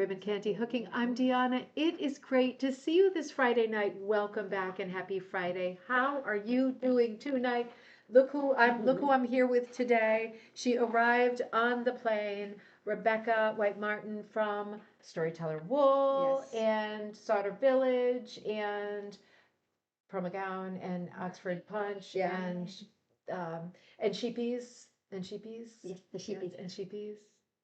Ribbon Candy Hooking. I'm Deanna. It is great to see you this Friday night. Welcome back and happy Friday. How are you doing tonight? Look who I'm here with today. She arrived on the plane. Rebecca White Martin from Storyteller Wool Yes. and Sauter Village and from McGowan and Oxford Punch Yeah. and Sheepies and Sheepies. Yes, the sheepies. And Sheepies.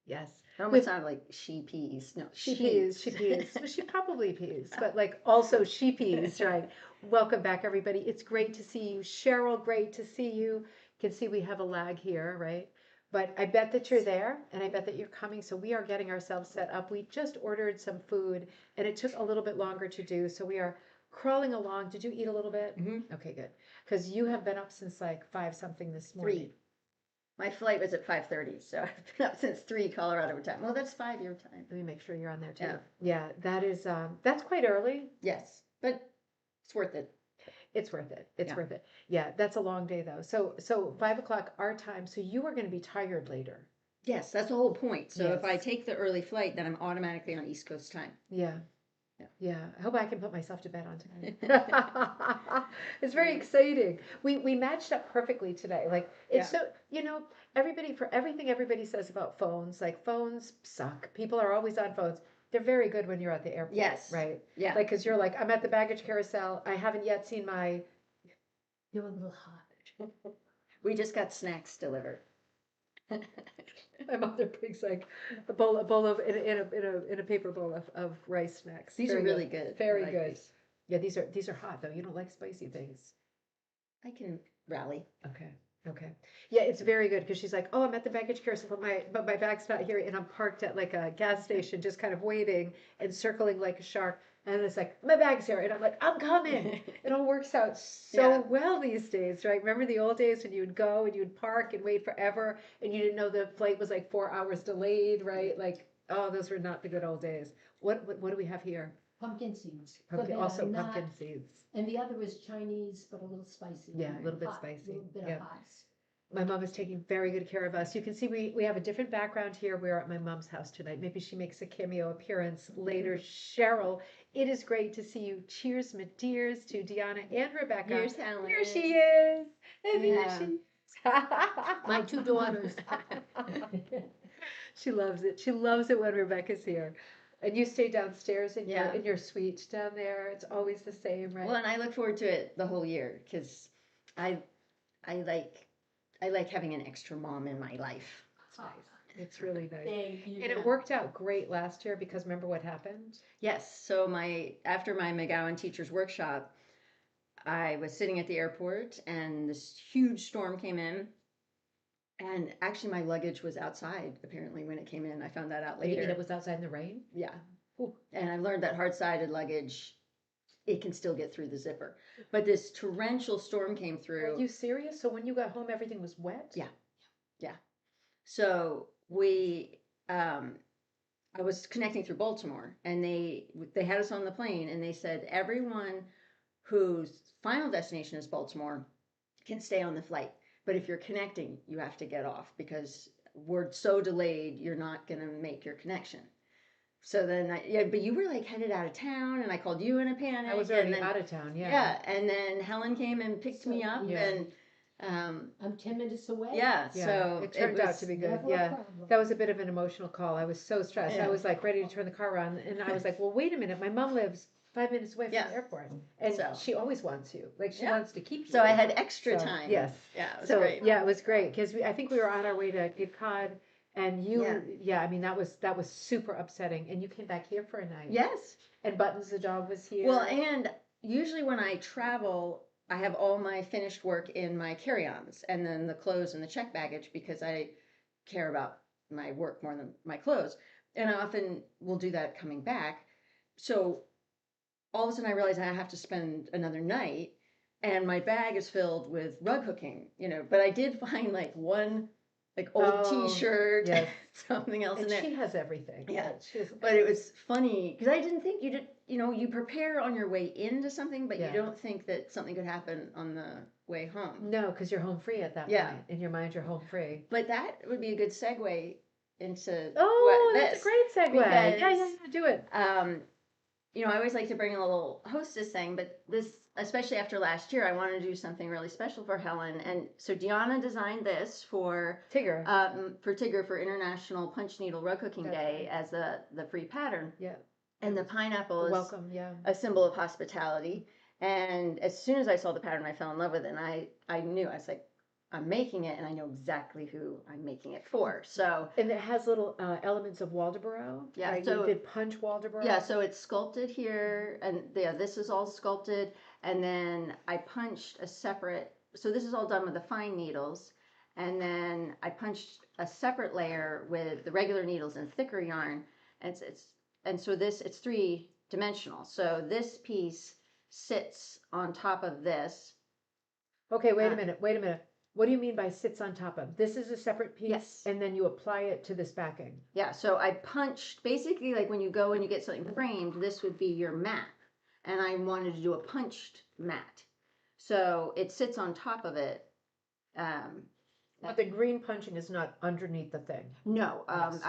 Yes. It almost sounded like sheepies. No, She sheets. pees. Well, she probably pees, but like also she pees, right? Welcome back, everybody. It's great to see you. Cheryl, great to see you. You can see we have a lag here, right? But I bet that you're there and I bet that you're coming. So we are getting ourselves set up. We just ordered some food and it took a little bit longer to do. So we are crawling along. Did you eat a little bit? Okay, good. Because you have been up since like 5 something this morning. 3. My flight was at 5:30, so I've been up since 3 Colorado time. Well, that's 5 your time. Let me make sure you're on there too. Yeah. Yeah, that is that's quite early. Yes, but it's worth it. It's worth it. It's Yeah. worth it. Yeah, that's a long day though. So 5 o'clock our time. So you are going to be tired later. Yes, that's the whole point. So if I Yes. take the early flight, then I'm automatically on East Coast time. Yeah. Yeah. Yeah. I hope I can put myself to bed on time. It's very exciting. We matched up perfectly today. Like it's so everybody for everything everybody says about phones, like phones suck. People are always on phones. They're very good when you're at the airport. Yes. Right. Yeah. Like, cause you're like, I'm at the baggage carousel. I haven't yet seen my. You're a little hot. We just got snacks delivered. My mother brings like a bowl of in a paper bowl of rice snacks. These Very are really good. Very I like good. these. Yeah, these are hot though. You don't like spicy things. I can rally. Okay. Okay. Yeah, it's very good because she's like, oh, I'm at the baggage carousel, but my bag's not here, and I'm parked at like a gas station, just kind of waiting and circling like a shark. And it's like, my bag's here, and I'm like, I'm coming. It all works out so Yeah. well these days, right? Remember the old days when you would go and you would park and wait forever, and you didn't know the flight was like 4 hours delayed, right? Like, oh, those were not the good old days. What do we have here? Pumpkin seeds. Pumpkin, But also not- pumpkin seeds. And the other was Chinese, but a little spicy. Yeah, a little bit Hot, spicy. A little bit Yeah. of hot. My mom is taking very good care of us. You can see we have a different background here. We're at my mom's house tonight. Maybe she makes a cameo appearance later. Cheryl, it is great to see you. Cheers, my dears, to Deanna and Rebecca. Here's Helen. Here she is. And there Yeah. she is. My 2 daughters. She loves it. She loves it when Rebecca's here. And you stay downstairs in Yeah. your suite down there. It's always the same, right? Well, and I look forward to it the whole year because I like having an extra mom in my life. It's nice. It's really nice. Thank you. And it worked out great last year because remember what happened? Yes. So after my McGowan Teachers Workshop, I was sitting at the airport and this huge storm came in. And actually, my luggage was outside, apparently, when it came in. I found that out You mean later. it was outside in the rain? Yeah. Ooh. And I've learned that hard-sided luggage, it can still get through the zipper. But this torrential storm came Are through. you serious? So when you got home, everything was wet? Yeah. So I was connecting through Baltimore, and they had us on the plane, and they said everyone whose final destination is Baltimore can stay on the flight. But if you're connecting, you have to get off because we're so delayed, you're not going to make your connection. So then, but you were like headed out of town, and I called you in a panic. I was already out of town, yeah. Yeah, and then Helen came and picked me up, Yeah. and I'm 10 minutes away. yeah, Yeah, so it turned out was- to be good. Never a Yeah, problem. that was a bit of an emotional call. I was so stressed. I Yeah. was like ready to turn the car around, and I was like, "Well, wait a minute. My mom lives 5 minutes away from Yeah. the airport, and So- she always wants you. Like she Yeah. wants to keep you." So I had extra So, time. Yes. Yeah, it was So great. yeah, it was great because I think we were on our way to Cape Cod, and Yeah. yeah, I mean that was super upsetting. And you came back here for a night. Yes. And Buttons the dog was here. Well, and usually when I travel, I have all my finished work in my carry-ons and then the clothes and the check baggage because I care about my work more than my clothes. And I often will do that coming back. So all of a sudden I realize I have to spend another night and my bag is filled with rug hooking, but I did find like one old Oh, t-shirt, yes. something else and in there. she has everything. Yeah. She has But it was funny because I didn't think you did, you prepare on your way into something, but Yeah. you don't think that something could happen on the way home. No, because you're home free at that Yeah. point. In your mind, you're home free. But that would be a good segue into Oh, what, that's a this. great segue. Yeah, Because do it. I always like to bring a little hostess thing, but this, especially after last year, I wanted to do something really special for Helen. And so Deanna designed this for Tigger. Tigger for International Punch Needle Rug Cooking That's Day right. as the free pattern. Yeah. And the pineapple is Welcome, yeah. a symbol of hospitality. And as soon as I saw the pattern, I fell in love with it. And I knew, I was like, I'm making it, and I know exactly who I'm making it for. So And it has little elements of Waldeboro. Yeah, right? so- You did punch Waldeboro. yeah, so it's sculpted here, and yeah, this is all sculpted. And then I punched a separate, so this is all done with the fine needles. And then I punched a separate layer with the regular needles and thicker yarn. And so it's 3-dimensional. So this piece sits on top of this. Okay, wait a minute. What do you mean by sits on top of? This is a separate piece, Yes. and then you apply it to this backing. Yeah, so I punched, basically like when you go and you get something framed, this would be your mat. And I wanted to do a punched mat. So it sits on top of it. But the green punching is not underneath the thing. No, Yes.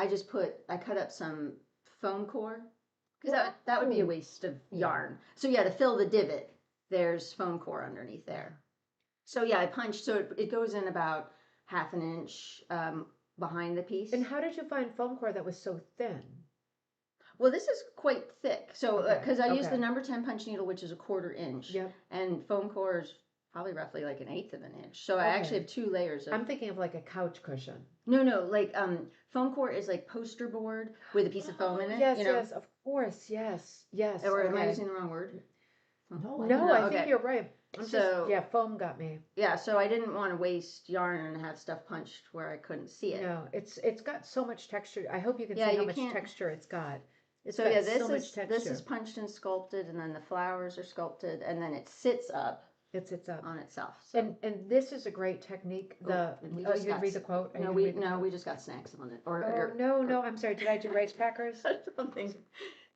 I cut up some foam core, because that would be a waste of yarn. So yeah, to fill the divot, there's foam core underneath there. So yeah, I punched, so it goes in about 1/2 inch behind the piece. And how did you find foam core that was so thin? Well, this is quite thick. So, Okay, because I use okay. the number 10 punch needle, which is 1/4 inch. Yep. And foam core is probably roughly like 1/8 of an inch. So I Okay. actually have 2 layers of. I'm thinking of like a couch cushion. No, like foam core is like poster board with a piece of foam in it. Yes, you know? yes, of course, yes. Or am I okay. using the wrong word? No, No, I Okay. think you're right. So- yeah, foam got me. Yeah, so I didn't want to waste yarn and have stuff punched where I couldn't see it. No, it's got so much texture. I hope you can Yeah, see how you much can't- texture it's got. It's So got yeah, so much texture. this is punched and sculpted, and then the flowers are sculpted, and then it sits up It sits up. on itself. So. And this is a great technique. Oh, and we Oh, just you gonna got read the quote? Are you No, gonna we read the quote? we just got snacks on it. Oh, no, I'm sorry. Did I do rice crackers? Something.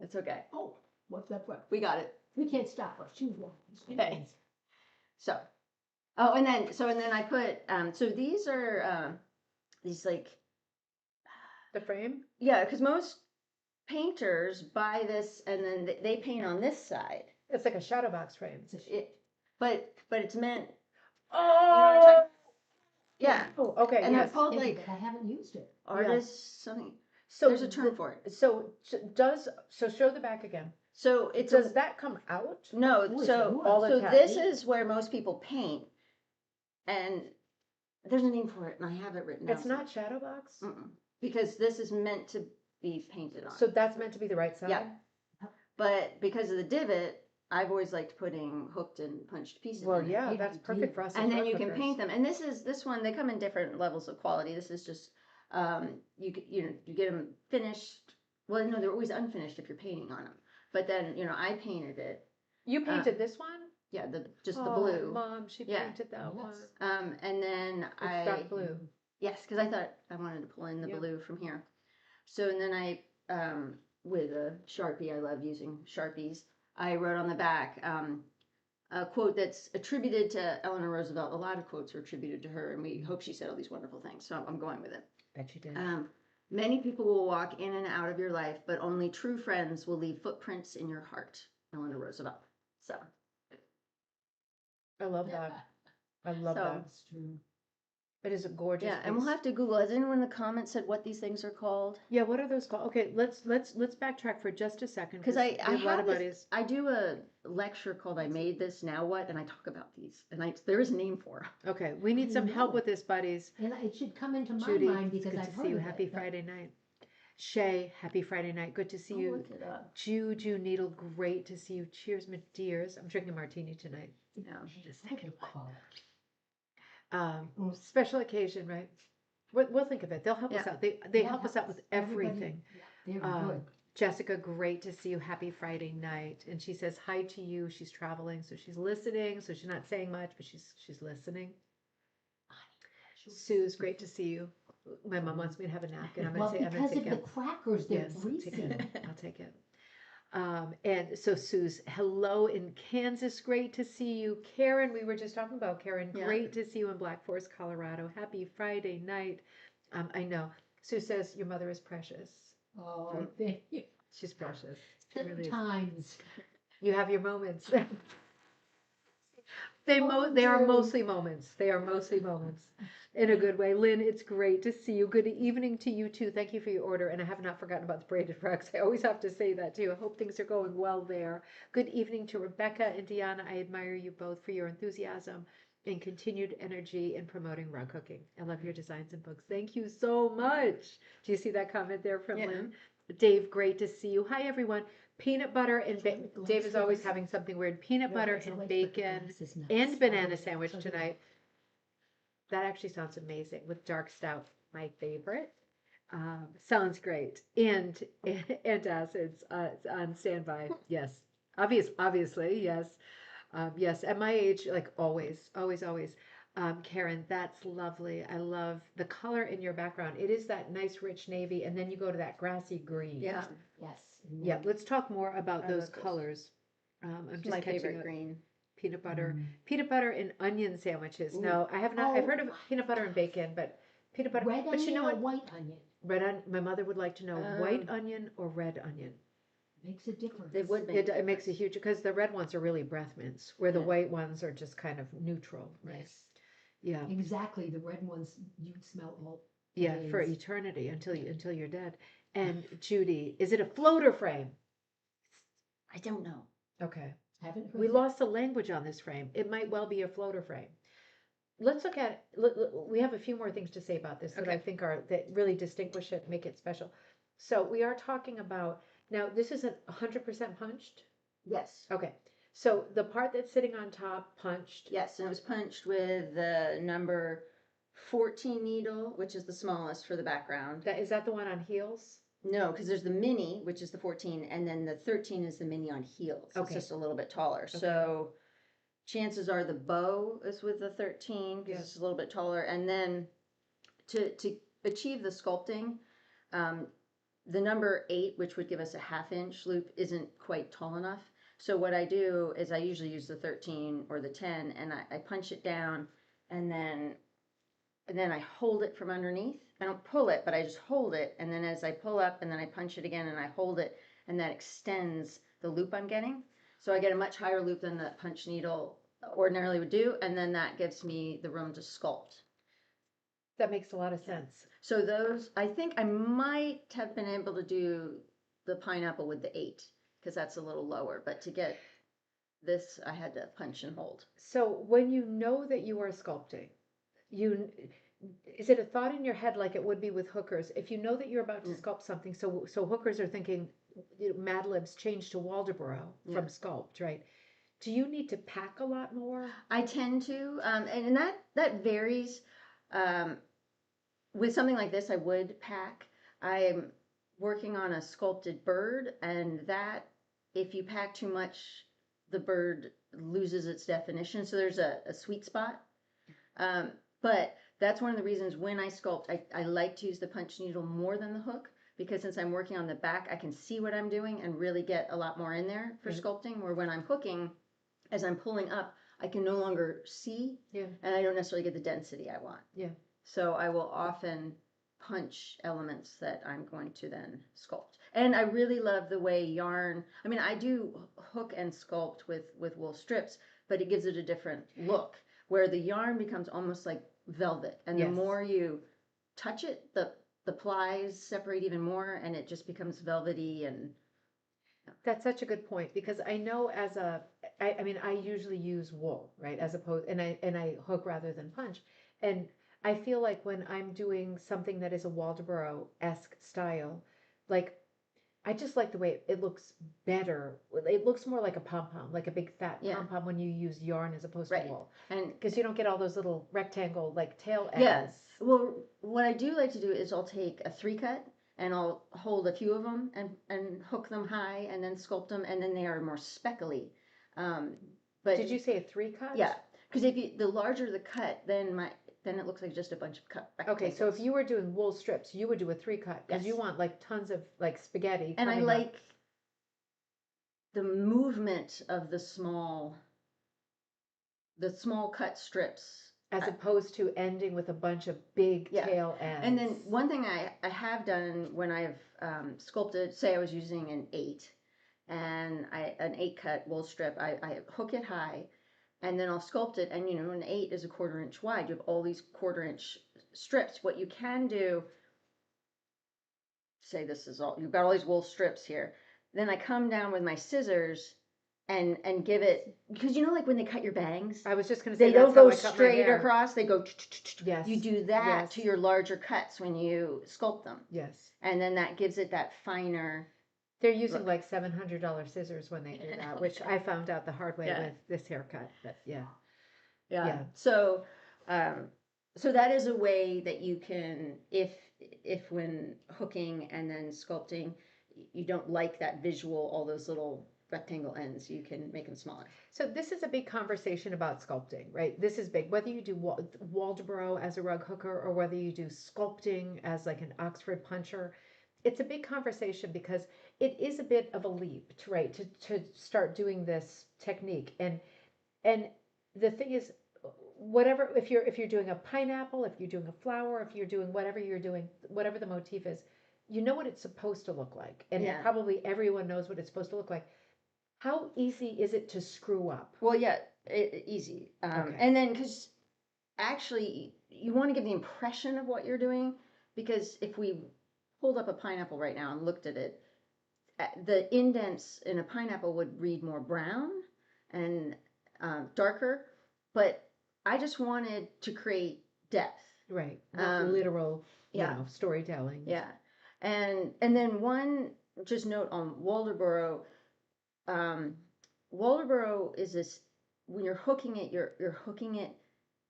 It's okay. Oh, what's that for? We got it. We can't stop her. She's one. Okay. So, and then I put so these are these like The frame? yeah, because most painters buy this and then they paint on this side. It's like a shadow box frame. But it's meant Oh, yeah. oh, okay. And yes. they're called Thank you, like but I haven't used it. artists something. So There's a term for it. So show the back again. So it's Does that come out? no. Oh, it's So all the so time. this is where most people paint, and there's a name for it, and I have it written down. It's not shadow box. Because this is meant to be painted on. So that's meant to be the right side. Yeah. But because of the divot, I've always liked putting hooked and punched pieces Well, in it. yeah, Great that's idea. perfect for us. And as then rug you can hookers. paint them. And this one, they come in different levels of quality. This is just you get them finished. Well, no, they're always unfinished if you're painting on them. But then I painted it. You painted this one? Yeah, the Oh, blue. Mom, she Yeah. painted that Yes. one. And then It's dark blue. yes, because I thought I wanted to pull in the Yeah. blue from here. So and then I with a Sharpie, I love using Sharpies. I wrote on the back a quote that's attributed to Eleanor Roosevelt. A lot of quotes are attributed to her, and we hope she said all these wonderful things. So I'm going with it. Bet you did. Many people will walk in and out of your life, but only true friends will leave footprints in your heart. Eleanor Roosevelt. So I love that. I love So- that. That's true. It is a gorgeous. yeah, and we'll piece. have to Google. Has anyone in the comments said what these things are called? Yeah, what are those called? Okay, let's backtrack for just a second. Because we I have a lot of have buddies. this, I do a lecture called "I Made This Now What," and I talk about these, and there is a name for 'em. Okay, we need some didn't help know. with this, buddies. And it should come into my Judy, mind it's because good I've to heard see you. of Happy it, but Friday night. Shay, happy Friday night. Good to see I'll you. look it up. Juju Needle, great to see you. Cheers, my dears. I'm drinking a martini tonight. Yeah. Just I thinking. could call it. Special occasion, right? We'll think of it. They'll help us Yeah. out. They That help us out with helps. Everybody- everything. Very Um, good. Jessica, great to see you. Happy Friday night. And she says hi to you. She's traveling, so she's listening. So she's not saying much, but she's listening. Sue's great to see you. My mom wants me to have a napkin. I'm Well, gonna say I'm because gonna of take the it. crackers, they're Yes, I'll take greasy. it. I'll take it. And so Sue's hello in Kansas. Great to see you. Karen, we were just talking about Karen. Yeah. Great to see you in Black Forest, Colorado. Happy Friday night. I know. Sue says your mother is precious. Oh, thank you. She's precious. She really is. Sometimes. You have your moments. Oh, They are Drew. mostly moments. They are mostly moments in a good way. Lynn, it's great to see you. Good evening to you too. Thank you for your order. And I have not forgotten about the braided rugs. I always have to say that too. I hope things are going well there. Good evening to Rebecca and Deanna. I admire you both for your enthusiasm and continued energy in promoting rug hooking. I love your designs and books. Thank you so much. Do you see that comment there from Yeah. Lynn? Dave, great to see you. Hi, everyone. Peanut butter and bacon. Glass Dave is always glass. having something weird. Peanut No, butter it's and always with the bacon glasses nuts. and banana Oh, sandwich so good. tonight. That actually sounds amazing with dark stout, my favorite. Sounds great. And acids on standby. Yes. Obviously, yes. Yes. At my age, like always, always, always. Karen, that's lovely. I love the color in your background. It is that nice rich navy, and then you go to that grassy green. Yeah, Yes. and Yeah, then- let's talk more about I those love those. colors. I'm it's just my catching favorite up. green. Peanut butter, Mm. peanut butter and onion sandwiches. Ooh. No, I have not. I've Oh. heard of peanut butter and bacon, but peanut butter. Red But you onion know or what? white onion Red onion. My mother would like to know white Um, onion or red onion. makes a difference. It would make It makes a difference. huge because the red ones are really breath mints, where the Yeah. white ones are just kind of neutral, right? Yes. Yeah, Exactly. The red ones you'd smell all. yeah, for days. eternity until you're dead. And Judy, is it a floater frame? I don't know. Okay. Haven't heard We that. lost the language on this frame. It might well be a floater frame. Let's look at, we have a few more things to say about this that I Okay. think that really distinguish it, make it special. So we are talking about, now this isn't 100% punched? Yes. Okay, so the part that's sitting on top punched, Yes, and it was punched with the number 14 needle, which is the smallest for the background. is that the one on heels? No, because there's the mini, which is the 14, and then the 13 is the mini on heels. It's Okay. just a little bit taller. So chances are the bow is with the 13 because Yeah. it's a little bit taller. And then to achieve the sculpting, the number 8, which would give us a 1/2 inch loop, isn't quite tall enough. So what I do is I usually use the 13 or the 10, and I punch it down, and then I hold it from underneath. I don't pull it, but I just hold it, and then as I pull up, and then I punch it again, and I hold it, and that extends the loop I'm getting. So I get a much higher loop than the punch needle ordinarily would do, and then that gives me the room to sculpt. That makes a lot of sense. So those, I think I might have been able to do the pineapple with the 8, because that's a little lower, but to get this, I had to punch and hold. So when you know that you are sculpting, is it a thought in your head like it would be with hookers? If you know that you're about to sculpt something, so hookers are thinking, Mad Libs changed to Waldoboro from sculpt, right? Do you need to pack a lot more? I tend to, and that varies. With something like this, I would pack. I'm working on a sculpted bird, and that, if you pack too much, the bird loses its definition. So there's a sweet spot. But that's one of the reasons when I sculpt, I like to use the punch needle more than the hook, because since I'm working on the back, I can see what I'm doing and really get a lot more in there for sculpting, where when I'm hooking, as I'm pulling up, I can no longer see, and I don't necessarily get the density I want. Yeah. So I will often punch elements that I'm going to then sculpt. And I really love the way yarn, I mean, I do hook and sculpt with wool strips, but it gives it a different look, where the yarn becomes almost like velvet. And the more you touch it, the plies separate even more, and it just becomes velvety. And that's such a good point, because I know I mean, I usually use wool, right, as opposed, and I hook rather than punch. And I feel like when I'm doing something that is a Waldoboro-esque style, like, I just like the way it looks better. It looks more like a pom-pom, like a big fat pom-pom when you use yarn as opposed to wool. And because you don't get all those little rectangle like tail ends. yes. Well, what I do like to do is I'll take a 3-cut and I'll hold a few of them and hook them high and then sculpt them, and then they are more speckly. But did you say a 3-cut? Yeah, because the larger the cut, then it looks like just a bunch of cut rectangles. Okay, so if you were doing wool strips, you would do a 3-cut because you want like tons of like spaghetti. And I coming up. like the movement of the small cut strips As opposed to ending with a bunch of big Yeah. tail ends. And then one thing I have done when I've sculpted, say I was using an 8 and an 8 cut wool strip, I hook it high and then I'll sculpt it. And an 8 is a 1/4 inch wide. You have all these 1/4 inch strips. What you can do, say this is all, you've got all these wool strips here. Then I come down with my scissors and give it, because like when they cut your bangs, I was just going to say they don't that's how go I cut my straight hair. across, they go. Yes. You do that Yes. to your larger cuts when you sculpt them. Yes. And then that gives it that finer. They're using like $700 scissors when they do that, which I found out the hard way with this haircut. But yeah. So, so that is a way that you can, if when hooking and then sculpting, you don't like that visual, all those little rectangle ends, you can make them smaller. So this is a big conversation about sculpting, right? This is big. Whether you do Waldoboro as a rug hooker or whether you do sculpting as like an Oxford puncher, it's a big conversation because it is a bit of a leap, to start doing this technique. And the thing is, whatever, if you're doing a pineapple, if you're doing a flower, if you're doing whatever you're doing, whatever the motif is, you know what it's supposed to look like, and probably everyone knows what it's supposed to look like. How easy is it to screw up? Well, yeah, easy. Okay. And then, because actually, you want to give the impression of what you're doing, because if we pulled up a pineapple right now and looked at it, the indents in a pineapple would read more brown and darker, but I just wanted to create depth. Right. Not literal, yeah. Storytelling. Yeah. And then one just note on Waldoboro. Waldoboro is this, when you're hooking it, you're hooking it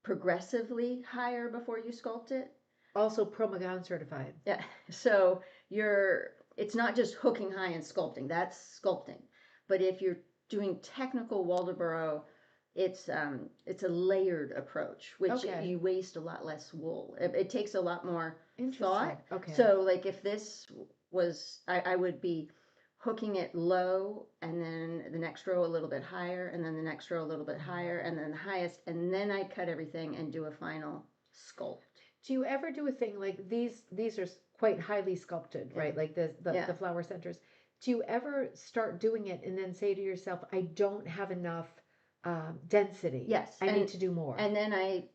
progressively higher before you sculpt it. Also Pro-Magan certified. Yeah. So it's not just hooking high and sculpting. That's sculpting. But if you're doing technical Waldoboro, it's a layered approach, which you waste a lot less wool. It takes a lot more thought. Okay. So like if this was, I would be hooking it low and then the next row a little bit higher and then the next row a little bit higher and then the highest, and then I cut everything and do a final sculpt. Do you ever do a thing like these are quite highly sculpted, right? Like the flower centers. Do you ever start doing it and then say to yourself, I don't have enough density. Yes. I need to do more. And then I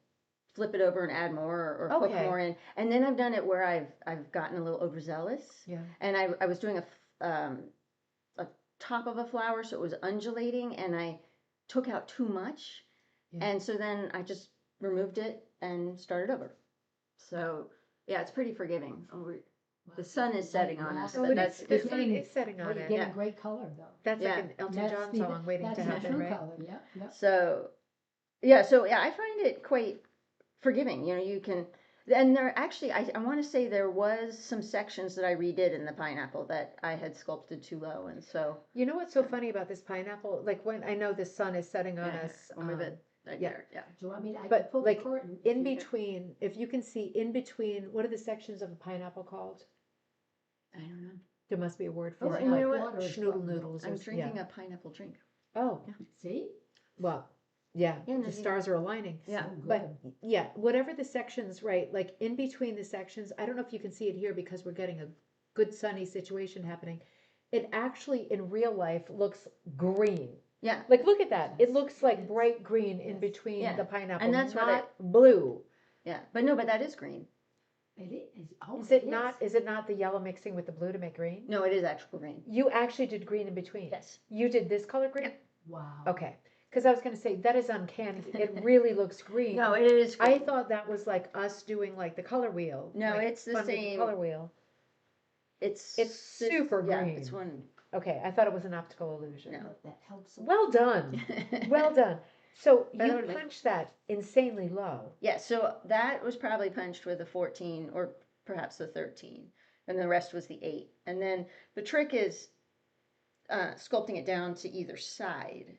flip it over and add more or hook more in. And then I've done it where I've gotten a little overzealous. Yeah. And I was doing a top of a flower, so it was undulating, and I took out too much. Yeah. And so then I just removed it and started over. So yeah, it's pretty forgiving. The sun is setting on us. But that's the sun is setting on it. You're getting great color though. That's like an Elton John song waiting to happen, right? Color. Yeah. So yeah, I find it quite forgiving. You can, and there actually, I want to say there was some sections that I redid in the pineapple that I had sculpted too low, and so. You know what's so funny about this pineapple? Like when I know the sun is setting on us. I'll move it. Yeah. So I mean, I but pull like the curtain in between, if you can see in between, what are the sections of a pineapple called? I don't know. There must be a word for it. You know what? Schnoodle noodles. I'm drinking a pineapple drink. Oh, see? Well, the stars are aligning. Yeah, so but whatever the sections, right? Like in between the sections, I don't know if you can see it here because we're getting a good sunny situation happening. It actually in real life looks green. Yeah. Like look at that. It looks like bright green in between the pineapple, and that's not blue. Yeah, but that is green. It is. Oh, is it not? Is it not the yellow mixing with the blue to make green? No, it is actual green. You actually did green in between. Yes. You did this color green. Yep. Wow. Okay. Because I was going to say that is uncanny. It really looks green. No, it is green. I thought that was like us doing like the color wheel. No, like it's the same color wheel. It's super green. Yeah, it's one. Okay, I thought it was an optical illusion. No, that helps. Well done. Well done. So you punched that insanely low. Yeah, so that was probably punched with a 14 or perhaps the 13, and the rest was the 8. And then the trick is sculpting it down to either side,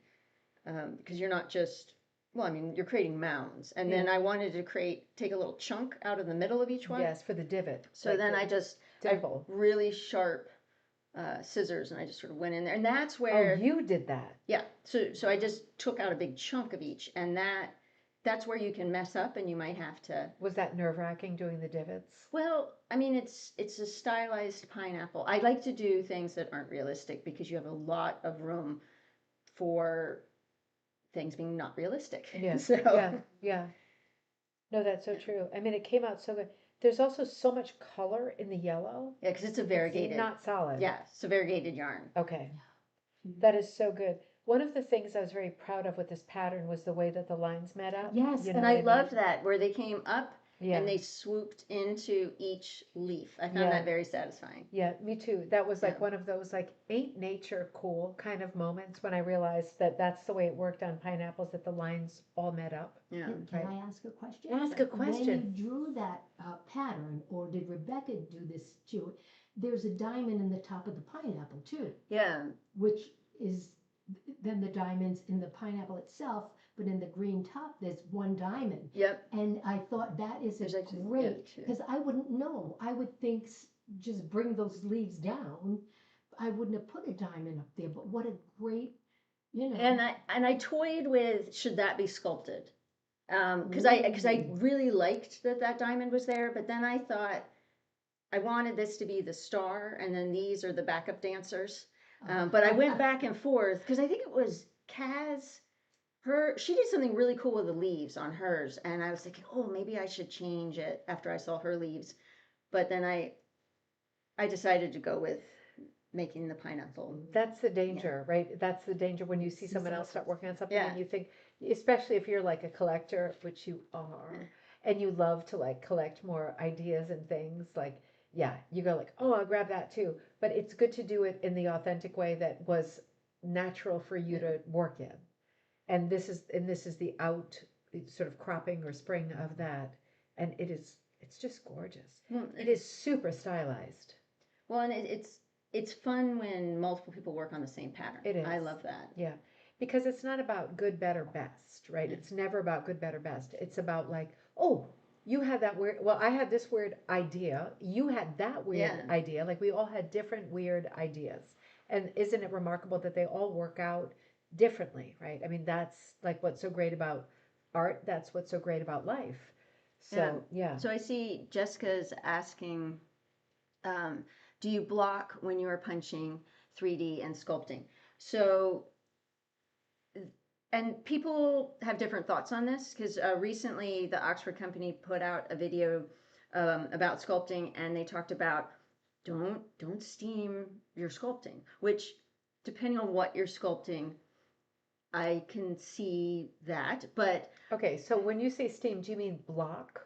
because you're not just, you're creating mounds. And then I wanted to take a little chunk out of the middle of each one. Yes, for the divot. So then I dimple. Really sharp scissors, and I just sort of went in there, and that's where. Oh, you did that. Yeah. So I just took out a big chunk of each, and that that's where you can mess up and you might have to. Was that nerve-wracking doing the divots? Well, I mean, it's a stylized pineapple. I like to do things that aren't realistic because you have a lot of room for things being not realistic. Yeah, So yeah, yeah. No, that's so true. I mean, it came out so good. There's also so much color in the yellow. yeah, because it's a It's variegated. not solid. Yeah, it's a variegated yarn. Okay. Mhm. That is so good. One of the things I was very proud of with this pattern was the way that the lines met up. Yes, You know And what I mean? loved that where they came up Yeah. and they swooped into each leaf. I found Yeah. that very satisfying. Yeah, me too. That was like Yeah. one of those like ain't nature cool kind of moments when I realized that that's the way it worked on pineapples, that the lines all met up. Yeah. Can Right. I ask a question? Ask a When question. you drew that pattern, or did Rebecca do this too? There's a diamond in the top of the pineapple too, Yeah. which is then the diamonds in the pineapple itself, but in the green top, there's one diamond. Yep. And I thought that is There's actually great, two. because I wouldn't know. I would think just bring those leaves down. I wouldn't have put a diamond up there, but what a great, you know. And I toyed with should that be sculpted? Because I really liked that diamond was there, but then I thought I wanted this to be the star, and then these are the backup dancers. But I went back and forth because I think it was Kaz. She did something really cool with the leaves on hers, and I was thinking, oh, maybe I should change it after I saw her leaves. But then I decided to go with making the pineapple. That's the danger, right? That's the danger when you see See someone else something. start working on something Yeah. and you think, especially if you're like a collector, which you are, and you love to like collect more ideas and things, like, yeah, you go like, oh, I'll grab that too. But it's good to do it in the authentic way that was natural for you to work in. And this is the out sort of cropping or spring of that. And it's just gorgeous. It is super stylized. Well, and it's fun when multiple people work on the same pattern. It is. I love that. Yeah, because it's not about good, better, best, right? Yeah. It's never about good, better, best. It's about like, oh, you had that weird, well, I had this weird idea. You had that weird Yeah. idea. Like we all had different weird ideas. And isn't it remarkable that they all work out differently, right? I mean, that's like what's so great about art. That's what's so great about life. So, yeah. So I see Jessica's asking, do you block when you are punching 3D and sculpting? So, and people have different thoughts on this because recently the Oxford company put out a video about sculpting, and they talked about don't steam your sculpting, which depending on what you're sculpting, I can see that, but Okay, so when you say steam, do you mean block?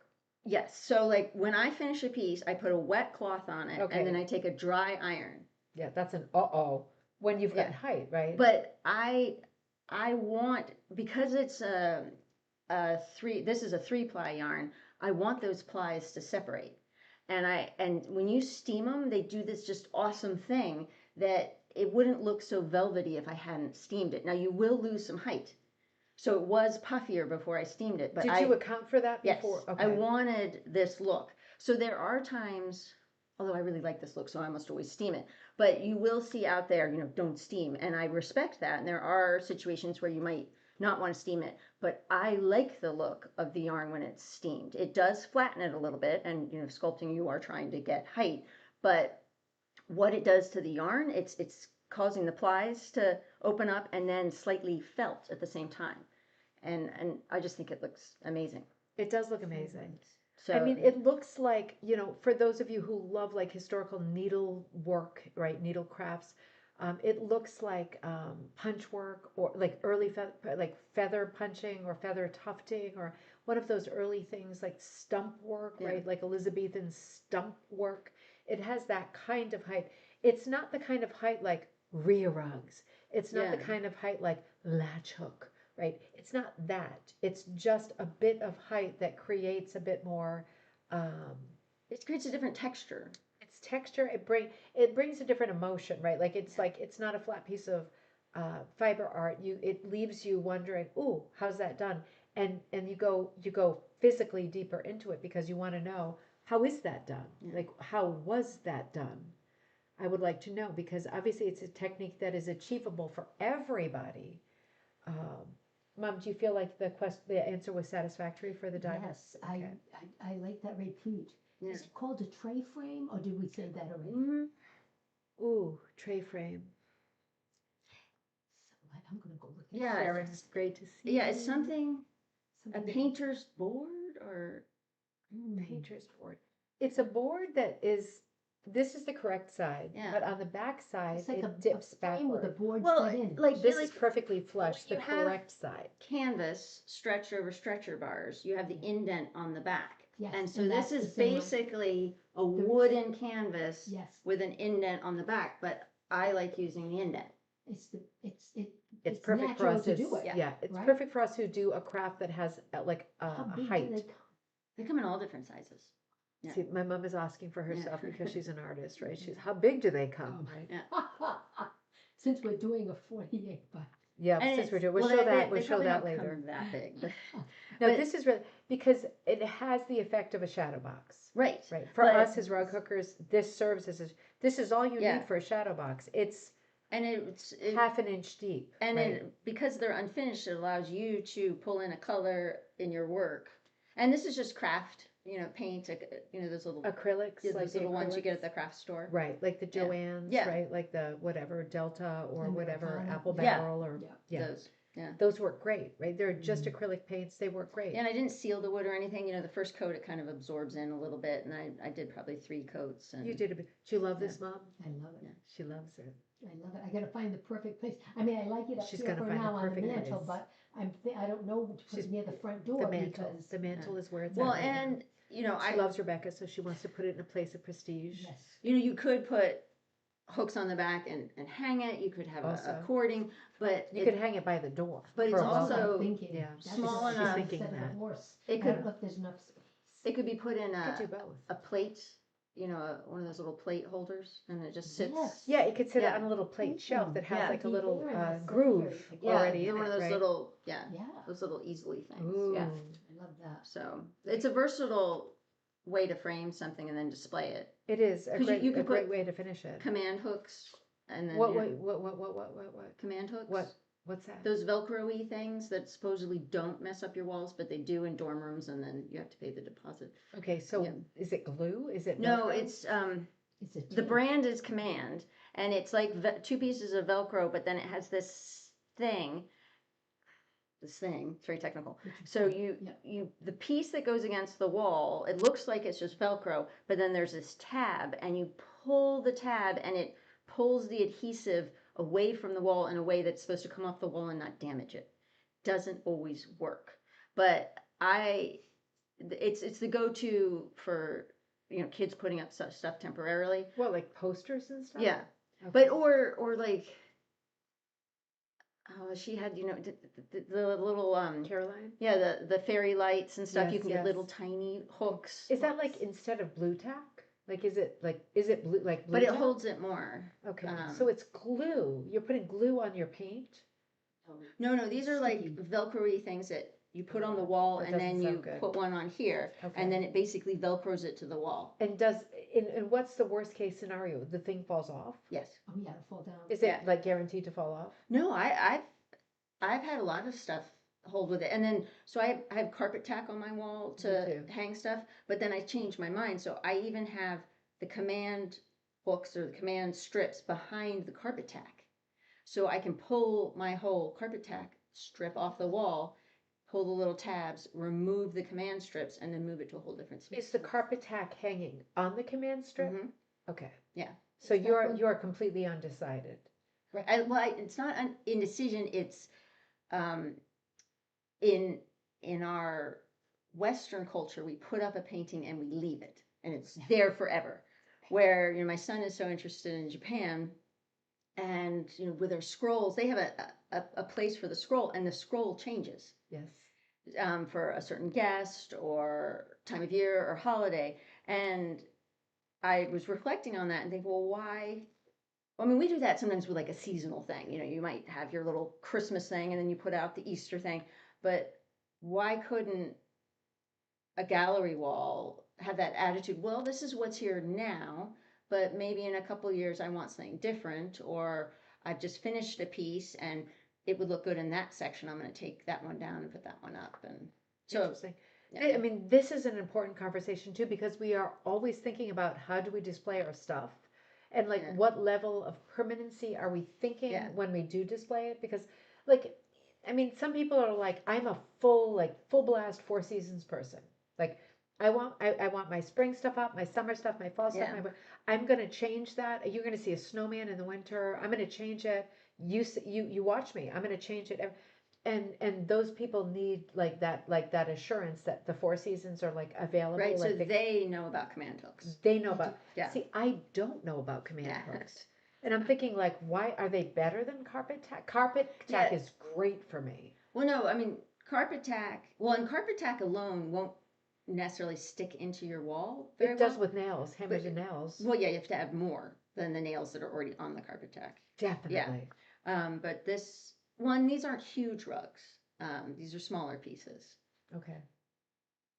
yes. So like when I finish a piece, I put a wet cloth on it, Okay. and then I take a dry iron. Yeah, that's an uh-oh when you've got Yeah. height, right? But I want, because it's this is a 3-ply yarn, I want those plies to separate. And when you steam them, they do this just awesome thing that it wouldn't look so velvety if I hadn't steamed it. Now you will lose some height. So it was puffier before I steamed it, but Did you account for that yes, before? I wanted this look. So there are times, although I really like this look, so I must always steam it. But you will see out there, don't steam. And I respect that. And there are situations where you might not want to steam it. But I like the look of the yarn when it's steamed. It does flatten it a little bit. And, sculpting, you are trying to get height. But what it does to the yarn, it's causing the plies to open up and then slightly felt at the same time. And I just think it looks amazing. It does look amazing. So I mean, it looks like, for those of you who love like historical needle work, right, needle crafts, it looks like punch work or like early like feather punching or feather tufting or one of those early things like stump work, Yeah. right, like Elizabethan stump work. It has that kind of height. It's not the kind of height like Rhea rugs. It's not the Yeah. kind of height like latch hook, right? It's not that. It's just a bit of height that creates a bit more. It creates a different texture. It's texture. It brings a different emotion, right? Like it's not a flat piece of fiber art. It leaves you wondering, ooh, how's that done? And you go physically deeper into it because you want to know, how is that done? Yeah. Like, how was that done? I would like to know because obviously it's a technique that is achievable for everybody. Mom, do you feel like the answer was satisfactory for the diamond? Yes, Okay. I like that repeat. Yeah. Is it called a tray frame, or did we say that already? Mhm. Ooh, tray frame. So I'm gonna go look at Yeah, it. Sharon, it's great to see Yeah, it's you. something, a Something- painter's board or, Painter's board. It's a board that is, this is the correct side, Yeah. but on the back side, It's like it a dips frame with a backward. board well, set in. like, This like is perfectly flush, the you have- correct side. canvas stretched over stretcher bars, you have the indent on the back. Yes, And so and this that's the is same one. basically a wooden canvas Yes, with an indent on the back, but I like using the indent. it's It's perfect for natural us. to It's- do it. Yeah, it's right? perfect for us who do a craft that has like How a big do height. they come? They come in all different sizes. Yeah. See, my mom is asking for Yeah. herself because she's an artist, right? She's, how big do they come, right? Since we're doing a 48 by, Yeah, And since we're it's- doing, we'll well, show they- that, they we'll show probably that don't later. come that big, but- No, but- this is really, because it has the effect of a shadow box, right. right? For But- us as rug hookers, this serves as, this is all you Yeah. need for a shadow box. It's And it's, half an inch deep, and right? because they're unfinished, it allows you to pull in a color in your work. And this is just craft, paint, those little, Acrylics, yeah, like those the little ones you get acrylics. at the craft store. Right, like the Yeah. Joann's, Yeah. right? Like the whatever, Delta or whatever, Americana. Apple Yeah. Barrel or, yeah. yeah. Those, yeah. Those work great, right? They're just Mhm. acrylic paints, they work great. And I didn't seal the wood or anything, the first coat, it kind of absorbs in a little bit, and I did probably 3 coats. And You did a bit, do you love this, Mom? I love it. She loves it. I love it. I gotta find the perfect place. I mean, I like it up She's here gonna for find the now on the perfect mantle, place. but I don't know to put She's- it near the front The door mantle, because. the mantle is where it's Well, at. right now. and, She I, loves Rebecca, so she wants to put it in a place of prestige. Yes. you could put hooks on the back and hang it, you could have a Also. cording, but You could hang it by the door. But for it's a That's what welcome. I'm also thinking. yeah, That's small what I enough- said, She's thinking instead of a that. horse. It I could- don't know if there's enough space. it could be put in You could do both. a plate, one of those little plate holders, and it just sits. Yes. Yeah, it could sit Yeah. on a little plate shelf that has Yeah. like a little Very nice. groove Yeah, already in one it, of those right? little, Yeah, those little easily things. Ooh. Yeah. I love that. So it's a versatile way to frame something and then display it. It is a 'Cause great, you a could great put way to finish it. Command hooks and then What, you know, what? command hooks. What's that? Those Velcro-y things that supposedly don't mess up your walls, but they do in dorm rooms, and then you have to pay the deposit. Okay, so Yeah. is it glue? Is it No, Velcro? it's It's a the tape. brand is Command, and it's like 2 pieces of Velcro, but then it has this thing. It's very technical. Which is So cool. Yeah. the piece that goes against the wall, it looks like it's just Velcro, but then there's this tab, and you pull the tab, and it pulls the adhesive away from the wall in a way that's supposed to come off the wall and not damage it. Doesn't always work, but it's the go-to for kids putting up stuff temporarily. What, like posters and stuff? Yeah, Okay. but or like. Oh, she had, the little Caroline? yeah, the fairy lights and stuff. You Yes, can get yes. little tiny hooks. Is that like instead of blue tack? Like, is it blue, like blue But it tack? holds it more. Okay, um, so it's glue. You're putting glue on your paint? No, these are like Sticky. Velcro-y things that you put on the wall, That and then doesn't you sound good. put one on here, Okay. and then it basically Velcros it to the wall. And and what's the worst case scenario? The thing falls off? Yes. Oh, yeah, it'll fall down. Is Yeah. it like guaranteed to fall off? No, I've had a lot of stuff hold with it, and then so I have carpet tack on my wall to too. hang stuff, but then I changed my mind, so I even have the command hooks or the command strips behind the carpet tack, so I can pull my whole carpet tack strip off the wall, pull the little tabs, remove the command strips, and then move it to a whole different space. Is the carpet tack hanging on the command strip? Mhm. Okay. Yeah. So Is that you're one- you're completely undecided. Right. It's not an indecision. It's in our Western culture, we put up a painting and we leave it, and it's there forever. Where my son is so interested in Japan, and with their scrolls, they have a place for the scroll, and the scroll changes Yes. for a certain guest or time of year or holiday. And I was reflecting on that and think, well, why? I mean, we do that sometimes with like a seasonal thing. You might have your little Christmas thing, and then you put out the Easter thing. But why couldn't a gallery wall have that attitude? Well, this is what's here now, but maybe in a couple years I want something different, or I've just finished a piece and it would look good in that section, I'm going to take that one down and put that one up. And so, Interesting. yeah. I mean, this is an important conversation too, because we are always thinking about how do we display our stuff and like Yeah. what level of permanency are we thinking Yeah. when we do display it? Because like, I mean, some people are like, I'm a full blast Four Seasons person. Like I want my spring stuff up, my summer stuff, my fall stuff. Yeah. I'm gonna change that. You're gonna see a snowman in the winter. I'm gonna change it. You watch me. I'm gonna change it. And those people need like that assurance that the Four Seasons are like available. Right, so like they know about command hooks. they know about. Yeah. See, I don't know about command Yeah. hooks, and I'm thinking like, why are they better than carpet tack? Carpet tack Yeah. is great for me. Well, no, I mean, carpet tack, and carpet tack alone won't necessarily stick into your wall very It does well. with nails, hammers But- and nails. Well, yeah, you have to add more than the nails that are already on the carpet tack. Definitely. But this one, these aren't huge rugs. These are smaller pieces. Okay.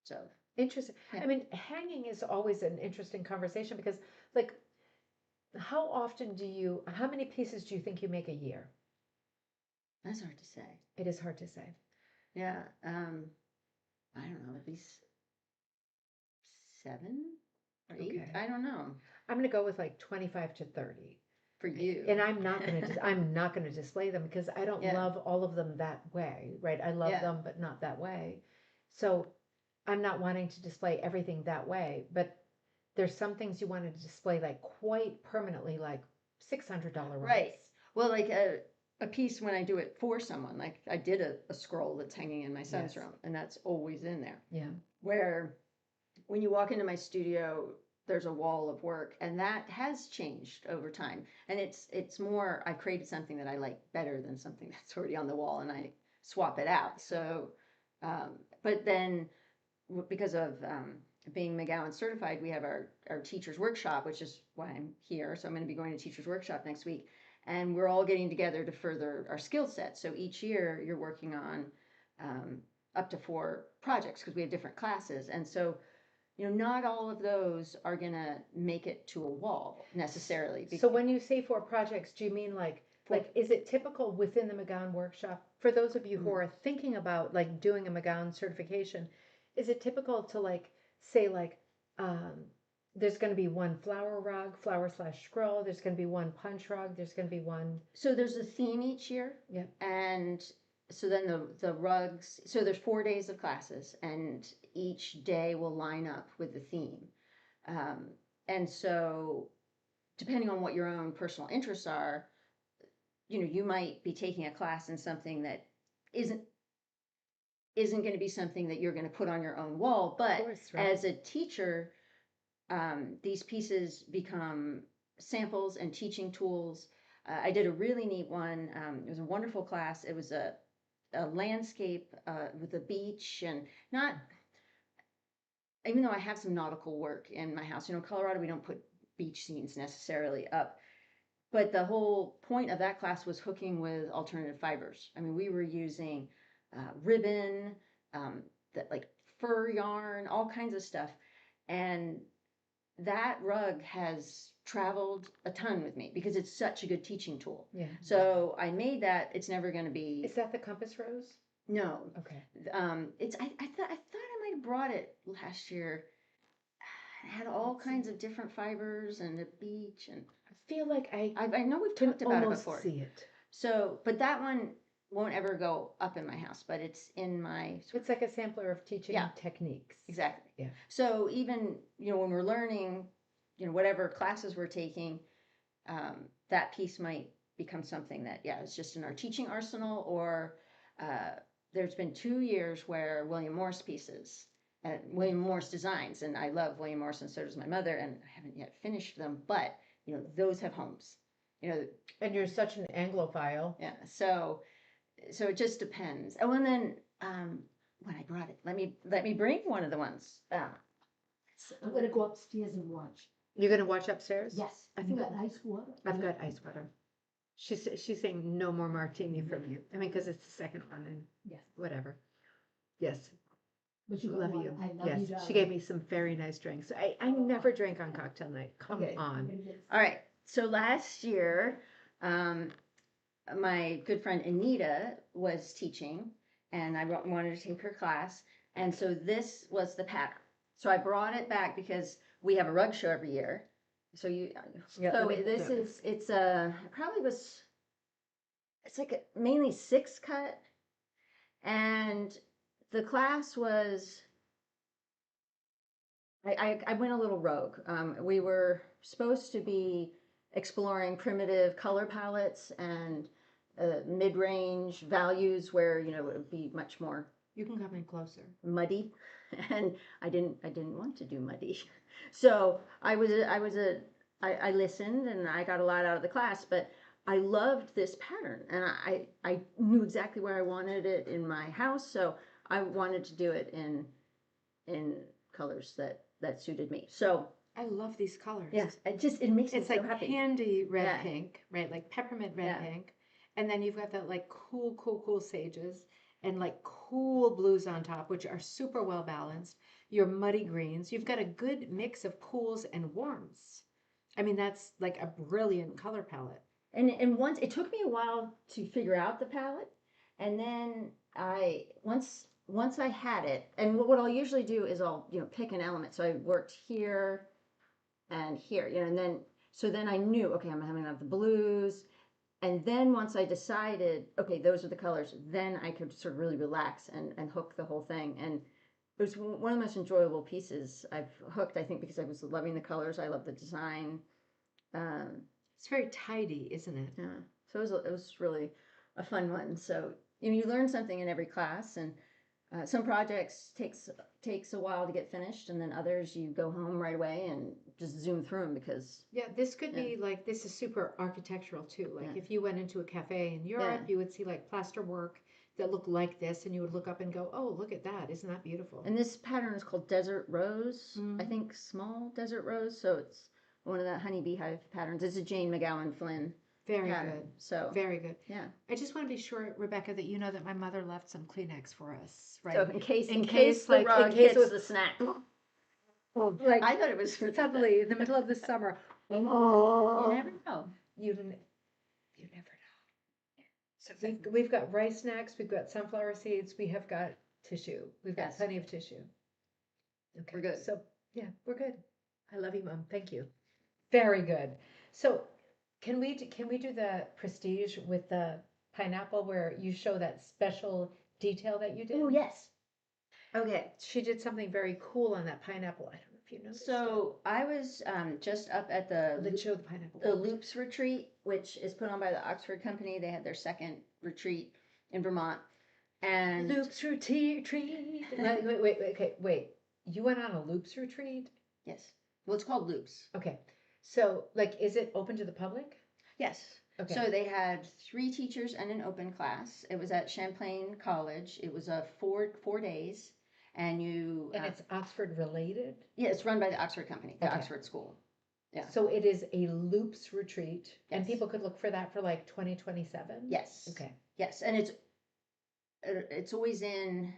So, Interesting. Yeah. I mean, hanging is always an interesting conversation because, like, how many pieces do you think you make a year? that's hard to say. It is hard to say. Yeah, I don't know, at least 7 or 8. Okay. I don't know. I'm going to go with like 25 to 30. For you. And I'm not going to I'm not going to display them because I don't Yeah. love all of them that way, right? I love Yeah. them but not that way. So I'm not wanting to display everything that way, but there's some things you want to display like quite permanently, like $600 rugs. Right. Well, like a piece when I do it for someone, like I did a scroll that's hanging in my son's Yes. room, and that's always in there. Yeah. Where when you walk into my studio, there's a wall of work, and that has changed over time. And it's more, I created something that I like better than something that's already on the wall, and I swap it out. So, but then because of being McGowan certified, we have our teacher's workshop, which is why I'm here. So I'm going to be going to teacher's workshop next week. And we're all getting together to further our skill set. So each year you're working on up to 4 projects because we have different classes. And so, not all of those are going to make it to a wall necessarily. So when you say 4 projects, do you mean like is it typical within the McGowan workshop for those of you who are thinking about like doing a McGowan certification? Is it typical to like say like there's going to be one flower rug, flower/scroll. There's going to be one punch rug. There's going to be one. So there's a theme each year. Yep. And so then the rugs. So there's 4 days of classes, and each day will line up with the theme. And so, depending on what your own personal interests are, you might be taking a class in something that isn't going to be something that you're going to put on your own wall. But Of course, right. as a teacher, these pieces become samples and teaching tools. I did a really neat one. It was a wonderful class. It was a landscape with a beach, and not, even though I have some nautical work in my house, in Colorado, we don't put beach scenes necessarily up. But the whole point of that class was hooking with alternative fibers. I mean, we were using ribbon, that like fur yarn, all kinds of stuff. And that rug has traveled a ton with me because it's such a good teaching tool. Yeah. So I made that. It's never going to be. Is that the compass rose? No. Okay. It's. I thought I might have brought it last year. It had all kinds of different fibers and a beach, and I feel like I know we've can talked about it almost before. see it. So, but that one won't ever go up in my house, but it's in my. It's like a sampler of teaching Yeah. techniques. Exactly. Yeah. So even, when we're learning, whatever classes we're taking, that piece might become something that, is just in our teaching arsenal, or there's been 2 years where William Morris pieces, William Morris designs, and I love William Morris, and so does my mother, and I haven't yet finished them, but, those have homes, And you're such an Anglophile. yeah, so it just depends. Oh, and then when I brought it, let me bring one of the ones. I'm gonna go upstairs and watch. You're gonna watch upstairs? Yes, I you think got ice water? I've got ice water. She's saying no more martini from you. I mean, because it's the second one and Yes, whatever. Yes, but you got love water. you. I love you, Yes, darling. she gave me some very nice drinks. I never drank on cocktail night. Come Okay, I'm on. gonna get- All right. So last year, my good friend Anita was teaching, and I wanted to take her class, and so this was the pattern. So I brought it back because we have a rug show every year. So Yeah, so let me this look. is it's probably was it's like mainly 6 cut, and the class was I went a little rogue. We were supposed to be exploring primitive color palettes and mid-range values where, it would be much more You can come in closer. muddy. And I didn't want to do muddy. So I listened and I got a lot out of the class, but I loved this pattern and I knew exactly where I wanted it in my house. So I wanted to do it in colors that suited me. So I love these colors. yeah, it makes me It's so like happy. candy red Yeah. pink, right? Like peppermint red Yeah. pink. And then you've got that like cool sages and like cool blues on top, which are super well balanced. Your muddy greens. You've got a good mix of cools and warms. I mean, that's like a brilliant color palette. And once it took me a while to figure out the palette, and then once I had it, and what I'll usually do is I'll pick an element. So I worked here and here, and then I knew, okay, I'm having the blues, and then once I decided, okay, those are the colors, then I could sort of really relax and hook the whole thing. And it was one of the most enjoyable pieces I've hooked, I think, because I was loving the colors. I love the design. It's very tidy, isn't it? Yeah. So it was really a fun one. So you learn something in every class, and some projects takes a while to get finished, and then others you go home right away and just zoom through them because Yeah, this could Yeah. be like, this is super architectural too. Like Yeah. if you went into a cafe in Europe, Yeah. you would see like plaster work that looked like this, and you would look up and go, oh, look at that. Isn't that beautiful? And this pattern is called Desert Rose. I Mhm. think small Desert Rose. So it's one of the honey beehive patterns. It's a Jane McGowan Flynn Very pattern. good. So Very good. yeah. I just want to be sure, Rebecca, that you know that my mother left some Kleenex for us, right? So in case In in case, case the like, in rug case it hits was- the snack. Like I thought it was for suddenly in the middle of the summer. You never know. You never know. So we've got rice snacks, we've got sunflower seeds, we have got tissue. We've got Yes. plenty of tissue. Okay, We're good. So yeah, we're good. I love you, Mom. Thank you. Very good. So can we do the prestige with the pineapple where you show that special detail that you did? Oh yes. Okay. She did something very cool on that pineapple. I don't know if you noticed. So I was just up at Let's show the pineapple. the Loops retreat, which is put on by the Oxford Company. They had their second retreat in Vermont, and Loops retreat. Wait, okay, wait. You went on a Loops retreat? yes, well, it's called Loops. Okay. So, like, is it open to the public? Yes. Okay. So they had 3 teachers and an open class. It was at Champlain College. It was a 4 days, and it's Oxford related? yeah, it's run by the Oxford Company, the Okay. Oxford School. Yeah. So it is a Loops retreat, and Yes. people could look for that for like 2027? Yes. Okay. Yes, and it's always in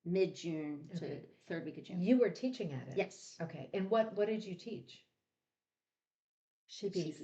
mid-June to Okay. 3rd week of June. You were teaching at it? Yes. Okay. And what did you teach? Sheepies.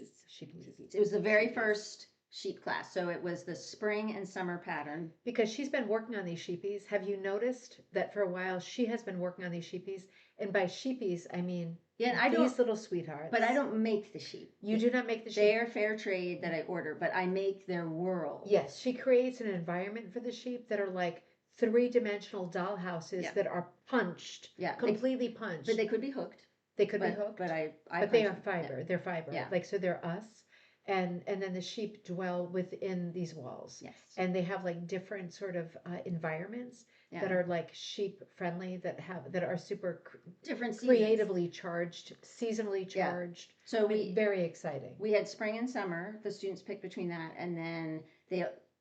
It was the very first sheep class. So it was the spring and summer pattern. Because she's been working on these sheepies. Have you noticed that for a while she has been working on these sheepies? And by sheepies, I mean Yeah, and these little sweethearts. but I don't make the sheep. You do not make the sheep. They are fair trade that I order, but I make their world. Yes, she creates an environment for the sheep that are like 3-dimensional doll houses Yeah. that are punched, Yeah, completely punched. but they could be hooked. They could be But hooked. but I But they are punch them. Yeah. fiber. They're fiber. Yeah. Like, so they're us. And then the sheep dwell within these walls. Yes. And they have like different sort of environments Yeah. that are like sheep friendly, that are super different seasons. creatively charged, seasonally Yeah. charged. So I mean, very exciting. we had spring and summer. The students picked between that, and then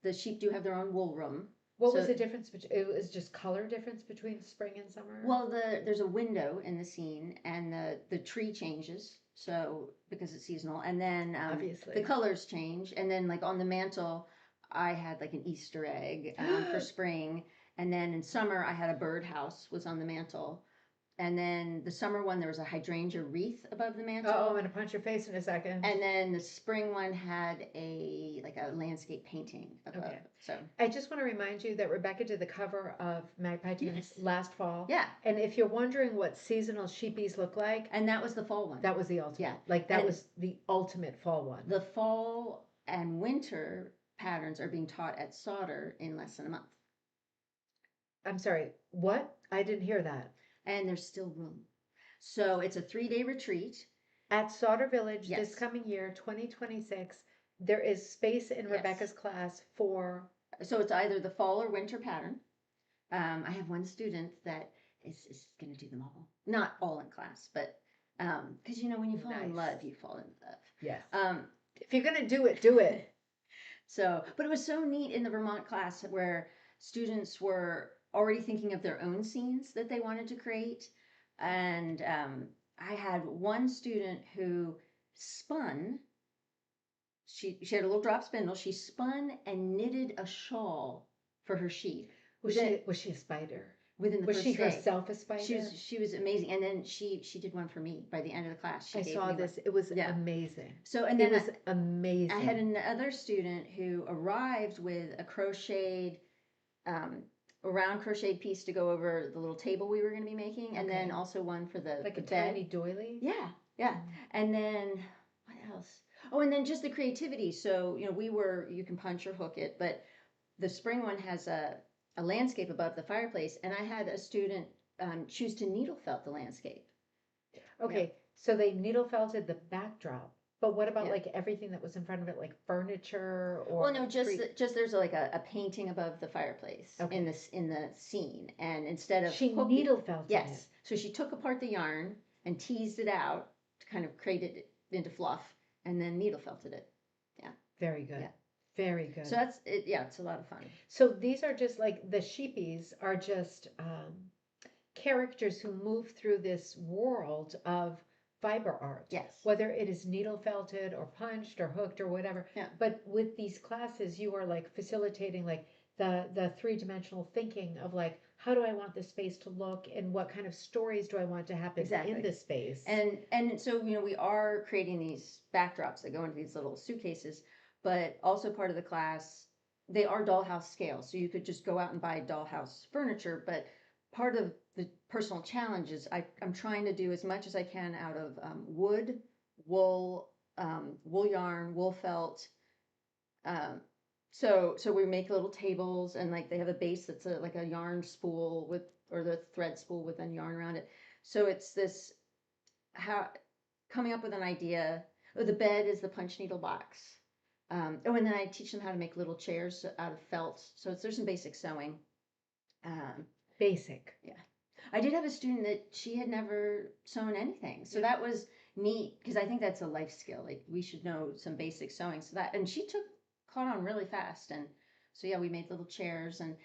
the sheep do have their own wool room. What was So- the difference? It was just color difference between spring and summer? Well, there's a window in the scene, and the tree changes, so because it's seasonal, and then Obviously. the colors change, and then like on the mantle, I had like an Easter egg for spring, and then in summer I had a birdhouse was on the mantle, And then the summer one, there was a hydrangea wreath above the mantle. Oh, I'm gonna punch your face in a second. And then the spring one had a landscape painting above. Okay. So I just want to remind you that Rebecca did the cover of Magpie Tunes Yes. last fall. yeah, And if you're wondering what seasonal sheepies look like, and that was the fall one. that was the ultimate. Yeah. Like that And was the ultimate fall one. The fall and winter patterns are being taught at Sauder in less than a month. I'm sorry, what? I didn't hear that. And there's still room. So it's a 3-day retreat. At Sauder Village this Yes. coming year, 2026, there is space in Yes. Rebecca's class for. So it's either the fall or winter pattern. I have one student that is going to do them all. Not all in class, but because when you fall in Nice. love, you fall in love. Yes. Um, If you're gonna do it, do it. So, but it was so neat in the Vermont class where students were already thinking of their own scenes that they wanted to create. And I had one student who spun, she had a little drop spindle, she spun and knitted a shawl for her sheep. Was she a spider? Within the Was first she day. herself a spider? She was amazing. And then she did one for me by the end of the class. She I gave saw me this. one. It was Yeah. amazing. So, and It then was amazing. I had another student who arrived with a crocheted, round crocheted piece to go over the little table we were going to be making, and then Okay. also one for the like a bed. tiny doily. Yeah, yeah. And then what else? Oh, and then just the creativity. So you can punch or hook it, but the spring one has a landscape above the fireplace, and I had a student choose to needle felt the landscape. Okay, so they needle felted the backdrop, but what about Yeah. like everything that was in front of it, like furniture or? Well, no, just tree- there's like a painting above the fireplace Okay. in the scene, and instead of She hooking, needle felted yes, it. so she took apart the yarn and teased it out to kind of create it into fluff, and then needle felted it. Very good. Yeah. Very good. So that's it. Yeah, it's a lot of fun. So these are just like the sheepies are just characters who move through this world of fiber art. Yes. Whether it is needle felted or punched or hooked or whatever. Yeah. But with these classes, you are like facilitating like the three-dimensional thinking of like, how do I want this space to look and what kind of stories do I want to happen Exactly. in this space? And so we are creating these backdrops that go into these little suitcases, but also part of the class, they are dollhouse scale. So you could just go out and buy dollhouse furniture, but part of the personal challenge is I'm trying to do as much as I can out of wood, wool, wool yarn, wool felt. So we make little tables, and like they have a base that's like a yarn spool or the thread spool with a yarn around it. So it's this coming up with an idea. Oh, the bed is the punch needle box. And then I teach them how to make little chairs out of felt. So there's some basic sewing. Basic. I did have a student that she had never sewn anything. So that was neat because I think that's a life skill. Like we should know some basic sewing. And she caught on really fast. And so, yeah, we made little chairs and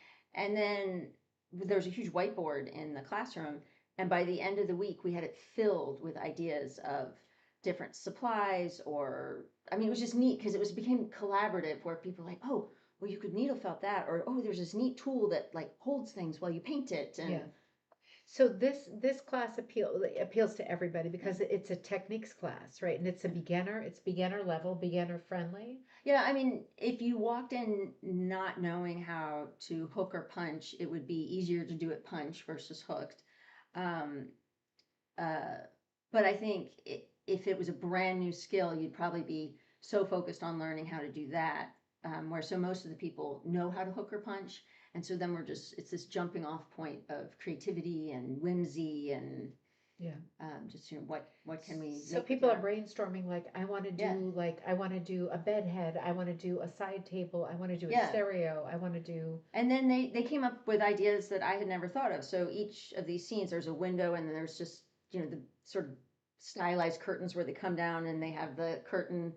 then there was a huge whiteboard in the classroom. And by the end of the week, we had it filled with ideas of different supplies it was just neat because it became collaborative where people were like, oh, well, you could needle felt that, or, oh, there's this neat tool that like holds things while you paint it. And Yeah. So this class appeals to everybody because it's a techniques class, right? And it's beginner level, beginner friendly. Yeah, I mean, if you walked in not knowing how to hook or punch, it would be easier to do it punch versus hooked. But I think if it was a brand new skill, you'd probably be so focused on learning how to do that, where so most of the people know how to hook or punch. And so then it's this jumping off point of creativity and whimsy and just what can we So make people are yarn? brainstorming like I want to do Yeah. I want to do a bed head, I want to do a side table, I want to do a Yeah. stereo, I want to do. And then they came up with ideas that I had never thought of. So each of these scenes, there's a window, and then there's just the sort of stylized curtains where they come down and they have the curtain.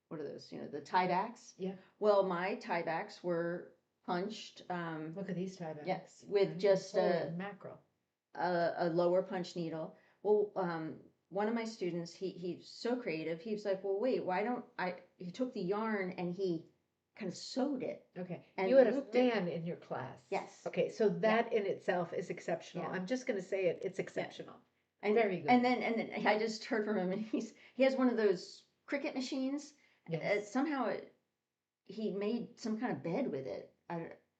What are those? The tie backs. Yeah. Well, my tie backs were punched. Look at these tie backs. Yes, with just Holy mackerel. a lower punch needle. Well, one of my students, he's so creative. He was like, well, wait, why don't I? He took the yarn and he kind of sewed it. Okay, And you had a looped it. fan in your class. Yes. Okay, so that in itself is exceptional. Yeah. I'm just gonna say it, it's exceptional. And, Very good. And then I just heard from him, and he has one of those cricket machines. Yes. Somehow he made some kind of bed with it.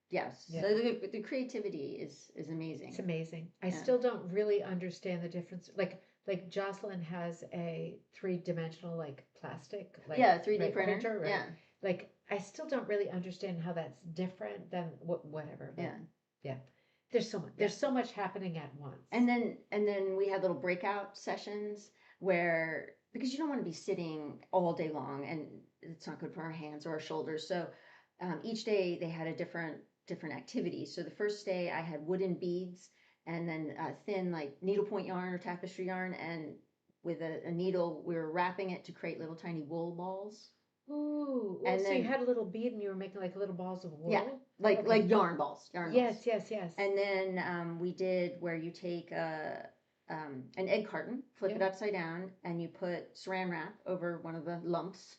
Yes. Yeah. So the creativity is amazing. It's amazing. I Yeah. still don't really understand the difference. Like Jocelyn has a 3-dimensional like plastic, like 3D right, printer. right? Yeah. Like I still don't really understand how that's different than whatever. But Yeah. yeah. There's so much happening at once. And then we had little breakout sessions where, because you don't want to be sitting all day long, and it's not good for our hands or our shoulders. So each day they had a different activity. So the first day I had wooden beads, and then thin like needlepoint yarn or tapestry yarn, and with a needle we were wrapping it to create little tiny wool balls. Ooh, And so then you had a little bead and you were making like little balls of wool? Yeah, like Okay. yarn balls. Yes. And then we did where you take an egg carton, flip it Yeah. upside down, and you put saran wrap over one of the lumps,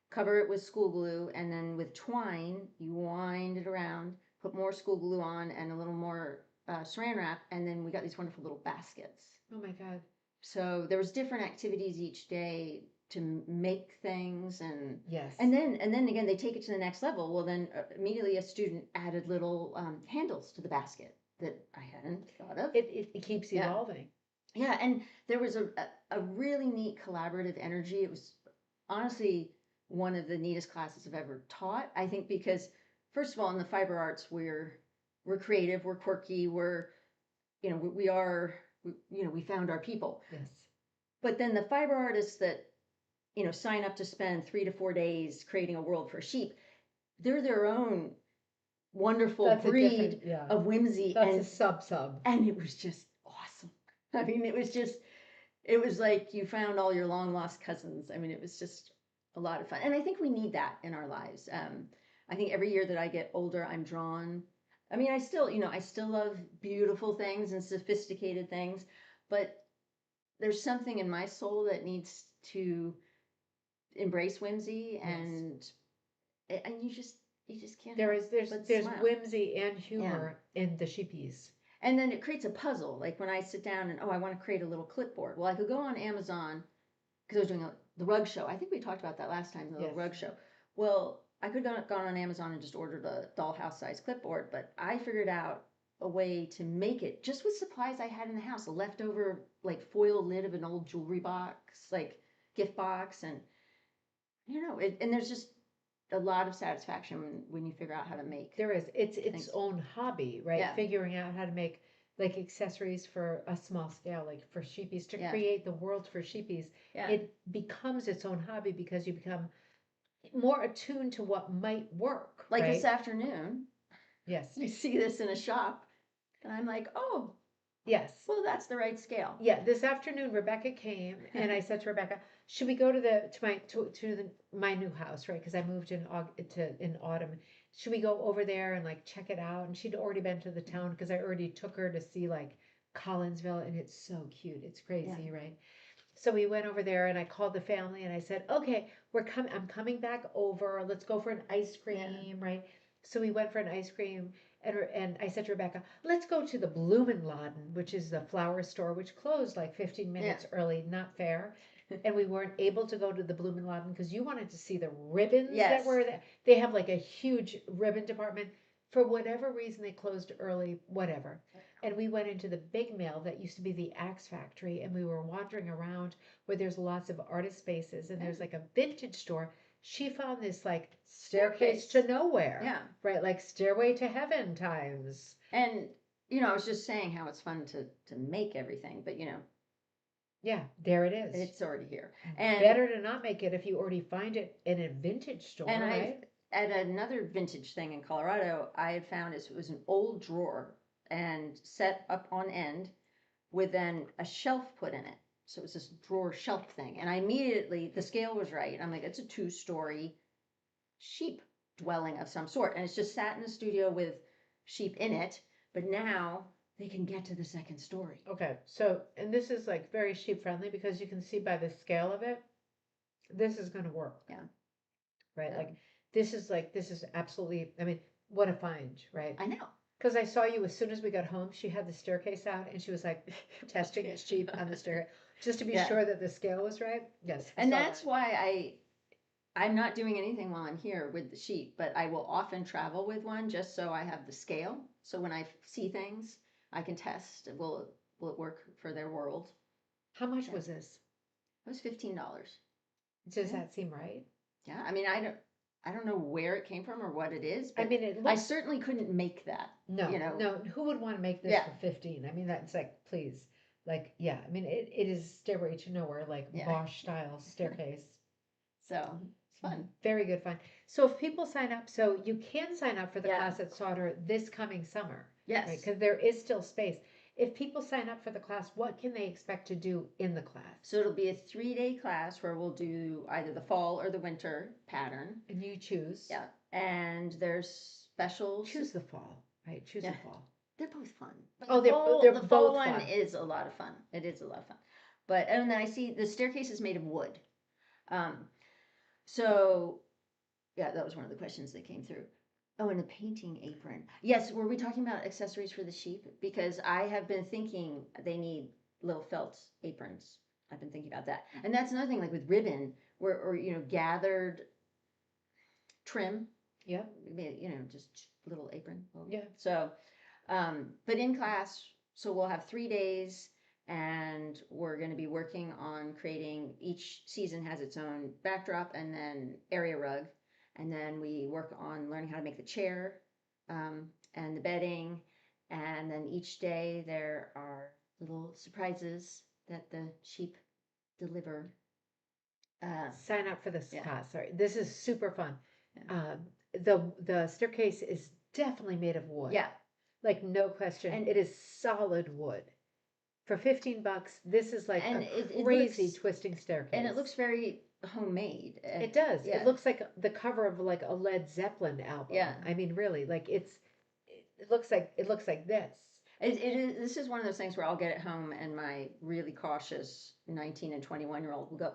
cover it with school glue, and then with twine, you wind it around, put more school glue on and a little more saran wrap, and then we got these wonderful little baskets. Oh my God. So there was different activities each day to make things, and Yes. and then again they take it to the next level. Well, then immediately a student added little handles to the basket that I hadn't thought of. It keeps Yeah. evolving. Yeah, and there was a really neat collaborative energy. It was honestly one of the neatest classes I've ever taught. I think because first of all, in the fiber arts, we're creative, we're quirky, we found our people. Yes. But then the fiber artists that sign up to spend 3 to 4 days creating a world for sheep, they're their own wonderful That's a breed different, yeah. of whimsy, That's a sub. and it was just awesome. I mean, it was like you found all your long lost cousins. I mean, it was just a lot of fun, and I think we need that in our lives. I think every year that I get older, I'm drawn. I mean, I still love beautiful things and sophisticated things, but there's something in my soul that needs to embrace whimsy, and you just can't. There's whimsy and humor in the sheepies. And then it creates a puzzle. Like when I sit down and I want to create a little clipboard. Well, I could go on Amazon because I was doing the rug show. I think we talked about that last time, the little rug show. Well, I could have gone on Amazon and just ordered a dollhouse size clipboard, but I figured out a way to make it just with supplies I had in the house, a leftover like foil lid of an old jewelry box, like gift box, and and there's just a lot of satisfaction when you figure out how to make. There is. It's its own hobby, right? Yeah. Figuring out how to make like accessories for a small scale, like for sheepies, to create the world for sheepies. Yeah. It becomes its own hobby because you become more attuned to what might work. Like right? this afternoon. Yes. You see this in a shop, and I'm like, oh. Yes. Well, that's the right scale. Yeah. This afternoon, Rebecca came, and I said to Rebecca, "Should we go to my new house, right? Because I moved in autumn. Should we go over there and like check it out?" And she'd already been to the town because I already took her to see like Collinsville, and it's so cute. It's crazy, right? So we went over there, and I called the family, and I said, "Okay, I'm coming back over. Let's go for an ice cream, right?" So we went for an ice cream, and I said to Rebecca, "Let's go to the Blumenladen, which is the flower store, which closed like 15 minutes early. Not fair." And we weren't able to go to the Blumenladen because you wanted to see the ribbons that were there. They have like a huge ribbon department. For whatever reason, they closed early, whatever. And we went into the big mill that used to be the Axe Factory, and we were wandering around where there's lots of artist spaces, and there's like a vintage store. She found this like staircase to nowhere. Yeah. Right, like Stairway to Heaven times. And I was just saying how it's fun to make everything, but yeah, there it is. It's already here. And better to not make it if you already find it in a vintage store, and right? At another vintage thing in Colorado, I had found it was an old drawer and set up on end with then a shelf put in it. So it was this drawer shelf thing. And I immediately, the scale was right. I'm like, it's a 2-story sheep dwelling of some sort. And it's just sat in the studio with sheep in it. But now they can get to the second story. Okay, so, and this is like very sheep friendly because you can see by the scale of it, this is going to work. Yeah. Right, Yeah. like this is absolutely, I mean, what a find, right? I know. Because I saw you as soon as we got home, she had the staircase out and she was like testing the sheep on the stair, just to be Yeah. sure that the scale was right. Yes. I And saw that's that. why I'm not doing anything while I'm here with the sheep, but I will often travel with one just so I have the scale. So when I see things, I can test. Will it work for their world? How much Yeah. was this? It was $15. Does Yeah. that seem right? Yeah, I mean, I don't know where it came from or what it is, I but mean, it I looks, certainly couldn't make that. no, you know. no, who would want to make this Yeah. for 15? I mean, that's like, please, like, yeah, I mean, it is stairway to nowhere, like Yeah. Bosch style staircase. So it's fun. Very good fun. So if people sign up, so you can sign up for the Yeah. class at Sauter this coming summer, right? Yes. Because there is still space. If people sign up for the class, what can they expect to do in the class? So it'll be a 3-day class where we'll do either the fall or the winter pattern. And you choose. Yeah. And there's specials. Choose the fall, right? Choose the Yeah. fall. They're both fun. But Oh, they're the fall both one fun. is a lot of fun. It is a lot of fun. But and then I see the staircase is made of wood. So yeah, that was one of the questions that came through. Oh, and a painting apron. Yes, were we talking about accessories for the sheep? Because I have been thinking they need little felt aprons. I've been thinking about that. And that's another thing, like with ribbon, or gathered trim. Yeah. Just little apron. Yeah. So, but in class, so we'll have 3 days, and we're going to be working on creating. Each season has its own backdrop and then area rug, and then we work on learning how to make the chair, and the bedding, and then each day there are little surprises that the sheep deliver. Sign up for this Yeah. class. Sorry, this is super fun. Yeah. The staircase is definitely made of wood. Yeah. Like no question. And it is solid wood. For $15, this is like And a it crazy looks- twisting staircase. and it looks very homemade. It does. Yeah. It looks like the cover of like a Led Zeppelin album. Yeah. I mean, really, like it looks like this. It is. This is one of those things where I'll get it home, and my really cautious 19 and 21-year-old will go,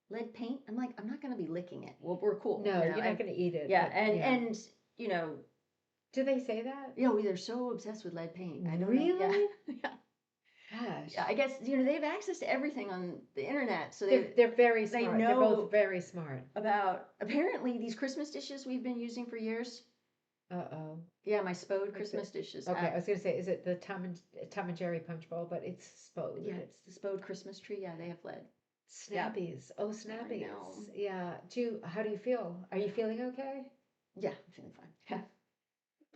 lead paint. I'm like, I'm not going to be licking it. Well, we're cool. No, you're not going to eat it. Yeah, but, and do they say that? they're so obsessed with lead paint. I don't Really? know. Yeah. Gosh. Yeah, I guess they have access to everything on the internet, so They're very they smart. They're know both very smart. about apparently these Christmas dishes we've been using for years. Uh-oh. Yeah, my Spode What's Christmas dishes. Okay, I was gonna say, is it the Tom and Jerry punch bowl? But it's Spode. Yeah, it's the Spode Christmas tree. Yeah, they have lead. Snappies. Oh, snappies. know. Yeah. How do you feel? Are you feeling okay? Yeah, I'm feeling fine. Yeah.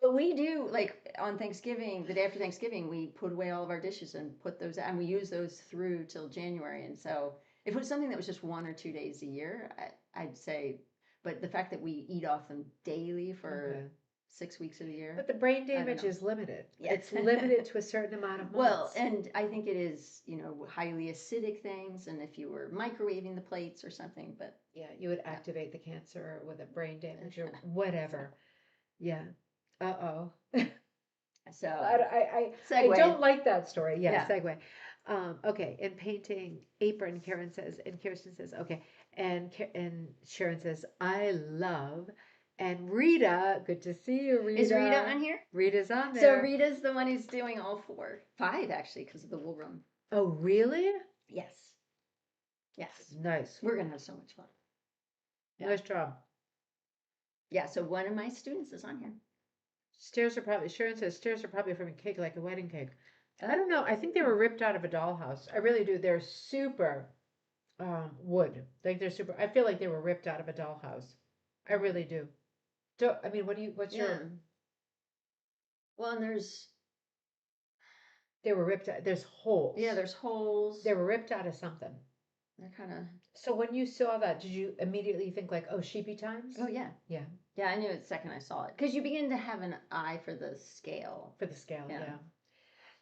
But we do, like, on Thanksgiving, the day after Thanksgiving, we put away all of our dishes and put those, and we use those through till January. And so if it was something that was just 1 or 2 days a year, I'd say, but the fact that we eat off them daily for Okay. 6 weeks of the year. But the brain don't damage know. is limited. Yeah. It's limited to a certain amount of months. Well, and I think it is, highly acidic things, and if you were microwaving the plates or something, but yeah, you would activate the cancer with a brain damage or whatever. Yeah. Uh-oh. so I segue. don't like that story. Yeah, Yeah. segue. Okay, and painting apron, Karen says, and Kirsten says, okay, and Sharon says, I love, and Rita, good to see you, Rita. Is Rita on here? Rita's on So there. Rita's the one who's doing all 5 actually, because of the wool room. Oh, really? Yes. Yes. Nice. We're gonna have so much fun. Yeah. Nice job. Yeah, so one of my students is on here. Sharon says stairs are probably from a cake, like a wedding cake. I don't know. I think they were ripped out of a dollhouse. I really do. They're super wood. Like they're super. I feel like they were ripped out of a dollhouse. I really do. I mean, what's your? Well, and there's They were ripped out. There's holes. Yeah, there's holes. They were ripped out of something. They're kind of. So when you saw that, did you immediately think like, oh, sheepy times? Oh yeah. Yeah. Yeah, I knew it the second I saw it because you begin to have an eye for the scale. For the scale, Yeah. yeah.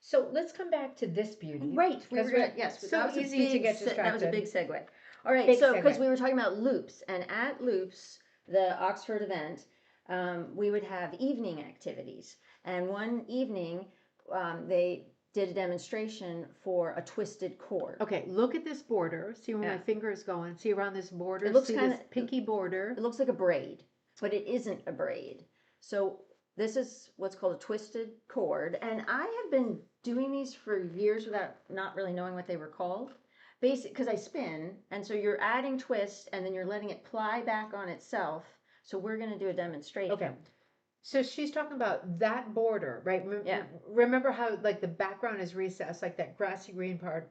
So let's come back to this beauty. Right. Because Yes. so that was easy to get That was a distracted. big segue. All right. Big So because segue. we were talking about loops, and at loops, the Oxford event, we would have evening activities, and one evening they did a demonstration for a twisted cord. Okay, look at this border. See where my Yeah. finger is going. See around this border. It looks See kinda- this pinky border. It looks like a braid. but it isn't a braid. So this is what's called a twisted cord. And I have been doing these for years without not really knowing what they were called. Basic, because I spin, and so you're adding twist and then you're letting it ply back on itself. So we're going to do a demonstration. Okay. So she's talking about that border, right? Yeah. Remember how like the background is recessed, like that grassy green part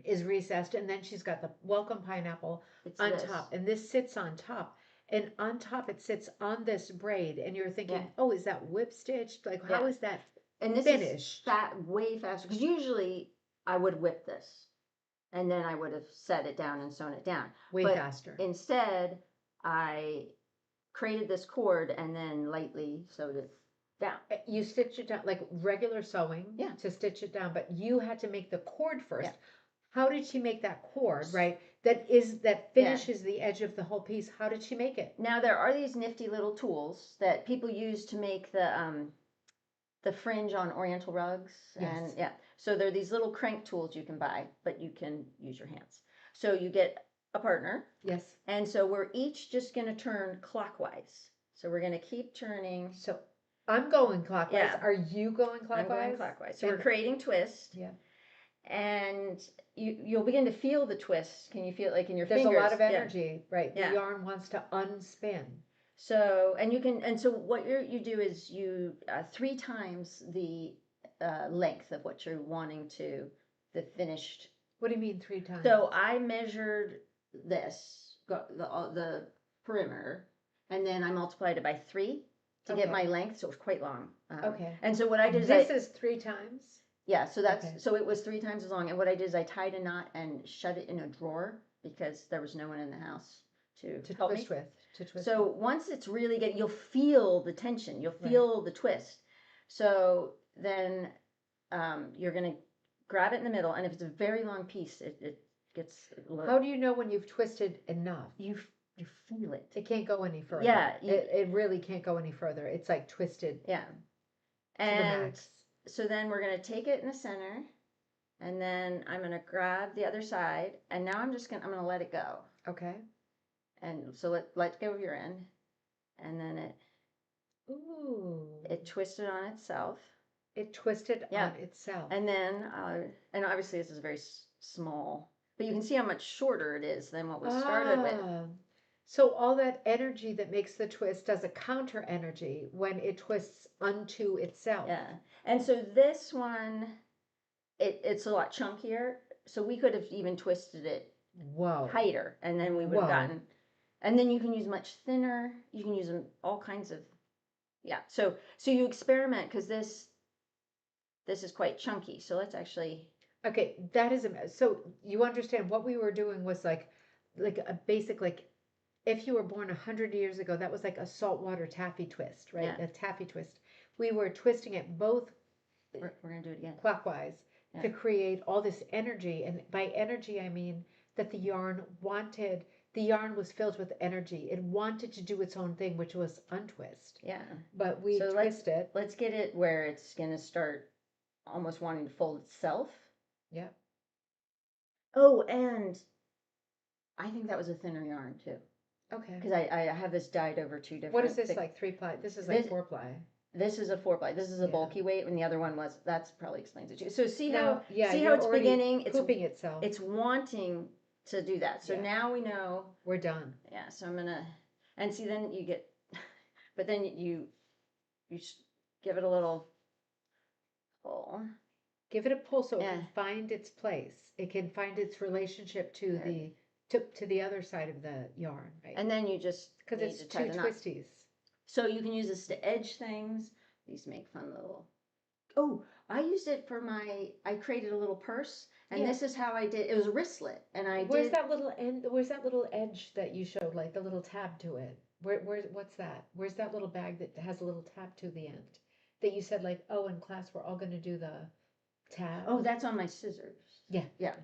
is recessed, and then she's got the welcome pineapple It's on this. top, and this sits on top. And on top it sits on this braid, and you're thinking, Yeah. oh, is that whip stitched? Like, how Yeah. is that And this finished? is way faster because usually I would whip this and then I would have set it down and sewn it down. Way But faster. instead, I created this cord and then lightly sewed it down. You stitch it down like regular sewing Yeah. to stitch it down, but you had to make the cord first. Yeah. How did she make that cord, right? That finishes the edge of the whole piece. How did she make it? Now there are these nifty little tools that people use to make the fringe on Oriental rugs. And Yes. yeah, so there are these little crank tools you can buy, but you can use your hands. So you get a partner. Yes. And so we're each just going to turn clockwise. So we're going to keep turning. So I'm going clockwise. Yeah. Are you going clockwise? I'm going clockwise. So And- we're creating twist. Yeah. And you'll begin to feel the twist. Can you feel it like in your There's fingers? a lot of Yeah. energy, right? The Yeah. yarn wants to unspin. So, and you can, and so what you do is you 3 times the length of what you're wanting to, the finished. What do you mean 3 times? So I measured this, the perimeter, and then I multiplied it by 3 to get Okay. my length. So it was quite long. Okay. And so what I did is This is 3 times. yeah, so that's Okay. so it was 3 times as long. And what I did is I tied a knot and shut it in a drawer because there was no one in the house to help twist me. with. To twist. So once it's really getting, you'll feel the tension, you'll feel the twist. So then you're gonna grab it in the middle, and if it's a very long piece, it gets. How do you know when you've twisted enough? you feel it? It can't go any further. Yeah, it really can't go any further. It's like twisted Yeah, to the and max. so then we're gonna take it in the center, and then I'm gonna grab the other side, and now I'm gonna let it go. Okay. And so let go of your end, and then Ooh. it twisted on itself, It twisted Yeah. on itself. and then and obviously this is very small, but you can see how much shorter it is than what we started with. Ah. So all that energy that makes the twist does a counter energy when it twists unto itself. Yeah, and so this one, it's a lot chunkier, so we could have even twisted it Whoa. tighter, and then we would have Whoa. gotten. And then you can use much thinner. You can use them all kinds of. Yeah, so you experiment because this is quite chunky. So let's actually. Okay, that is so you understand what we were doing was like a basic like if you were born 100 years ago, that was like a saltwater taffy twist, right? Yeah. A taffy twist. We were twisting it both We're gonna do it again. clockwise Yeah. to create all this energy, and by energy I mean that the yarn was filled with energy. It wanted to do its own thing, which was untwist. Yeah. But we So twist it. Let's get it where it's gonna start almost wanting to fold itself. Yeah. Oh, and I think that was a thinner yarn too, Okay. because I have this dyed over 2 different. What is this thick- like 3-ply? This is like This- 4-ply. This is a 4-ply. This is a Yeah. bulky weight, and the other one was. That's probably explains it too. So see Now, how yeah, see how you're it's already beginning. It's pooping itself. it's wanting to do that. So Yeah. now we know. We're done. Yeah. So I'm gonna and see then you get, but then you give it a little pull. Give it a pull so it Yeah. can find its place. It can find its relationship to There. the other side of the yarn, right? And then you just Because need it's to 2 tie the knot. twisties. So you can use this to edge things. These make fun little. Oh, I used it for I created a little purse, and Yeah. this is how I did. It was a wristlet, and I Where's did. that little end? Where's that little edge that you showed, like the little tab to it? What's that? Where's that little bag that has a little tab to the end? That you said like, oh, in class we're all going to do the tab. Oh, that's on my scissors. Yeah. Yeah.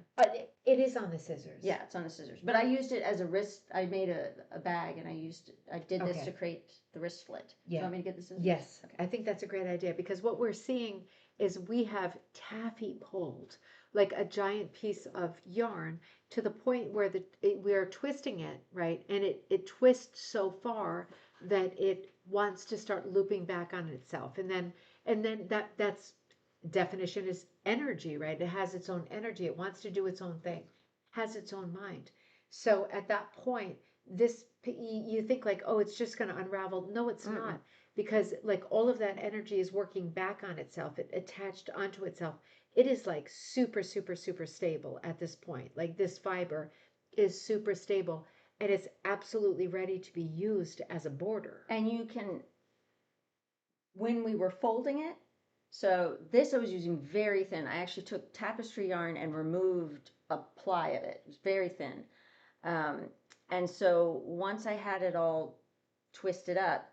It is on the scissors. Yeah, it's on the scissors. But I used it as a wrist. I made a bag, and I did this Okay. to create the wristlet. Do Yeah. you want me to get the scissors? Yes, Okay. I think that's a great idea because what we're seeing is we have taffy pulled like a giant piece of yarn to the point where we are twisting it, right? And it twists so far that it wants to start looping back on itself. And then that's definition is energy, right? It has its own energy. It wants to do its own thing, has its own mind. So at that point, you think like, oh, it's just going to unravel. No, it's Mm-mm. not, because like all of that energy is working back on itself. It attached onto itself. It is like super, super, super stable at this point. Like this fiber is super stable, and it's absolutely ready to be used as a border. And you can, when we were folding it, so this I was using very thin. I actually took tapestry yarn and removed a ply of it. It was very thin. And so once I had it all twisted up,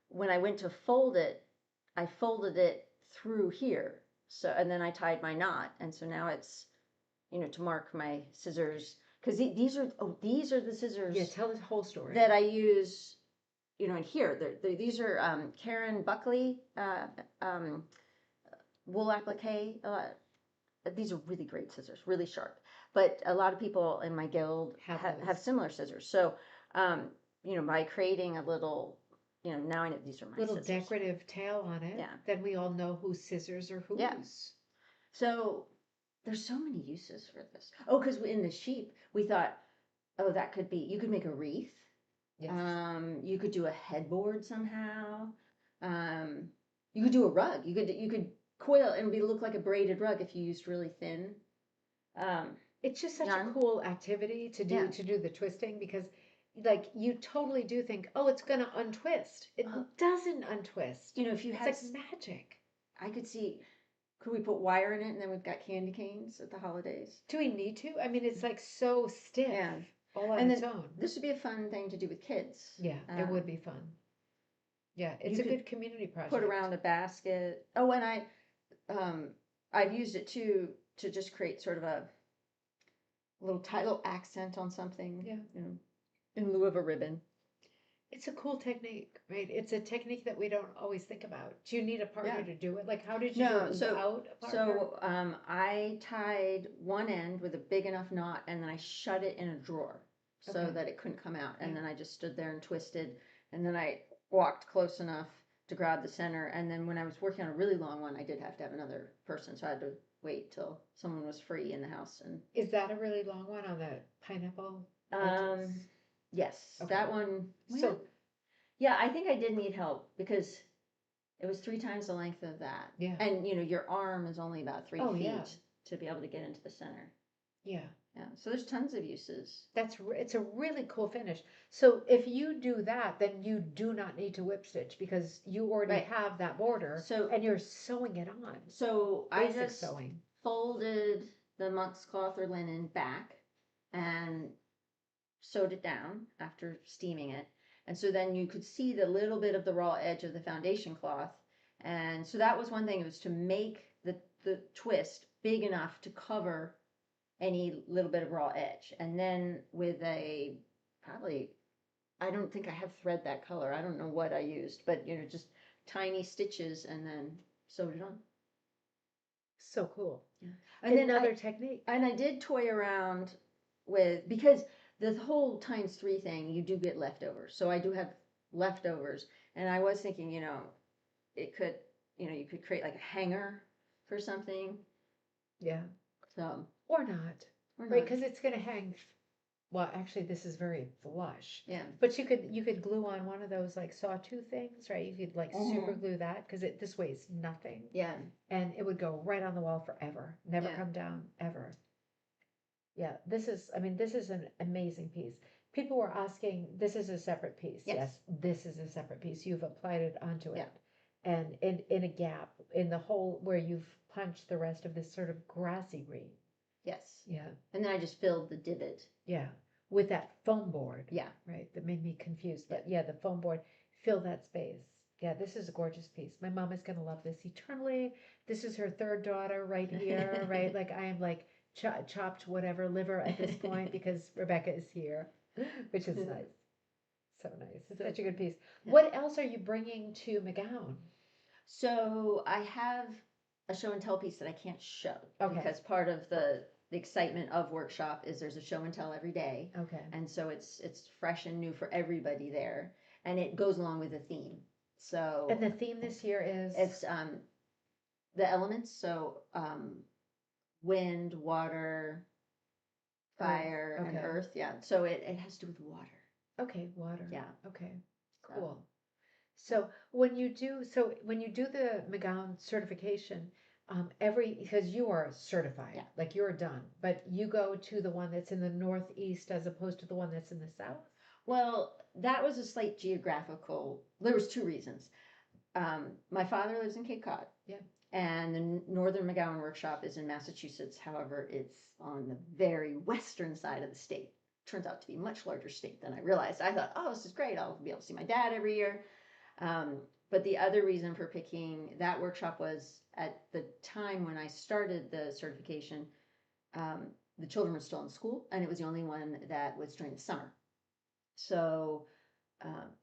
when I went to fold it, I folded it through here. So, and then I tied my knot. And so now it's, to mark my scissors. Because these are the scissors Yeah, tell the whole story. that I use, in here. These are Karen Buckley wool applique. These are really great scissors, really sharp. But a lot of people in my guild have similar scissors. So, by creating a little, now I know these are my little scissors. decorative tail on it. Yeah. Then we all know whose scissors are whose. Yeah. So there's so many uses for this. Oh, because in the sheep, we thought, oh, that could be, you could make a wreath. Yes. You could do a headboard somehow. You could do a rug. You could coil and look like a braided rug if you used really thin. It's just such yarn. a cool activity to do Yeah. to do the twisting, because like you totally do think, oh, it's gonna untwist. It doesn't untwist. If you had, It's like magic. I could see, could we put wire in it and then we've got candy canes at the holidays? Do we need to? I mean, it's like so stiff. Yeah. All on And its then own. this would be a fun thing to do with kids. Yeah, it would be fun. Yeah, it's you a could good community project. Put around a basket. Oh, and I've used it too to just create sort of a little title accent on something. Yeah. In lieu of a ribbon. It's a cool technique, right? It's a technique that we don't always think about. Do you need a partner to do it? Like, how did you do it without a partner? So I tied one end with a big enough knot, and then I shut it in a drawer so that it couldn't come out. And then I just stood there and twisted, and then I walked close enough to grab the center. And then when I was working on a really long one, I did have to have another person, so I had to wait till someone was free in the house. And is that a really long one on the pineapple? Yes, Okay. that one. So yeah, I think I did need help because it was 3 times the length of that. Yeah. And your arm is only about 3 feet yeah. to be able to get into the center. Yeah. Yeah. So there's tons of uses. It's a really cool finish. So if you do that, then you do not need to whip stitch, because you already have that border. So and you're sewing it on. So Basic I just sewing. folded the monk's cloth or linen back and sewed it down after steaming it. And so then you could see the little bit of the raw edge of the foundation cloth. And so that was one thing, it was to make the twist big enough to cover any little bit of raw edge. And then with I don't think I have thread that color. I don't know what I used, but just tiny stitches and then sewed it on. So cool. Yeah. And then another technique. And I did toy around with, because the whole ×3 thing, you do get leftovers. So I do have leftovers. And I was thinking, it could, you could create like a hanger for something. Yeah. So. Or not. Right, because it's going to hang. Well, actually, this is very flush. Yeah. But you could glue on one of those like sawtooth things, right? You could like super glue that, because this weighs nothing. Yeah. And it would go right on the wall forever. Never come down, ever. Yeah, this is an amazing piece. People were asking, this is a separate piece. Yes, this is a separate piece. You've applied it onto it. And in a gap, in the hole where you've punched the rest of this sort of grassy green. Yes. Yeah. And then I just filled the divot. Yeah. With that foam board. Yeah. Right. That made me confused. But yeah, the foam board, fill that space. Yeah, this is a gorgeous piece. My mom is going to love this eternally. This is her 3rd daughter right here, right? Like I am like chopped whatever liver at this point, because Rebecca is here, which is nice. So nice. It's such a good piece. Yeah. What else are you bringing to McGowan? So I have a show and tell piece that I can't show. Okay. Because part of the excitement of workshop is there's a show and tell every day. Okay. And so it's fresh and new for everybody there. and it goes along with the theme. So And the theme this year is? it's the elements, so wind, water, fire, and okay. earth. Yeah. So it has to do with water. Okay, water. Yeah. Okay, So- cool. So when you do the McGowan certification, because you are certified, Yeah. like you're done, but you go to the one that's in the northeast as opposed to the one that's in the south? Well, that was a slight geographical. There was two reasons. My father lives in Cape Cod. Yeah. And the Northern McGowan Workshop is in Massachusetts. However, it's on the very western side of the state. Turns out to be a much larger state than I realized. I thought, oh, this is great. I'll be able to see my dad every year. But the other reason for picking that workshop was at the time when I started the certification, the children were still in school, and it was the only one that was during the summer. So,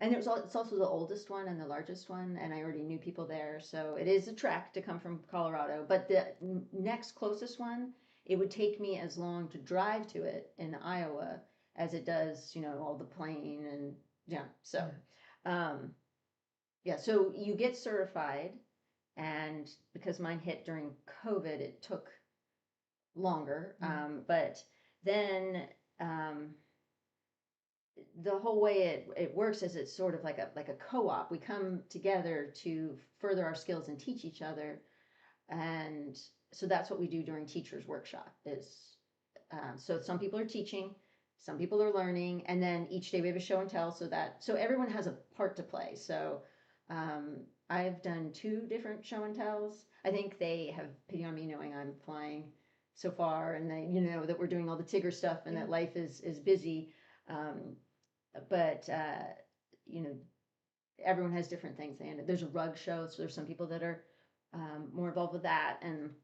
and it's also the oldest one and the largest one, and I already knew people there. So it is a trek to come from Colorado. But the next closest one, it would take me as long to drive to it in Iowa as it does, all the plane and yeah. So, yeah. So you get certified, and because mine hit during COVID, it took longer. But then. The whole way it works is it's sort of like a co-op. We come together to further our skills and teach each other, and so that's what we do during teachers workshop. Is so some people are teaching, some people are learning, and then each day we have a show and tell. So everyone has a part to play. So I've done 2 different show and tells. I think they have pity on me knowing I'm flying so far, and they that we're doing all the Tigger stuff and that life is busy. But everyone has different things. And there's a rug show, so there's some people that are more involved with that. And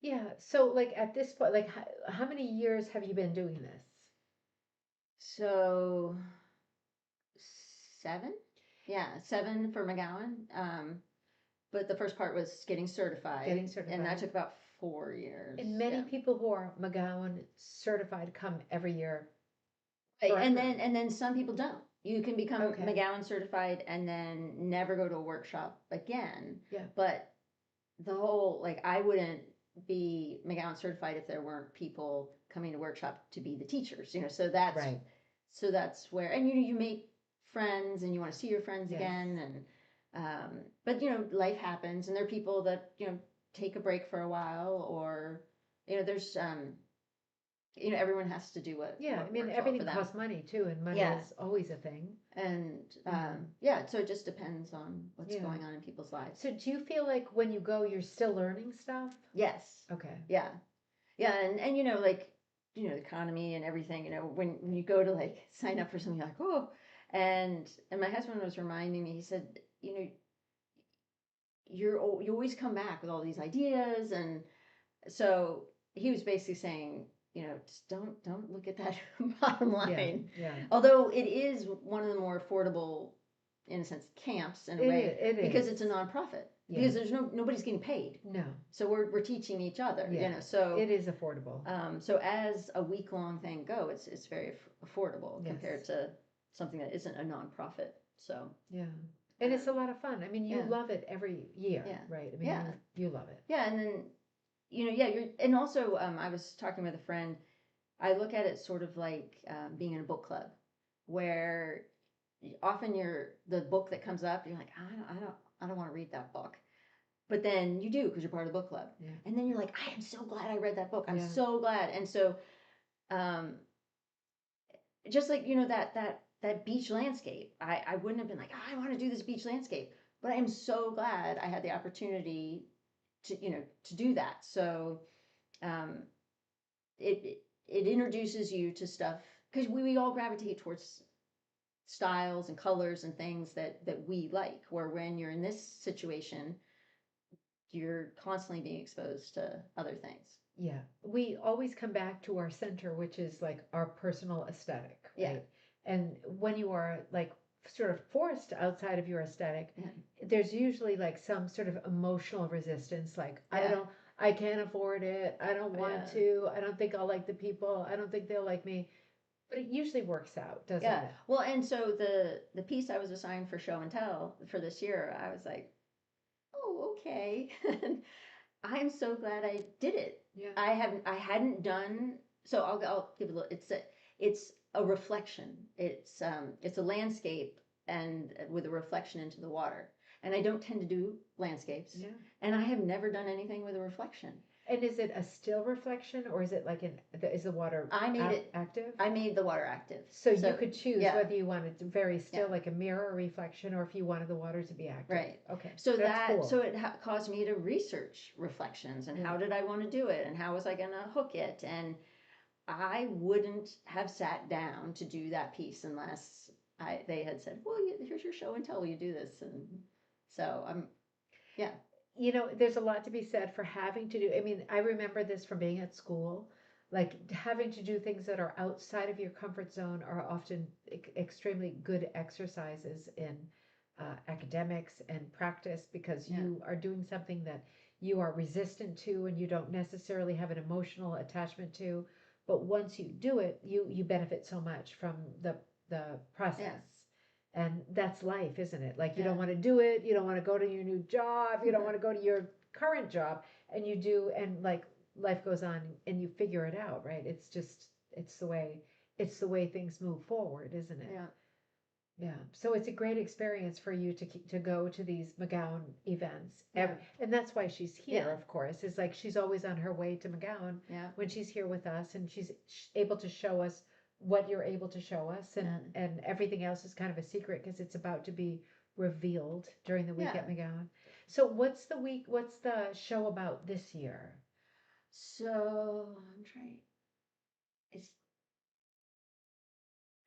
Yeah. So like at this point, like how many years have you been doing this? so 7, yeah, 7 for McGowan. But the first part was getting certified, and that took about 4 years. And many people who are McGowan certified come every year. Right. And then some people don't. You can become McGowan certified and then never go to a workshop again. Yeah. But the whole, I wouldn't be McGowan certified if there weren't people coming to workshop to be the teachers, so that's right. So that's where, and you make friends and you want to see your friends again. And but life happens, and there are people that take a break for a while, or there's everyone has to do what I mean, works everything well for them. costs money too, and money is always a thing. And so it just depends on what's going on in people's lives. So do you feel like when you go, you're still learning stuff? Yes. Okay. Yeah. And the economy and everything, when you go to sign up for something, you're like, oh, and my husband was reminding me, he said, you always come back with all these ideas. And so he was basically saying, just don't look at that bottom line. Yeah. Although it is one of the more affordable, in a sense, camps in a way, it because is. it's a nonprofit. Yeah. Because there's nobody's getting paid. No. So we're teaching each other. So it is affordable. So as a week-long thing it's very affordable compared to something that isn't a nonprofit. So yeah. And it's a lot of fun. I mean, you love it every year, right? I mean, you love it. Yeah, and then and also I was talking with a friend. I look at it sort of like being in a book club, where often the book that comes up, you're like, I don't want to read that book, but then you do because you're part of the book club, and then you're like, I am so glad I read that book. I'm so glad. And so, just like that beach landscape, I wouldn't have been like, I want to do this beach landscape, but I am so glad I had the opportunity to do that. So it introduces you to stuff, because we all gravitate towards styles and colors and things that we like, where when you're in this situation, you're constantly being exposed to other things. Yeah, we always come back to our center, which is like our personal aesthetic, right? And when you are sort of forced outside of your aesthetic, there's usually some sort of emotional resistance, I can't afford it, I don't want to, I don't think I'll like the people, I don't think they'll like me. But it usually works out, doesn't Yeah. it? Well, and so the piece I was assigned for show and tell for this year, I was like, oh, okay. I'm so glad I did it. Yeah. I hadn't done, so I'll give a little, it's a reflection. It's a landscape and with a reflection into the water. And I don't tend to do landscapes. Yeah. And I have never done anything with a reflection. And is it a still reflection or is it like is the water I made it active? I made the water active. So you could choose yeah. whether you wanted to very still, Yeah. like a mirror reflection, or if you wanted the water to be active. Right. Okay. So that's cool. so it caused me to research reflections and how did I want to do it and how was I going to hook it, and I wouldn't have sat down to do that piece unless they had said, well, here's your show and tell, will you do this? And so yeah. You know, there's a lot to be said for having to do. I mean, I remember this from being at school, like having to do things that are outside of your comfort zone are often extremely good exercises in academics and practice, because you are doing something that you are resistant to and you don't necessarily have an emotional attachment to. But once you do it, you benefit so much from the process. And that's life, isn't it? Like you don't want to do it, you don't want to go to your new job, you don't want to go to your current job, and you do, and like life goes on and you figure it out, right? It's just it's the way things move forward, isn't it? Yeah. Yeah. So it's a great experience for you to go to these McGowan events. Yeah. And that's why she's here, Yeah. of course. Is like she's always on her way to McGowan when she's here with us, and she's able to show us what you're able to show us, and everything else is kind of a secret because it's about to be revealed during the week at McGowan. So what's the show about this year? So I'm trying.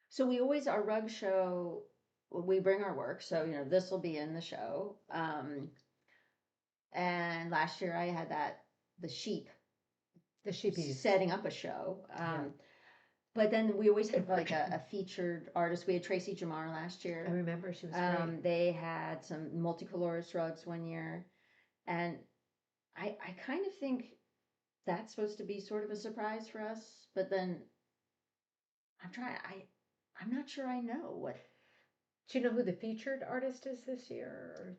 So we always, our rug show, we bring our work. So, this will be in the show. And last year I had the sheepies setting up a show. But then we always had like a featured artist. We had Tracy Jamar last year. I remember, she was great. They had some multicolorist rugs one year. And I kind of think that's supposed to be sort of a surprise for us. But then I'm not sure I know what. Do you know who the featured artist is this year?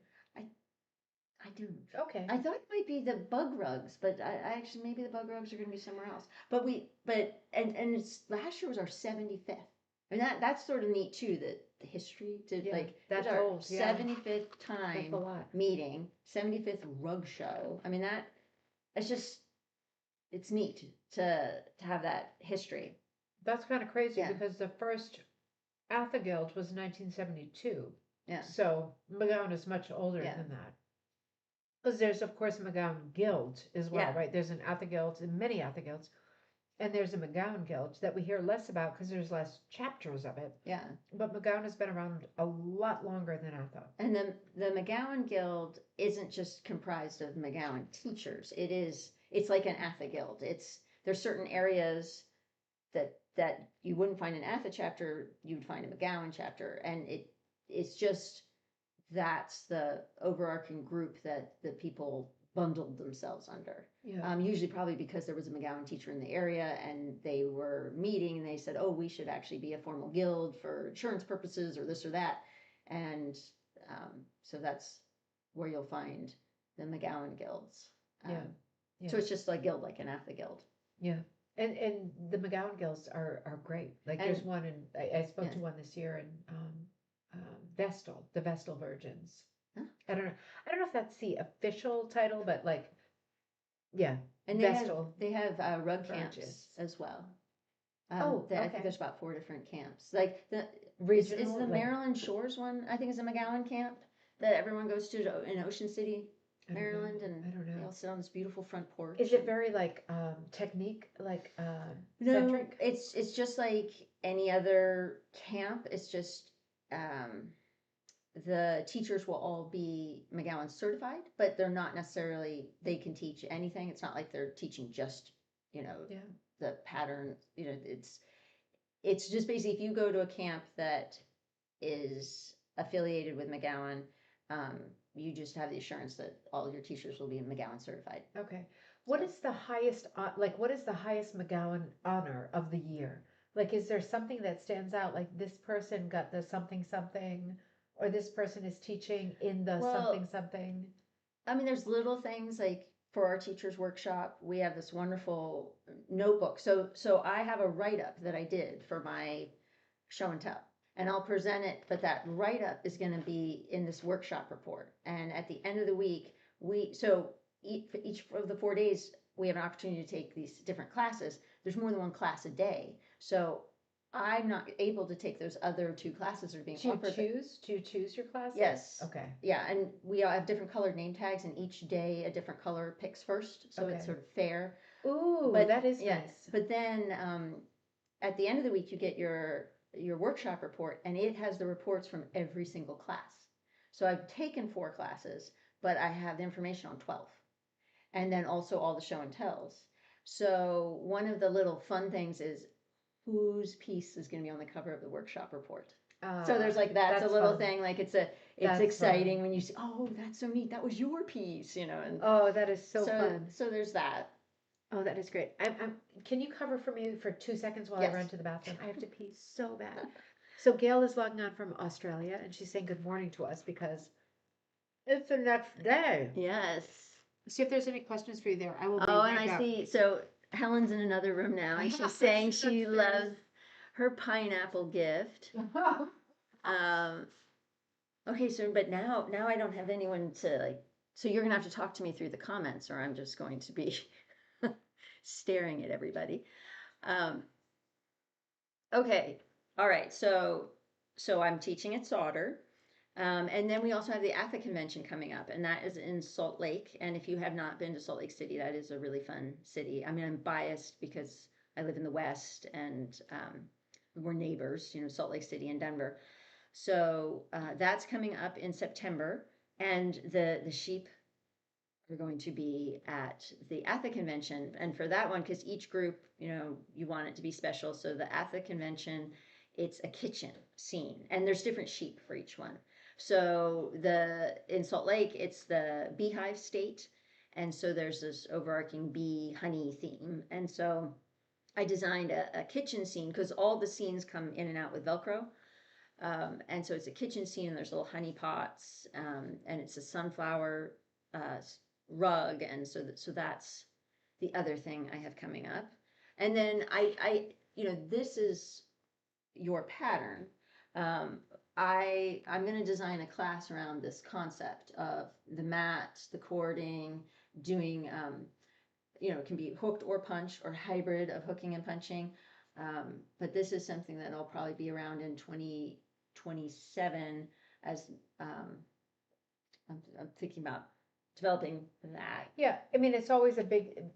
I do. Okay. I thought it might be the bug rugs, but I actually, maybe the bug rugs are going to be somewhere else. But it's last year was our 75th. And that's sort of neat too, that the history that's our old, 75th time that's a lot. meeting, 75th rug show. I mean, it's neat to have that history. That's kind of crazy because the first Athelgild was 1972. Yeah. So McGowan is much older than that. Because there's, of course, McGowan Guild as well, right? There's an Athelgild and many Athelgilds. And there's a McGowan Guild that we hear less about because there's less chapters of it. Yeah. But McGowan has been around a lot longer than Athel. And the McGowan Guild isn't just comprised of McGowan teachers. It's like an Athelgild. There's certain areas that you wouldn't find an Atha chapter, you'd find a McGowan chapter. And it's just, that's the overarching group that the people bundled themselves under. Yeah. Usually probably because there was a McGowan teacher in the area and they were meeting and they said, oh, we should actually be a formal guild for insurance purposes or this or that. And so that's where you'll find the McGowan guilds. So it's just a guild like an Atha guild. Yeah. And the McGowan guilds are great. Like there's one I spoke to one this year in Vestal, the Vestal Virgins. Huh? I don't know if that's the official title, but like, yeah. And Vestal. they have rug camps as well. I think there's about 4 different camps. Like is the Maryland Shores one, I think, is a McGowan camp that everyone goes to in Ocean City, Maryland, and I don't know. They all sit on this beautiful front porch. Is it very like technique, like no, centric? It's just like any other camp. It's just the teachers will all be McGowan certified, but they're not necessarily, they can teach anything. It's not like they're teaching just, the pattern, it's just basically if you go to a camp that is affiliated with McGowan, you just have the assurance that all your teachers will be McGowan certified. Okay. What is the highest McGowan honor of the year? Like, is there something that stands out? Like this person got the something something, or this person is teaching in the something Well, something. I mean, there's little things like for our teachers workshop, we have this wonderful notebook. So I have a write up that I did for my show and tell, and I'll present it. But that write up is going to be in this workshop report. And at the end of the week, for each of the 4 days, we have an opportunity to take these different classes. There's more than one class a day, so I'm not able to take those other two classes that are being Do you offered. choose? Do you choose your classes? Yes. Okay. Yeah, and we all have different colored name tags, and each day a different color picks first, so it's Okay. sort of fair. Ooh, But that is yeah, nice. but then at the end of the week, you get your workshop report, and it has the reports from every single class. So I've taken 4 classes, but I have the information on 12, and then also all the show and tells. So one of the little fun things is whose piece is going to be on the cover of the workshop report. So there's like that's a little fun. thing, like it's That's exciting fun. when you see, oh, that's so neat, that was your piece, and Oh, that is so fun. so there's that. Oh, that is great. Can you cover for me for 2 seconds while I Yes. run to the bathroom? I have to pee so bad. So Gail is logging on from Australia, and she's saying good morning to us because it's the next day. Yes. See if there's any questions for you there. I will be Oh, right and I back. see. So Helen's in another room now, and she's saying she loves her pineapple gift. Okay, so but now I don't have anyone to like. So you're gonna have to talk to me through the comments, or I'm just going to be staring at everybody. Okay, all right. So I'm teaching at Sauder. And then we also have the ATHA convention coming up, and that is in Salt Lake. And if you have not been to Salt Lake City, that is a really fun city. I mean, I'm biased because I live in the West, and we're neighbors, Salt Lake City and Denver. So that's coming up in September, and the sheep are going to be at the ATHA convention. And for that one, because each group, you want it to be special. So the ATHA convention, it's a kitchen scene, and there's different sheep for each one. So in Salt Lake, it's the beehive state. And so there's this overarching bee honey theme. And so I designed a kitchen scene because all the scenes come in and out with Velcro. And so it's a kitchen scene, and there's little honey pots, and it's a sunflower rug. And so that's the other thing I have coming up. And then this is your pattern. I'm going to design a class around this concept of the mat, the cording, doing, it can be hooked or punched or hybrid of hooking and punching. But this is something that'll probably be around in 2027 as I'm thinking about developing that. Yeah, I mean, it's always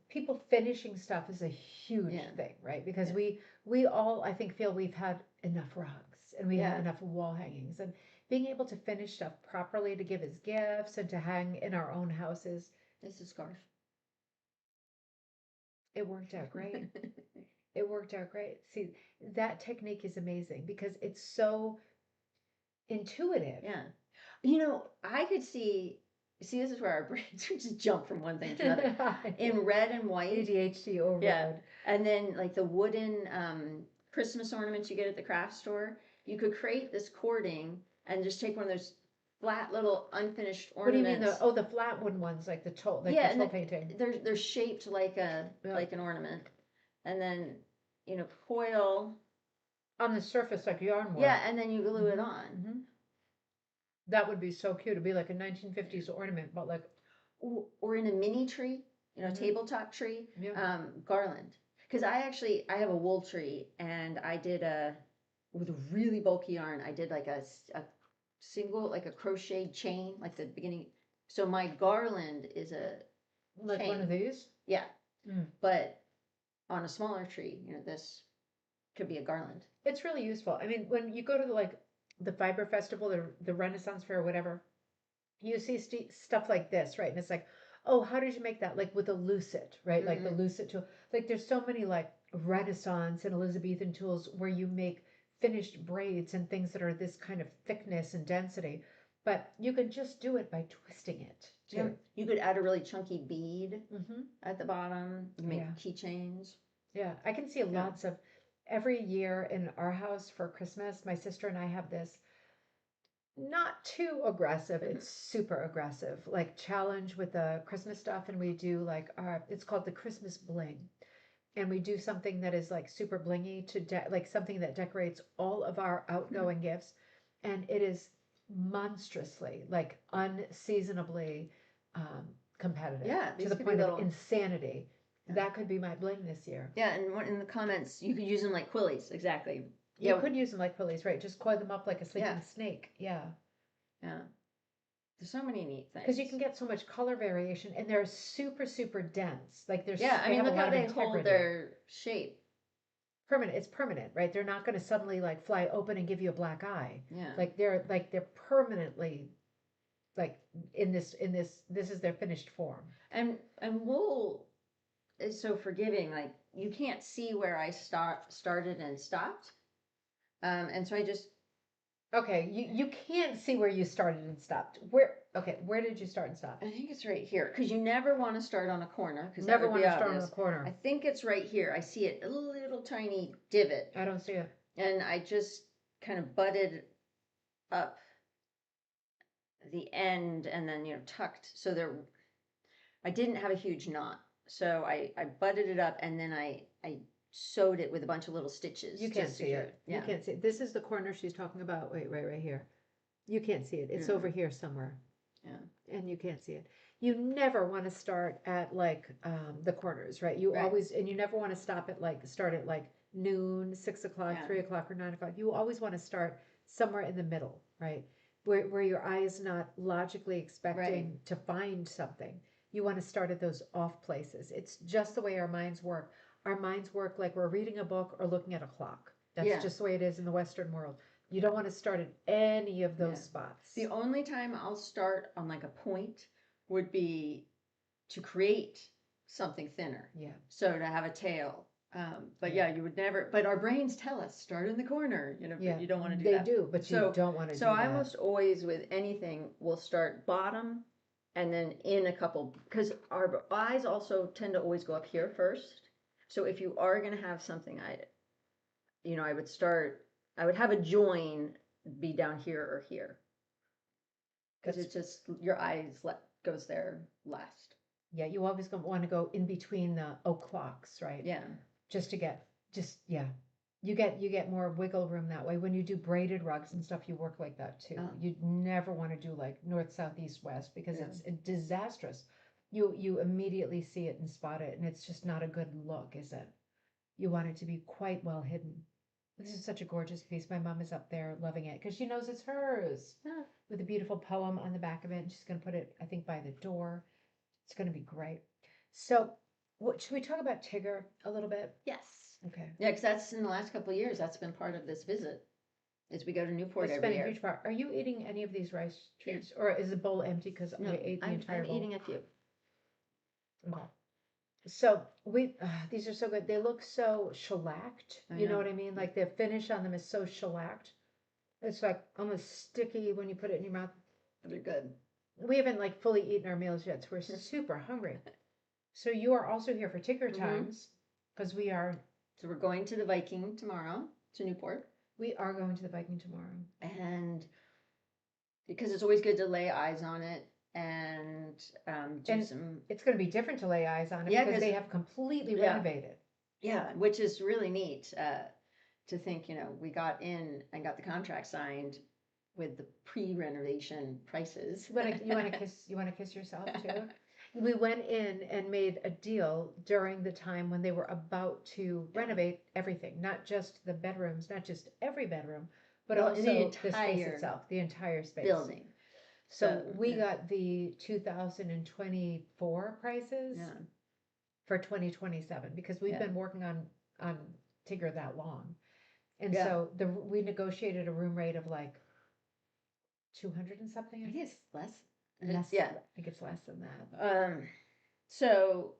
people finishing stuff is a huge Yeah. thing, right? Because we all, I think, feel we've had enough rugs and we have enough wall hangings, and being able to finish stuff properly to give as gifts and to hang in our own houses. This is scarf. It worked out great. It worked out great. See, that technique is amazing because it's so intuitive. Yeah. I could see, this is where our brains just jump from one thing to another. In red and white. ADHD overload. Yeah. And then like the wooden Christmas ornaments you get at the craft store, you could create this cording and just take one of those flat little unfinished What do you ornaments. mean the flat wooden ones, like the toe, like Yeah, the toe and painting? they're shaped like like an ornament. And then, coil. On the surface like yarn would. Yeah, and then you glue it on. Mm-hmm. That would be so cute. It'd be like a 1950s ornament, but like, or in a mini tree, tabletop tree, yeah. Garland. Because I have a wool tree, and I did with a really bulky yarn, I did like a single, like a crocheted chain, like the beginning. So my garland is a Like chain. One of these? Yeah. But on a smaller tree, this could be a garland. It's really useful. I mean, when you go to the Fiber Festival, the Renaissance Fair, or whatever, you see stuff like this, right? And it's like, oh, how did you make that? Like with a lucite, right? Like the lucite tool. Like there's so many like Renaissance and Elizabethan tools where you make finished braids and things that are this kind of thickness and density. But you can just do it by twisting it too. Yeah. You could add a really chunky bead at the bottom. You make keychains. Yeah, I can see lots of, every year in our house for Christmas, my sister and I have this not too aggressive, it's super aggressive, like challenge with the Christmas stuff. And we do like it's called the Christmas bling. And we do something that is like super blingy like something that decorates all of our outgoing gifts. And it is monstrously, like unseasonably competitive Yeah, to these the could be point of little. insanity. Yeah. That could be my bling this year. Yeah, and in the comments, you could use them like quillies. Exactly. You could use them like pulleys, right? Just coil them up like a sleeping Yeah. snake. Yeah. Yeah. There's so many neat things. Because you can get so much color variation, and they're super, super dense. Like there's, Yeah, I they mean, have a look lot how of they integrity. hold their shape. Permanent. It's permanent, right? They're not going to suddenly like fly open and give you a black eye. Yeah. Like they're permanently, like this is their finished form. And wool is so forgiving. Like you can't see where I started and stopped. And so I just Okay, you can't see where you started and stopped. Where did you start and stop? I think it's right here because you never want to start on a corner because Never that would want be to start on obvious. a corner. I think it's right here. I see it, a little tiny divot, I don't see it. and I just kind of butted up the end and then tucked so there. I didn't have a huge knot, so I butted it up and then I sewed it with a bunch of little stitches. You to can't see secure it. Yeah. You can't see it. This is the corner she's talking about. Wait, right here. You can't see it. It's over here somewhere. Yeah. And you can't see it. You never want to start at like the corners, right? You Right. always, and you never want to start at like noon, 6 o'clock, Yeah. 3 o'clock, or 9 o'clock. You always want to start somewhere in the middle, right? Where your eye is not logically expecting to find something. You want to start at those off places. It's just the way our minds work. Our minds work like we're reading a book or looking at a clock. That's Yeah. just the way it is in the Western world. You don't want to start at any of those Yeah. spots. The only time I'll start on like a point would be to create something thinner. Yeah. So to have a tail. But yeah, you would never, but our brains tell us start in the corner, but you don't want to do They that. do, but So- you don't want to do So that. I almost always with anything will start bottom and then in a couple, because our eyes also tend to always go up here first. So if you are going to have something, I would have a join be down here or here. Because it's just your eyes goes there last. Yeah, you always want to go in between the o'clocks, right? Yeah. Just to get, you get more wiggle room that way. When you do braided rugs and stuff, you work like that too. Oh. You never want to do like north, south, east, west because Yeah. it's disastrous. You immediately see it and spot it, and it's just not a good look, is it? You want it to be quite well hidden. This is such a gorgeous piece. My mom is up there loving it because she knows it's hers. Yeah. With a beautiful poem on the back of it. And she's going to put it, I think, by the door. It's going to be great. So, should we talk about Tigger a little bit? Yes. Okay. Yeah, because that's in the last couple of years. That's been part of this visit. Is we go to Newport It's every been a year. huge part. Are you eating any of these rice treats, or is the bowl empty because No, I ate the entire I'm bowl? eating a few. Okay. So these are so good. They look so shellacked. I You know know. what I mean? Like the finish on them is so shellacked. It's like almost sticky when you put it in your mouth. They're good. We haven't like fully eaten our meals yet, so we're super hungry. So you are also here for Tigger times because we are So we're going to the Viking tomorrow to Newport. We are going to the Viking tomorrow. And because it's always good to lay eyes on it and do some. It's going to be different to lay eyes on it Yeah, because they 'cause- have completely yeah. renovated. Yeah, which is really neat to think, we got in and got the contract signed with the pre-renovation prices. You want to kiss yourself too? We went in and made a deal during the time when they were about to renovate everything, not just the bedrooms, not just every bedroom, but Well, also the the space entire itself, the entire space. building. So So, we yeah. got the 2024 prices Yeah. for 2027 because we've Yeah. been working on Tigger that long. And Yeah. so we negotiated a room rate of like 200 and something. I think it's less. Less, Yeah. I think it's less than that. So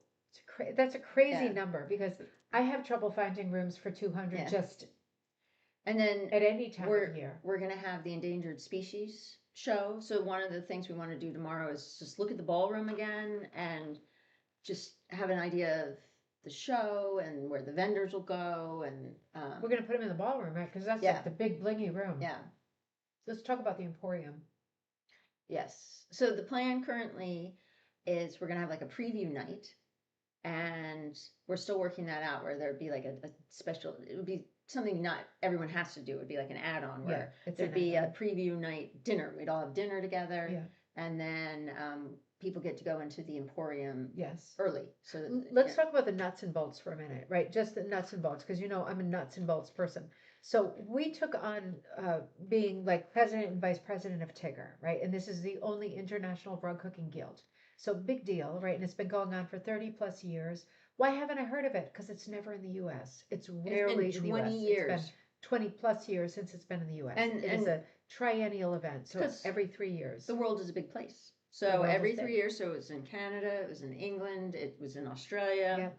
That's a crazy Yeah. number because I have trouble finding rooms for 200 Yeah. just and then at any time we're of year. we're gonna have the endangered species show. So one of the things we want to do tomorrow is just look at the ballroom again and just have an idea of the show and where the vendors will go, and We're gonna put them in the ballroom, right? Because that's Yeah. like the big blingy room. yeah. Let's talk about the Emporium. Yes. So the plan currently is we're gonna have like a preview night, and we're still working that out where there'd be like a special, it would be something not everyone has to do. It would be like an add-on Yeah, where it's there'd an be a add-on. preview night dinner. We'd all have dinner together, Yeah. and then people get to go into the Emporium Yes. early. So Let's talk about the nuts and bolts for a minute, right? Just the nuts and bolts, because you know I'm a nuts and bolts person. So we took on being like president and vice president of Tigger, right? And this is the only international rug cooking guild. So big deal, right? And it's been going on for 30 plus years. Why haven't I heard of it? Because it's never in the US. It's rarely It's been in the US. 20 It's years. been 20 plus years since it's been in the US. And- it is and- a triennial event, so it's 'Cause every 3 years. The world is a big place. The So world is every big. 3 years, so it was in Canada, it was in England, it was in Australia. Yep.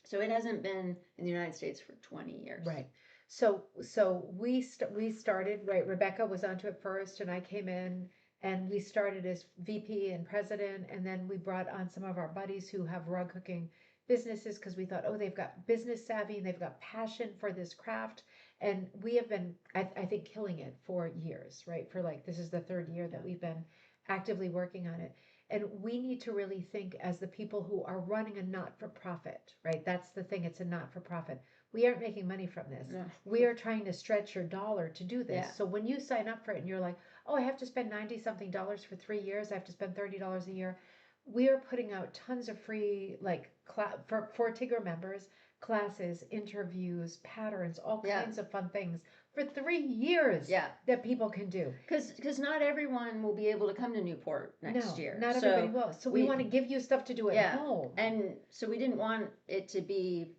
So it hasn't been in the United States for 20 years. Right. So we started, right, Rebecca was onto it first and I came in and we started as VP and president, and then we brought on some of our buddies who have rug cooking businesses because we thought, oh, they've got business savvy and they've got passion for this craft. And we have been, I think, killing it for years, right? For like, this is the third year that we've been actively working on it. And we need to really think as the people who are running a not-for-profit, right? That's the thing, it's a not-for-profit. We aren't making money from this. No. We are trying to stretch your dollar to do this. Yeah. So when you sign up for it and you're like, oh, I have to spend 90 something dollars for 3 years, I have to spend $30 a year. We are putting out tons of free, like, for Tigger members, classes, interviews, patterns, all Yeah. kinds of fun things for 3 years Yeah. that people can do. Because not everyone will be able to come to Newport next No, year. not So everybody will. So we we- want to give you stuff to do at Yeah. home. And so we didn't want it to be,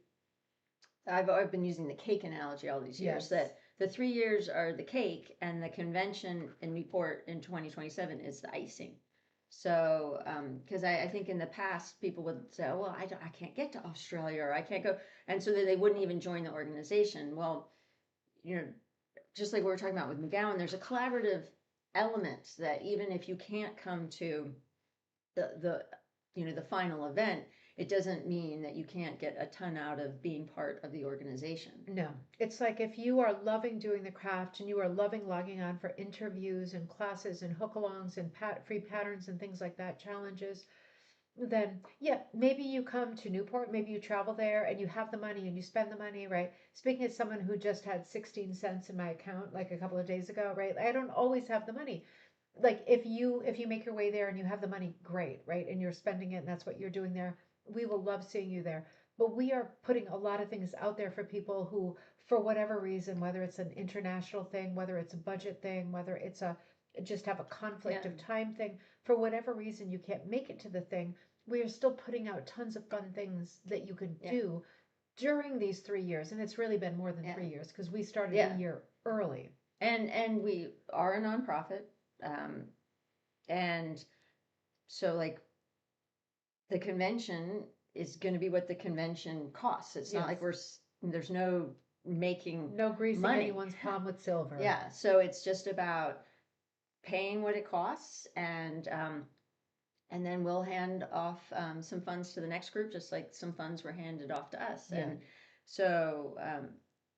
I've been using the cake analogy all these years, Yes. that the 3 years are the cake and the convention in Newport in 2027 is the icing. So, because I think in the past people would say, oh, well, I can't get to Australia, or I can't go, and so they wouldn't even join the organization. Well, just like we were talking about with McGowan, there's a collaborative element that even if you can't come to the final event, it doesn't mean that you can't get a ton out of being part of the organization. No, it's like if you are loving doing the craft and you are loving logging on for interviews and classes and hook-alongs and free patterns and things like that, challenges, then yeah, maybe you come to Newport, maybe you travel there and you have the money and you spend the money, right? Speaking as someone who just had 16 cents in my account like a couple of days ago, right? I don't always have the money. Like if you make your way there and you have the money, great, right? And you're spending it and that's what you're doing there. We will love seeing you there. But we are putting a lot of things out there for people who, for whatever reason, whether it's an international thing, whether it's a budget thing, whether it's just have a conflict Yeah. of time thing, for whatever reason you can't make it to the thing, we are still putting out tons of fun things that you can Yeah. do during these 3 years. And it's really been more than Yeah. 3 years because we started Yeah. a year early. And we are a nonprofit, and so like the convention is going to be what the convention costs. It's not like there's no making No greasing money. anyone's palm with silver. Yeah, so it's just about paying what it costs, and then we'll hand off some funds to the next group, just like some funds were handed off to us. Yeah. And so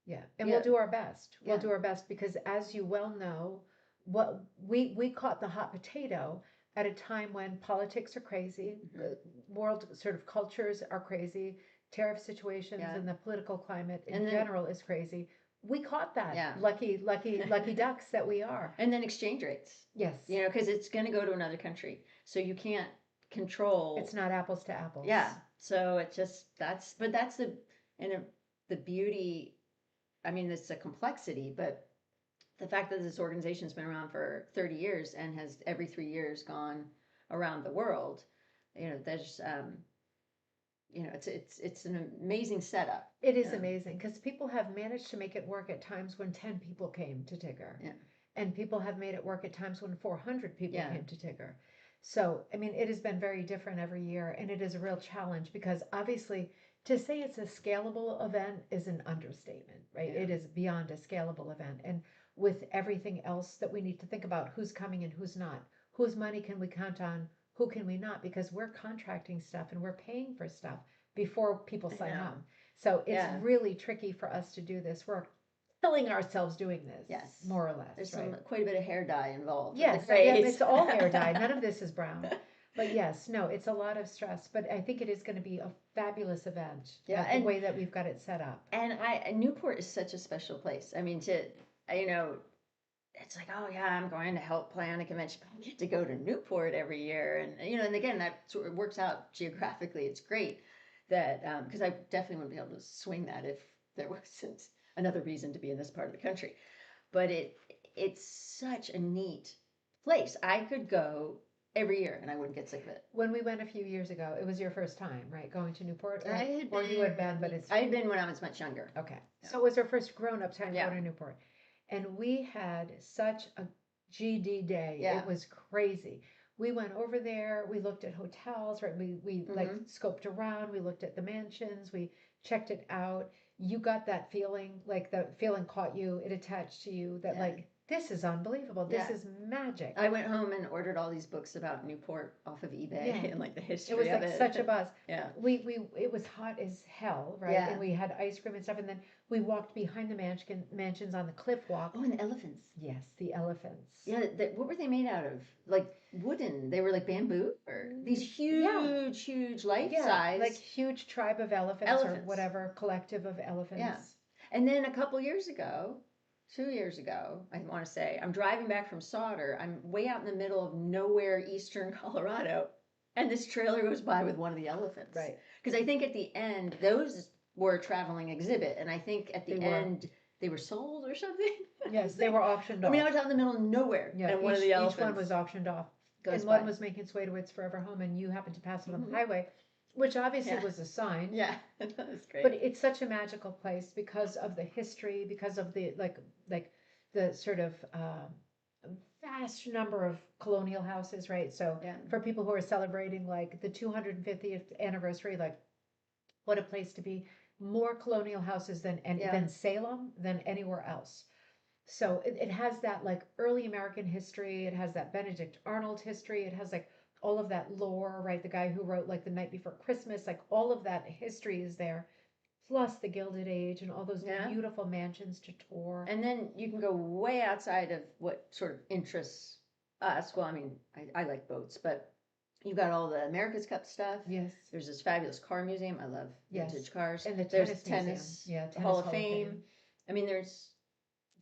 Yeah, and Yeah. we'll do our best. We'll Yeah. do our best because, as you well know, what we caught the hot potato at a time when politics are crazy, the world sort of cultures are crazy, tariff situations Yeah. and the political climate in And then- general is crazy. We caught that. Yeah. Lucky ducks that we are. and then exchange rates, Yes. because it's going to go to another country, so you can't control. It's not apples to apples. Yeah, so it just that's the beauty. I mean, it's a complexity, but the fact that this organization's been around for 30 years and has every 3 years gone around the world, there's it's an amazing setup. It is Yeah. amazing because people have managed to make it work at times when 10 people came to Tigger. Yeah. And people have made it work at times when 400 people Yeah. came to Tigger. So, I mean, it has been very different every year and it is a real challenge because obviously to say it's a scalable event is an understatement, right? Yeah. It is beyond a scalable event. And with everything else that we need to think about, who's coming and who's not, whose money can we count on, who can we not, because we're contracting stuff and we're paying for stuff before people I sign know. up. So it's Yeah. really tricky for us to do this. We're killing ourselves doing this, Yes. more or less, There's right? quite a bit of hair dye involved. with Yes, the yeah, grays. it's all hair dye. None of this is brown. But yes, no, it's a lot of stress. But I think it is going to be a fabulous event. Yeah, the and- way that we've got it set up. And Newport is such a special place. I mean, it's like, oh yeah, I'm going to help plan a convention, but I get to go to Newport every year, and again, that sort of works out geographically. It's great that because I definitely wouldn't be able to swing that if there wasn't another reason to be in this part of the country. But it's such a neat place. I could go every year and I wouldn't get sick of it. When we went a few years ago, it was your first time, right, going to Newport? I had Or you had been, but it's I had been when I was much younger. okay. Yeah. So it was our first grown-up time Yeah. going to Newport, and we had such a GD day. Yeah. It was crazy. We went over there. We looked at hotels, right? We like scoped around. We looked at the mansions. We checked it out. You got that feeling, like the feeling caught you. It attached to you that Yeah. like this is unbelievable. This Yeah. is magic. I went home and ordered all these books about Newport off of eBay Yeah. and like the history It was of like it. such a buzz. Yeah. It was hot as hell, right? Yeah. And we had ice cream and stuff, and then we walked behind the mansions on the cliff walk. Oh, and the elephants. Yes, the elephants. Yeah, what were they made out of? Like wooden? They were like bamboo or these huge, huge life size. like huge tribe of elephants, or Elephants. whatever collective of elephants. Yeah. And then a couple years ago, 2 years ago, I want to say, I'm driving back from Sauter. I'm way out in the middle of nowhere, eastern Colorado, and this trailer goes by with one of the elephants. Right. Because I think at the end, those were a traveling exhibit, and I think at the They were. end they were sold or something. Yes, they were auctioned off. I mean, I was out in the middle of nowhere, Yeah, and one of the each elephants one was auctioned off, goes and one by. was making its way to its forever home, and you happened to pass it on Mhm. the highway, which obviously Yeah. was a sign. Yeah, that's great. But it's such a magical place because of the history, because of the like the sort of vast number of colonial houses, right? So Yeah. for people who are celebrating like the 250th anniversary, like what a place to be. More colonial houses Yeah. than Salem than anywhere else. So it has that like early American history. It has that Benedict Arnold history. It has like all of that lore, right? The guy who wrote like The Night Before Christmas, like all of that history is there. Plus the Gilded Age and all those Yeah. beautiful mansions to tour. And then you can go way outside of what sort of interests us. Well, I mean, I like boats, but you've got all the America's Cup stuff. Yes. There's this fabulous car museum. I love Yes. vintage cars. And the there's tennis tennis, museum. Yeah, the tennis Hall of Fame. I mean, there's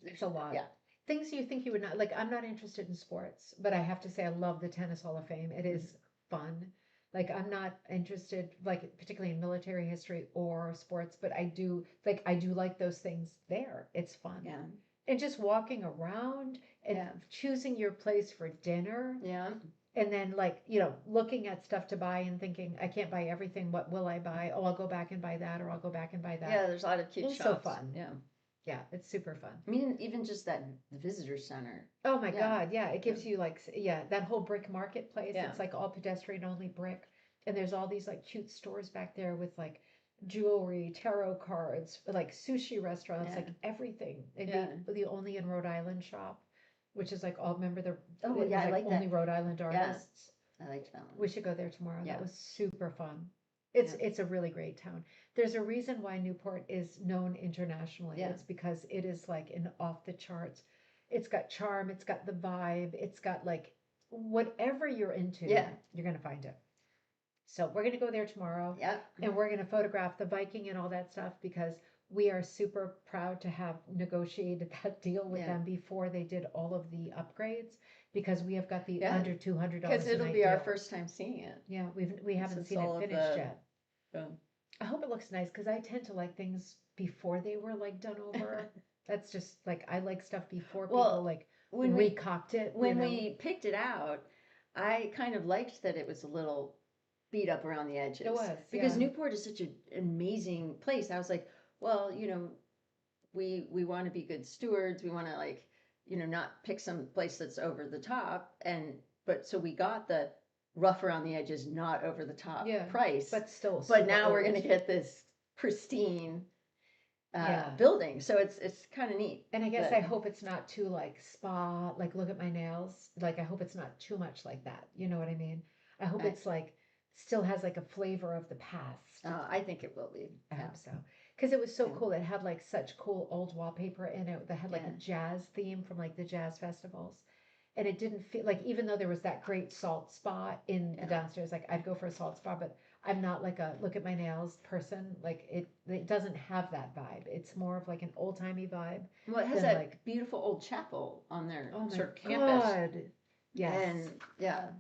There's a lot. Yeah. Things you think you would not like. I'm not interested in sports, but I have to say I love the Tennis Hall of Fame. It is fun. Like I'm not interested, like particularly in military history or sports, but I do like those things there. It's fun. Yeah. And just walking around and Yeah. choosing your place for dinner, Yeah. and then like looking at stuff to buy and thinking I can't buy everything. What will I buy? Oh, I'll go back and buy that, or I'll go back and buy that. Yeah, there's a lot of cute It's shops. so fun. Yeah. Yeah, it's super fun. I mean, even just the visitor center. Oh my Yeah. God, yeah. It gives you like, that whole brick marketplace. Yeah. It's like all pedestrian only brick. And there's all these like cute stores back there with like jewelry, tarot cards, like sushi restaurants, Yeah. like everything. And Yeah. the only in Rhode Island shop, which is like all, remember Oh, it was, yeah, I like that. only Rhode Island artists. I liked that one. We should go there tomorrow. Yeah. That was super fun. It's a really great town. There's a reason why Newport is known internationally. Yeah. It's because it is like an off the charts. It's got charm, it's got the vibe, it's got like whatever you're into, Yeah. you're gonna find it. So we're gonna go there tomorrow Yeah. and we're gonna photograph the Viking and all that stuff because we are super proud to have negotiated that deal with Yeah. them before they did all of the upgrades because we have got the Yeah. under $200 Because a it'll night be our deal. first time seeing it. Yeah, we haven't Since seen all it of finished the- yet. So, I hope it looks nice because I tend to like things before they were like done over. That's just like I like stuff before Well, people like when we recocked it. when we picked it out, I kind of liked that it was a little beat up around the edges. It was, because yeah. Newport is such an amazing place. I was like, well, we want to be good stewards. We want to not pick some place that's over the top. But so we got the rough around the edges, not over the top Yeah, price. but still. But super now we're old. going to get this pristine Yeah. building. So it's kind of neat. And I guess but- I hope it's not too like spa. Like look at my nails. Like I hope it's not too much like that. You know what I mean? I hope Right. it's like still has like a flavor of the past. I think it will be. I Yeah. hope so. Because it was so Yeah. cool. It had like such cool old wallpaper in it that had like Yeah. a jazz theme from like the jazz festivals. And it didn't feel like, even though there was that great salt spa in the Yeah. downstairs, like I'd go for a salt spa, but I'm not like a look at my nails person. Like it doesn't have that vibe. It's more of like an old timey vibe. Well, it has Then, that like- beautiful old chapel on their Oh my sort of campus. God. Yes. And yeah,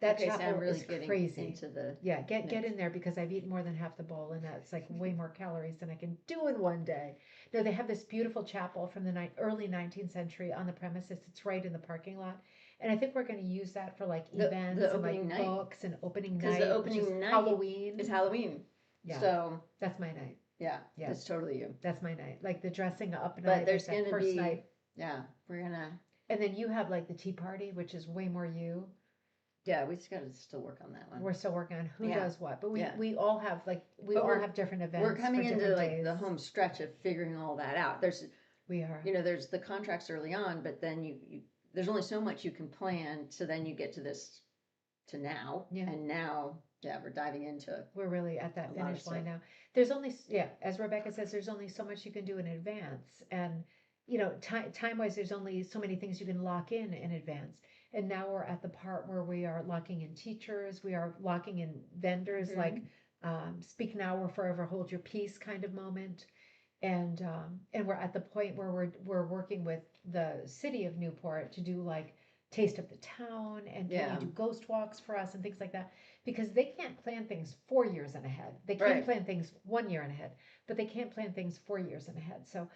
That okay, so I'm chapel really is getting crazy. into the Yeah, get mix. in there because I've eaten more than half the bowl, and that's like way more calories than I can do in one day. No, they have this beautiful chapel from the early 19th century on the premises. It's right in the parking lot, and I think we're going to use that for like The events and like opening night. books and opening 'Cause night, the which is opening night Halloween. It's Halloween. Yeah, So that's my night. yeah, Yeah. that's totally you. That's my night. Like the dressing up night. But like there's that gonna first be night, yeah, we're gonna and then you have like the tea party, which is way more you. yeah, we just gotta still work on that one. We're still working on who Yeah. does what, but Yeah. we all have like we But all we're- have different events. We're coming for into different like days. the home stretch of figuring all that out. There's We are. there's the contracts early on, but then you there's only so much you can plan, so then you get to this to now. Yeah. And now, yeah, we're diving into We're really at that A lot of finish line stuff. now. There's only, yeah, as Rebecca says, there's only so much you can do in advance. And, time wise, there's only so many things you can lock in advance. And now we're at the part where we are locking in teachers, we are locking in vendors, Mhm. like speak now or forever hold your peace kind of moment. And we're at the point where we're working with the city of Newport to do like taste of the town and can Yeah. you do ghost walks for us and things like that, because they can't plan things 4 years in ahead. They can Right. plan things 1 year in ahead, but they can't plan things 4 years in ahead. So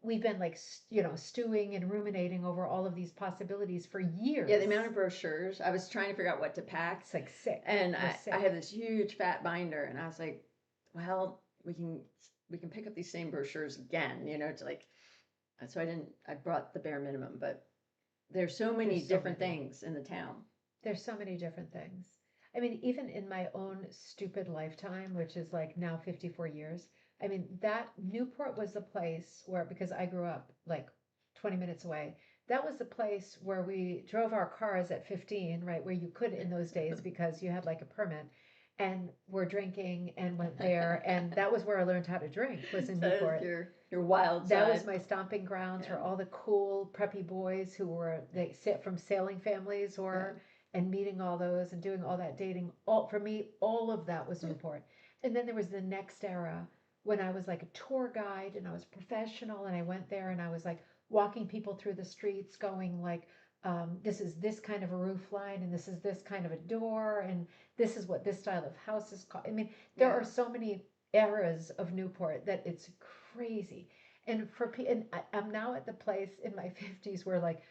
we've been like stewing and ruminating over all of these possibilities for years. Yeah, the amount of brochures. I was trying to figure out what to pack. It's like sick. And We're I sick. have this huge fat binder, and I was like, well, we can pick up these same brochures again, it's like, so I brought the bare minimum, but there's so many There's so different many. things in the town. There's so many different things. I mean, even in my own stupid lifetime, which is like now 54 years, I mean, that Newport was the place where, because I grew up like 20 minutes away, that was the place where we drove our cars at 15, right? Where you could in those days because you had like a permit, and were drinking and went there. And that was where I learned how to drink, was in So Newport. your wild That side. was my stomping grounds for Yeah. all the cool preppy boys who were from sailing families or and meeting all those and doing all that dating. All for me, all of that was Newport. And then there was the next era when I was like a tour guide and I was professional and I went there and I was like walking people through the streets going like, this is this kind of a roof line and this is this kind of a door and this is what this style of house is called. I mean, there Yeah. are so many eras of Newport that it's crazy. And I'm now at the place in my 50s where like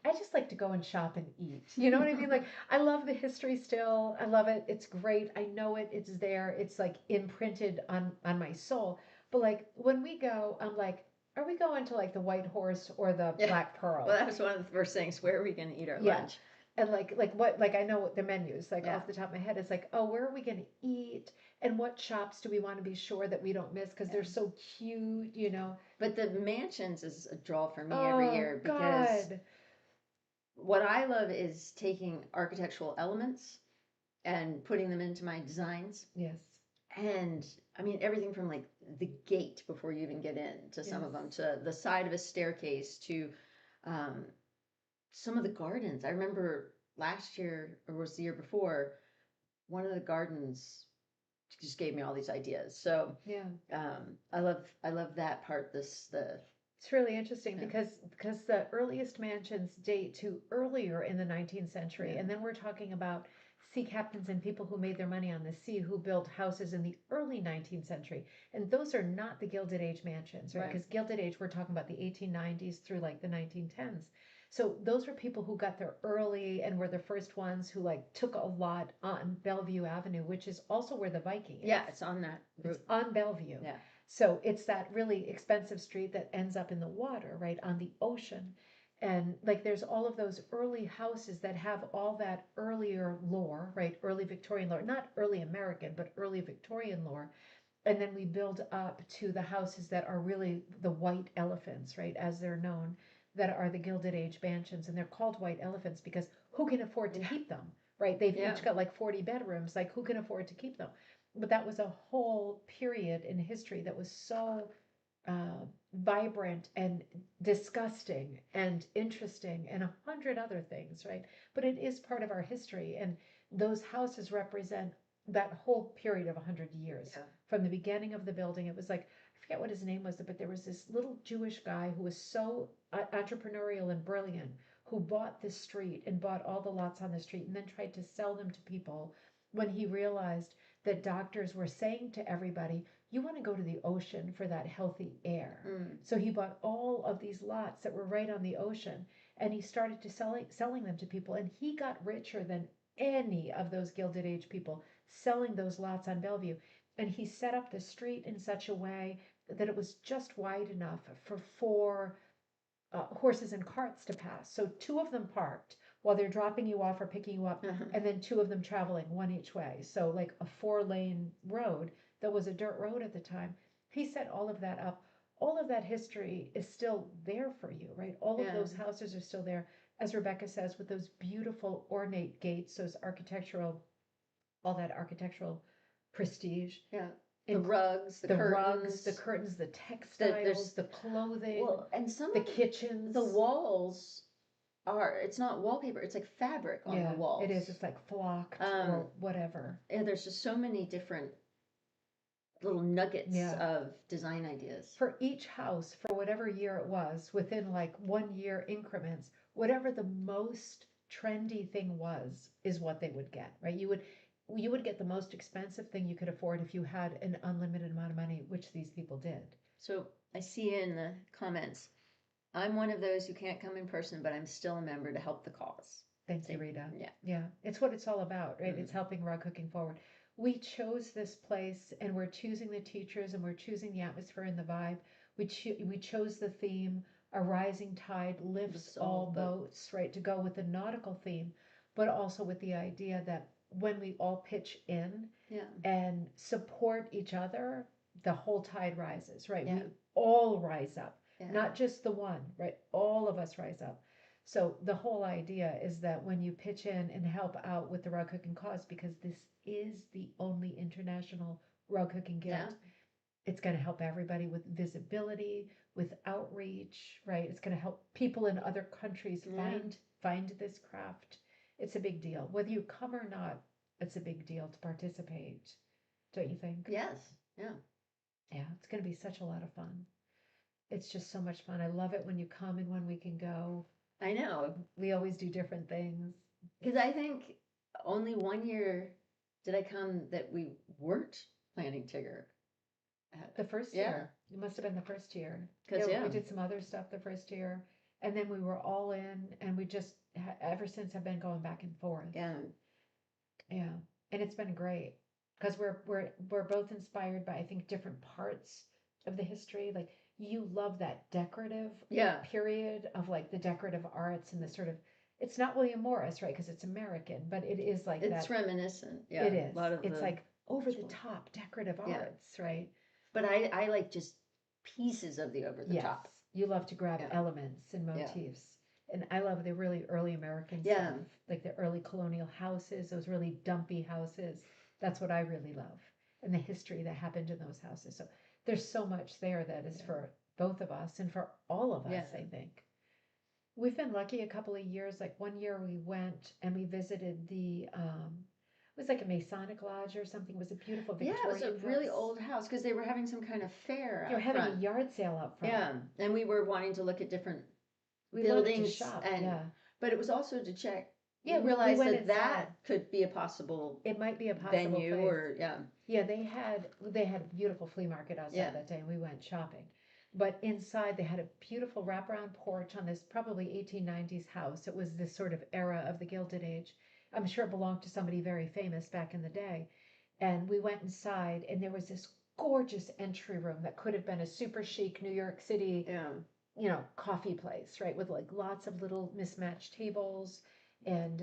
I just like to go and shop and eat. You know what I mean? Like I love the history still. I love it. It's great. I know it. It's there. It's like imprinted on my soul. But like when we go, I'm like, are we going to like the White Horse or the Yeah. Black Pearl? Well, that was one of the first things. Where are we going to eat our Yeah. lunch? And like what, like I know what the menus, like Yeah. off the top of my head, it's like, oh, where are we going to eat? And what shops do we want to be sure that we don't miss? Because they're so cute. But the mansions is a draw for me every Oh, year because God. what I love is taking architectural elements and putting them into my designs. Yes. And I mean, everything from like the gate before you even get in to some of Yes. them, to the side of a staircase, to some of the gardens. I remember last year, or was the year before, one of the gardens just gave me all these ideas. So Yeah. I love that part. It's really interesting Yeah. because the earliest mansions date to earlier in the 19th century, Yeah. and then we're talking about sea captains and people who made their money on the sea who built houses in the early 19th century, and those are not the Gilded Age mansions, right? Right. Because Gilded Age, we're talking about the 1890s through like the 1910s. So those were people who got there early and were the first ones who like took a lot on Bellevue Avenue, which is also where the Viking is. Yeah, it's on that It's route. on Bellevue. Yeah. So it's that really expensive street that ends up in the water, right, on the ocean. And like there's all of those early houses that have all that earlier lore, right? Early Victorian lore, not early American, but early Victorian lore. And then we build up to the houses that are really the white elephants, right, as they're known, that are the Gilded Age mansions. And they're called white elephants because who can afford to keep them? right? They've Yeah. each got like 40 bedrooms. Like, who can afford to keep them? But that was a whole period in history that was so vibrant and disgusting and interesting and 100 other things, right? But it is part of our history, and those houses represent that whole period of 100 years. Yeah. From the beginning of the building, it was like, I forget what his name was, but there was this little Jewish guy who was so entrepreneurial and brilliant, who bought this street and bought all the lots on the street and then tried to sell them to people when he realized that doctors were saying to everybody, you want to go to the ocean for that healthy air. So he bought all of these lots that were right on the ocean, and he started to selling them to people, and he got richer than any of those Gilded Age people selling those lots on Bellevue. And he set up the street in such a way that it was just wide enough for four horses and carts to pass. So two of them parked while they're dropping you off or picking you up, and then two of them traveling, one each way. So like a 4-lane road that was a dirt road at the time. He set all of that up. All of that history is still there for you, right? All of those houses are still there, as Rebecca says, with those beautiful ornate gates, those architectural, all that architectural prestige. Yeah. The rugs, the rugs, curtains, the curtains, the textiles, the clothing, well, and some the of kitchens. the walls it's not wallpaper, it's like fabric on the walls. It is. It's like flocked or whatever. And there's just so many different little nuggets of design ideas. For each house, for whatever year it was, within like 1 year increments, whatever the most trendy thing was, is what they would get, right? You would get the most expensive thing you could afford if you had an unlimited amount of money, which these people did. So I see in the comments, I'm one of those who can't come in person, but I'm still a member to help the cause. Thank you, Rita. Yeah. Yeah. It's what it's all about, right? It's helping rug cooking forward. We chose this place, and we're choosing the teachers, and we're choosing the atmosphere and the vibe. We chose the theme, a rising tide lifts all boats, right? To go with the nautical theme, but also with the idea that when we all pitch in and support each other, the whole tide rises, right? We all rise up, not just the one, right? All of us rise up. So the whole idea is that when you pitch in and help out with the rug cooking cause, because this is the only international rug cooking guild, it's going to help everybody with visibility, with outreach, right? It's going to help people in other countries find this craft. It's a big deal. Whether you come or not, it's a big deal to participate. Don't you think? Yes. Yeah. Yeah, it's going to be such a lot of fun. It's just so much fun. I love it when you come and when we can go. I know. We always do different things. Because I think only 1 year did I come that we weren't planning Tigger. The first year. It must have been the first year. Because we did some other stuff the first year. And then we were all in, and we just, ever since, have been going back and forth. Yeah. Yeah. And it's been great. Because we're both inspired by, I think, different parts of the history. Like, you love that decorative period of like the decorative arts and the sort of, it's not William Morris, right? Because it's American, but it is like that. It's reminiscent. Yeah. It is. It's like over the top decorative arts, right? But I like just pieces of the over the top. You love to grab elements and motifs. And I love the really early American stuff, like the early colonial houses, those really dumpy houses. That's what I really love. And the history that happened in those houses. So there's so much there that is for both of us and for all of us, I think. We've been lucky a couple of years. Like 1 year we went and we visited the, it was like a Masonic lodge or something. It was a beautiful Victorian it was a really house. old house because they were having some kind of fair They were having a yard sale out front. Yeah, and we were wanting to look at different we buildings. To shop, but it was also to check. Yeah, we realized went that could be a possible. It might be a possible venue place. Or Yeah, they had a beautiful flea market outside that day, and we went shopping. But inside, they had a beautiful wraparound porch on this probably 1890s house. It was this sort of era of the Gilded Age. I'm sure it belonged to somebody very famous back in the day. And we went inside, and there was this gorgeous entry room that could have been a super chic New York City, coffee place, right? With like lots of little mismatched tables and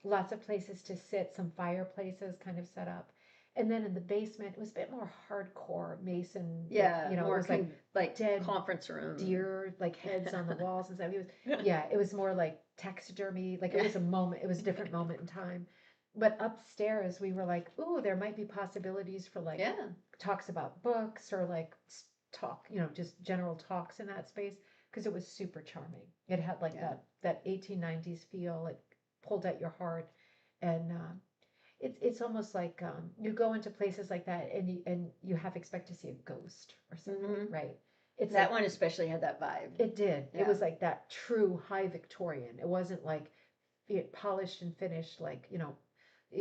lots of places to sit, some fireplaces kind of set up. And then in the basement, it was a bit more hardcore Mason. Yeah, more it was like dead conference room, deer, like heads on the walls and stuff. It was more like taxidermy. Like it was a moment. It was a different moment in time. But upstairs, we were like, ooh, there might be possibilities for like Yeah. talks about books or like talk, just general talks in that space because it was super charming. It had like Yeah. that 1890s feel. It pulled at your heart, and it's almost like you go into places like that and you half expect to see a ghost or something, Mhm. right? It's That like, one especially had that vibe. it did. It Yeah. was like that true high Victorian. It wasn't like polished and finished like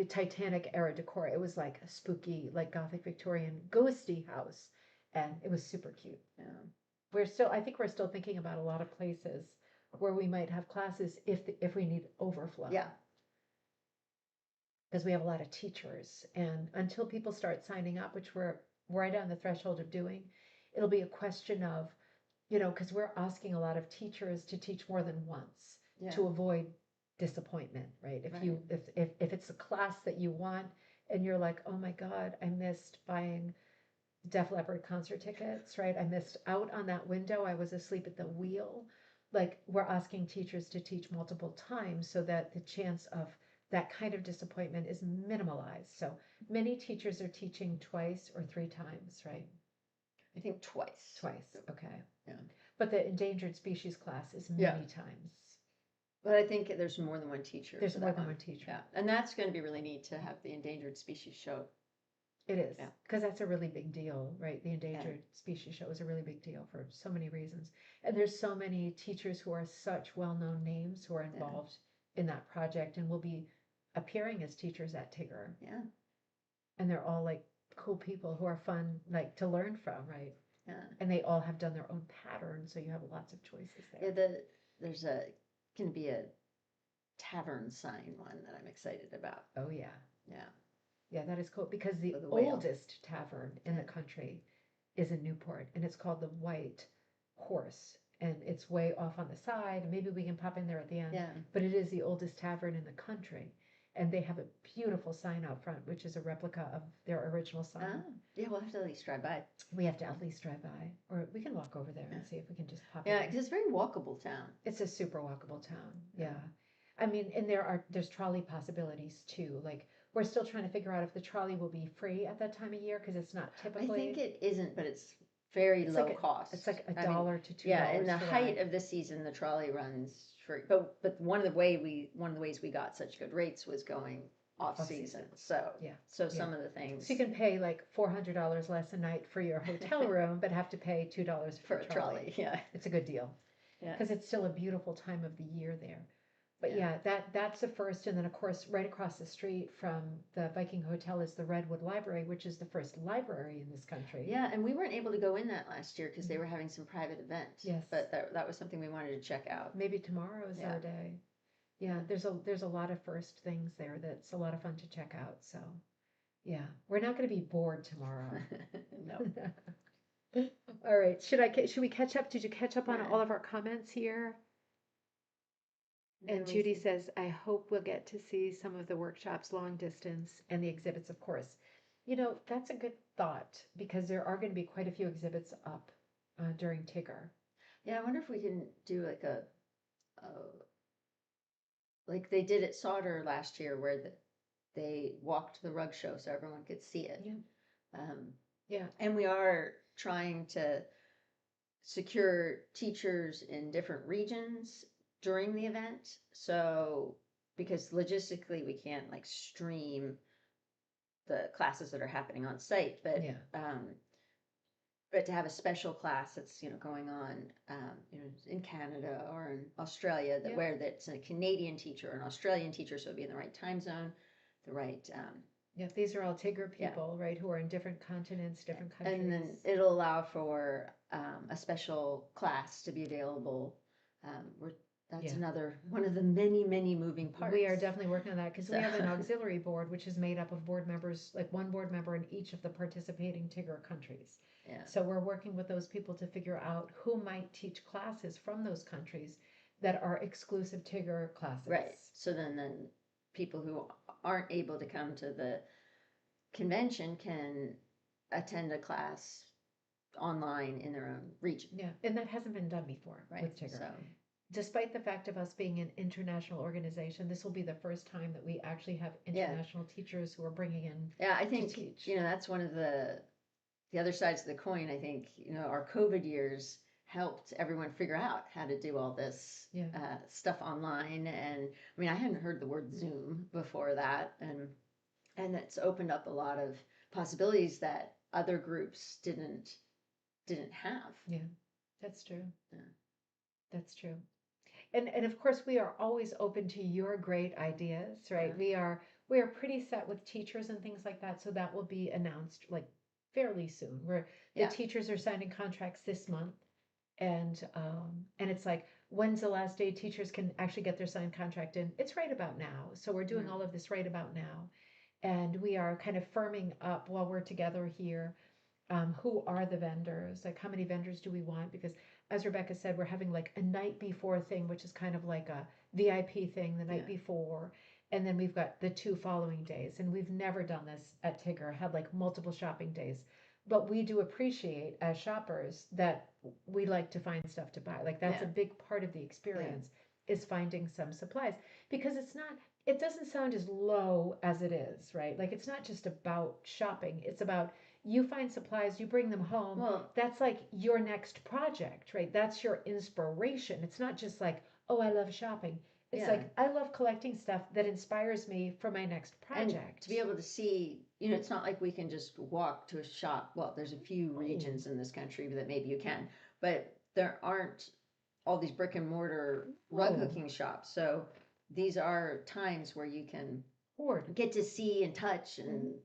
Titanic era decor. It was like a spooky, like Gothic Victorian ghosty house, and it was super cute. Yeah. I think we're still thinking about a lot of places where we might have classes if we need overflow. Yeah. Because we have a lot of teachers, and until people start signing up, which we're right on the threshold of doing, it'll be a question of, because we're asking a lot of teachers to teach more than once Yeah. to avoid disappointment, right? If it's a class that you want and you're like, oh my God, I missed buying Def Leppard concert tickets, right? I missed out on that window. I was asleep at the wheel. Like, we're asking teachers to teach multiple times so that the chance of that kind of disappointment is minimalized. So many teachers are teaching twice or three times, right? I think twice. Twice, okay. Yeah. But the endangered species class is Yeah. many times. But I think there's more than one teacher. There's for more that than one. one teacher. Yeah. And that's going to be really neat to have the endangered species show. It is, Yeah. because that's a really big deal, right? The endangered species show is a really big deal for so many reasons. And there's so many teachers who are such well-known names who are involved in that project and will be appearing as teachers at Tigger. Yeah. And they're all like cool people who are fun, like to learn from, right? Yeah. And they all have done their own pattern, so you have lots of choices there. Yeah. There's going to be a tavern sign one that I'm excited about. Oh yeah. Yeah. Yeah, that is cool because the For the whale. oldest tavern in the country is in Newport, and it's called the White Horse, and it's way off on the side. Maybe we can pop in there at the end. Yeah. But it is the oldest tavern in the country, and they have a beautiful sign out front, which is a replica of their original sign. Ah, yeah, we'll have to at least drive by. We have to at least drive by, or we can walk over there and see if we can just pop Yeah, in. because it's a very walkable town. It's a super walkable town. Yeah. I mean, and there's trolley possibilities too. Like, we're still trying to figure out if the trolley will be free at that time of year because it's not I typically. think it isn't, but it's very low cost. It's like I mean, $1 to $2. Yeah, in the to height ride. of the season, the trolley runs free. But one of the ways we got such good rates was going off season. So Yeah. So some of the things. So you can pay like $400 less a night for your hotel room, but have to pay $2 for a trolley. Yeah. It's a good deal. Yeah. Because it's still a beautiful time of the year there. But Yeah. that's the first, and then of course right across the street from the Viking Hotel is the Redwood Library, which is the first library in this country. Yeah, and we weren't able to go in that last year because they were having some private event. Yes. But that was something we wanted to check out. Maybe tomorrow is our day. Yeah, there's a lot of first things there that's a lot of fun to check out. So yeah, we're not going to be bored tomorrow. No. All right, should we catch up? Did you catch up on Yeah. all of our comments here? And Judy says, I hope we'll get to see some of the workshops long distance and the exhibits, of course. That's a good thought because there are going to be quite a few exhibits up during Tigger. Yeah, I wonder if we can do like like they did at Sauter last year where they walked the rug show so everyone could see it. Yeah. Yeah. And we are trying to secure teachers in different regions during the event. So, because logistically we can't like stream the classes that are happening on site, but but to have a special class that's going on in Canada or in Australia where that's a Canadian teacher or an Australian teacher, so it'd be in the right time zone, the right these are all Tigger people, right, who are in different continents, different countries. And then it'll allow for a special class to be available. That's another one of the many, many moving parts. We are definitely working on that because we have an auxiliary board, which is made up of board members, like one board member in each of the participating Tigger countries. Yeah. So we're working with those people to figure out who might teach classes from those countries that are exclusive Tigger classes. Right. So then people who aren't able to come to the convention can attend a class online in their own region. Yeah, and that hasn't been done before with Tigger. So. despite the fact of us being an international organization, this will be the first time that we actually have Yeah. international teachers who are bringing in Yeah, I to think, teach. that's one of the other sides of the coin. I think, our COVID years helped everyone figure out how to do all this Yeah. stuff online. And I mean, I hadn't heard the word Zoom before that, and it's opened up a lot of possibilities that other groups didn't have. Yeah, that's true. Yeah. That's true. And of course we are always open to your great ideas, right? Yeah. We are pretty set with teachers and things like that, so that will be announced like fairly soon. Where the Yeah. teachers are signing contracts this month, and it's like, when's the last day teachers can actually get their signed contract in? It's right about now. So we're doing Yeah. all of this right about now, and we are kind of firming up while we're together here. Who are the vendors? Like, how many vendors do we want? Because as Rebecca said, we're having like a night before thing, which is kind of like a VIP thing the night Yeah. before. And then we've got the 2 following days. And we've never done this at Tigger, had like multiple shopping days. But we do appreciate as shoppers that we like to find stuff to buy. Like, that's Yeah. a big part of the experience is finding some supplies, because it doesn't sound as low as it is, right? Like, it's not just about shopping. It's about, you find supplies, you bring them home. Well, That's like your next project, right? That's your inspiration. It's not just like, oh, I love shopping. It's Yeah. like, I love collecting stuff that inspires me for my next and project. to be able to see, it's not like we can just walk to a shop. Well, there's a few regions in this country that maybe you can, but there aren't all these brick and mortar rug No. hooking shops. So these are times where you can Hoard. get to see and touch and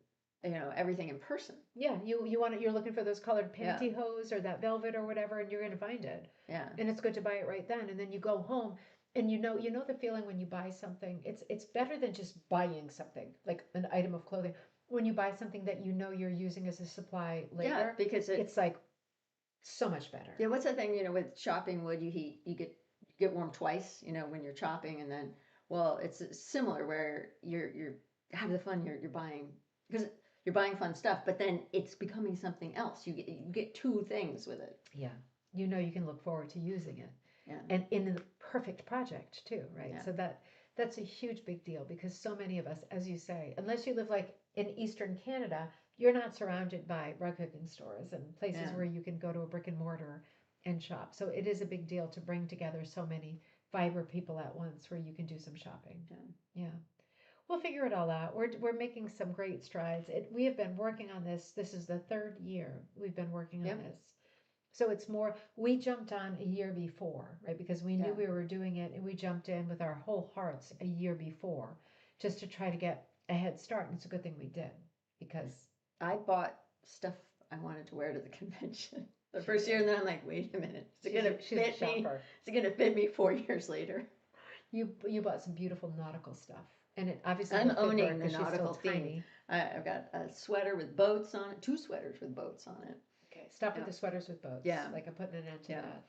everything in person. Yeah, you want it, you're looking for those colored Yeah. pantyhose or that velvet or whatever, and you're gonna find it. Yeah. And it's good to buy it right then. And then you go home and you know the feeling when you buy something. It's better than just buying something, like an item of clothing. When you buy something that you know you're using as a supply Yeah, later, because it's like so much better. yeah, what's that thing, with chopping wood, you get warm twice, when you're chopping, and then, well, it's similar where you're have the fun, you're buying, because you're buying fun stuff, but then it's becoming something else. You get two things with it. Yeah. You know you can look forward to using it. Yeah. And in the perfect project too, right? Yeah. So that's a huge big deal, because so many of us, as you say, unless you live like in Eastern Canada, you're not surrounded by rug hooking stores and places Yeah. where you can go to a brick and mortar and shop. So it is a big deal to bring together so many fiber people at once where you can do some shopping. Yeah. Yeah. We'll figure it all out. We're making some great strides. We have been working on this. This is the 3rd year we've been working on Yep. this. So it's more, we jumped on a year before, right? Because we knew Yeah. we were doing it, and we jumped in with our whole hearts a year before just to try to get a head start. And it's a good thing we did, because I bought stuff I wanted to wear to the convention the first year, and then I'm like, wait a minute, is it gonna she's a fit me? shopper. Is it gonna fit me 4 years later? You bought some beautiful nautical stuff, and it obviously I'm will fit her owning the 'cause she's still nautical theme. tiny. I've got a sweater with boats on it, 2 sweaters with boats on it. Okay, stop with Yeah. the sweaters with boats. Yeah. Like, I'm putting an end to Yeah. that.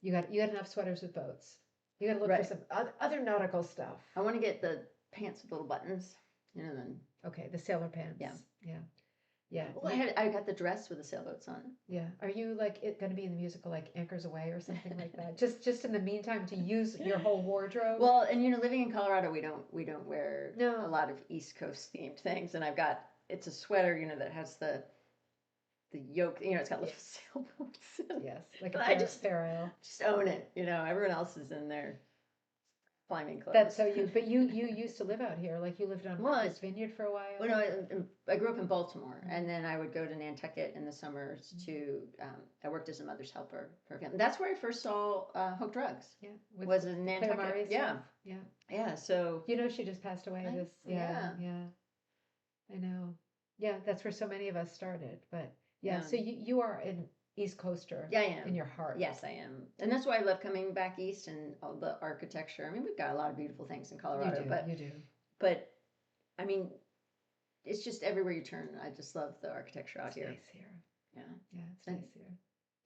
You got enough sweaters with boats. You got to look Right. for some other nautical stuff. I want to get the pants with little buttons, then. Okay, the sailor pants. Yeah. Yeah. Yeah. Well, I got the dress with the sailboats on it. Yeah. Are you like going to be in the musical like Anchors Away or something like that? Just in the meantime to use your whole wardrobe? Well, and living in Colorado, we don't wear No. a lot of East Coast themed things, and it's a sweater, that has the yoke, it's got little sailboats. Yes, like But a I just Pharaoh. own it, everyone else is in their climbing clothes. That's so but you used to live out here, like you lived on Well, Martha's Vineyard for a while. Well, no, I grew up in Baltimore, and then I would go to Nantucket in the summers to. I worked as a mother's helper for a family. That's where I first saw Hooked Drugs. Yeah, Was in Claire Nantucket. Murray's Yeah, stuff. Yeah. yeah. So You know, she just passed away. Yeah. I know. Yeah, that's where so many of us started. But yeah, so you are an East Coaster. yeah, I am in your heart. Yes, I am, and that's why I love coming back east and all the architecture. I mean, we've got a lot of beautiful things in Colorado, You do. but I mean, it's just everywhere you turn. I just love the architecture out It's here. nice here. Yeah. Yeah, it's And- nice here.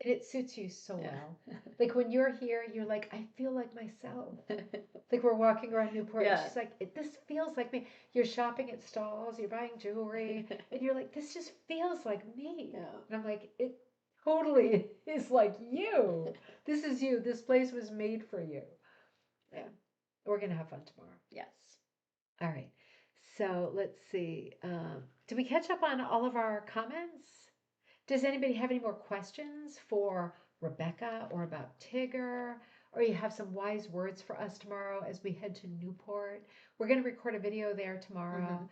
And it suits you so Yeah. well. Like when you're here, you're like, I feel like myself. Like we're walking around Newport, and Yeah. she's like, this feels like me. You're shopping at stalls, you're buying jewelry, and you're like, this just feels like me. Yeah. And I'm like, totally is like you. This is you. This place was made for you. Yeah. We're going to have fun tomorrow. Yes. All right. So let's see. Did we catch up on all of our comments? Does anybody have any more questions for Rebecca or about Tigger? Or you have some wise words for us tomorrow as we head to Newport? We're going to record a video there tomorrow.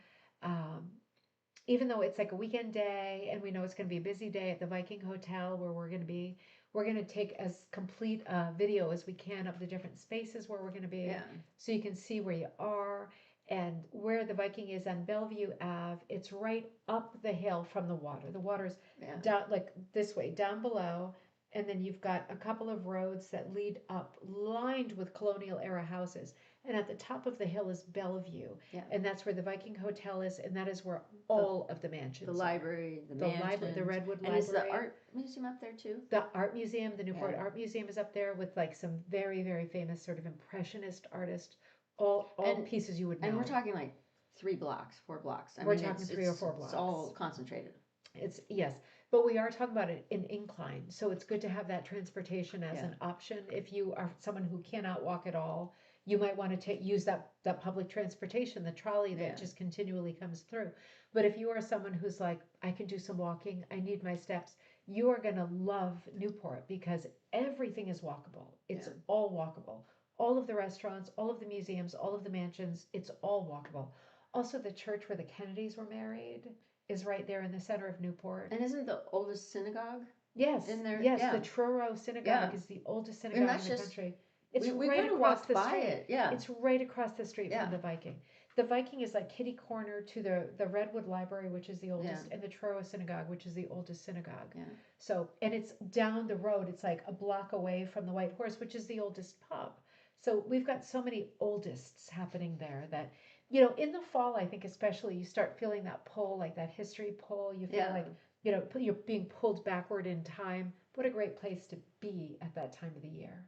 Even though it's like a weekend day and we know it's going to be a busy day at the Viking Hotel where we're going to be, we're going to take as complete a video as we can of the different spaces where we're going to be. Yeah. So you can see where you are and where the Viking is on Bellevue Ave. It's right up the hill from the water. The water's down like this way, down below. And then you've got a couple of roads that lead up, lined with colonial era houses. And at the top of the hill is Bellevue. Yeah. And that's where the Viking Hotel is, and that is where all of the mansions The are. library, the mansion. The Redwood and Library. is the art museum up there too? The art museum, the Newport Yeah. Art Museum is up there with like some very, very famous sort of impressionist artists, all And- pieces you would know. And we're talking like 3 blocks, 4 blocks. We're talking 3 or 4 It's all blocks. concentrated. It's yes, but we are talking about it in incline, so it's good to have that transportation as Yeah. an option. If you are someone who cannot walk at all, you might want to use that public transportation, the trolley that Yeah. just continually comes through. But if you are someone who's like, I can do some walking, I need my steps, you are going to love Newport because everything is walkable. It's Yeah. all walkable. All of the restaurants, all of the museums, all of the mansions, it's all walkable. Also, the church where the Kennedys were married is right there in the center of Newport. And isn't the oldest synagogue? Yes, in there? yes, Yeah. the Truro Synagogue Yeah. is the oldest And synagogue that's in the just- country. It's we right kind of across walked the by street. it. Yeah. It's right across the street Yeah. from the Viking. The Viking is like kitty corner to the Redwood Library, which is the oldest, and the Truro Synagogue, which is the oldest synagogue. Yeah. So, and it's down the road. It's like a block away from the White Horse, which is the oldest pub. So we've got so many oldests happening there that, you know, in the fall, I think especially you start feeling that pull, like that history pull. You feel Yeah. like, you know, you're being pulled backward in time. What a great place to be at that time of the year.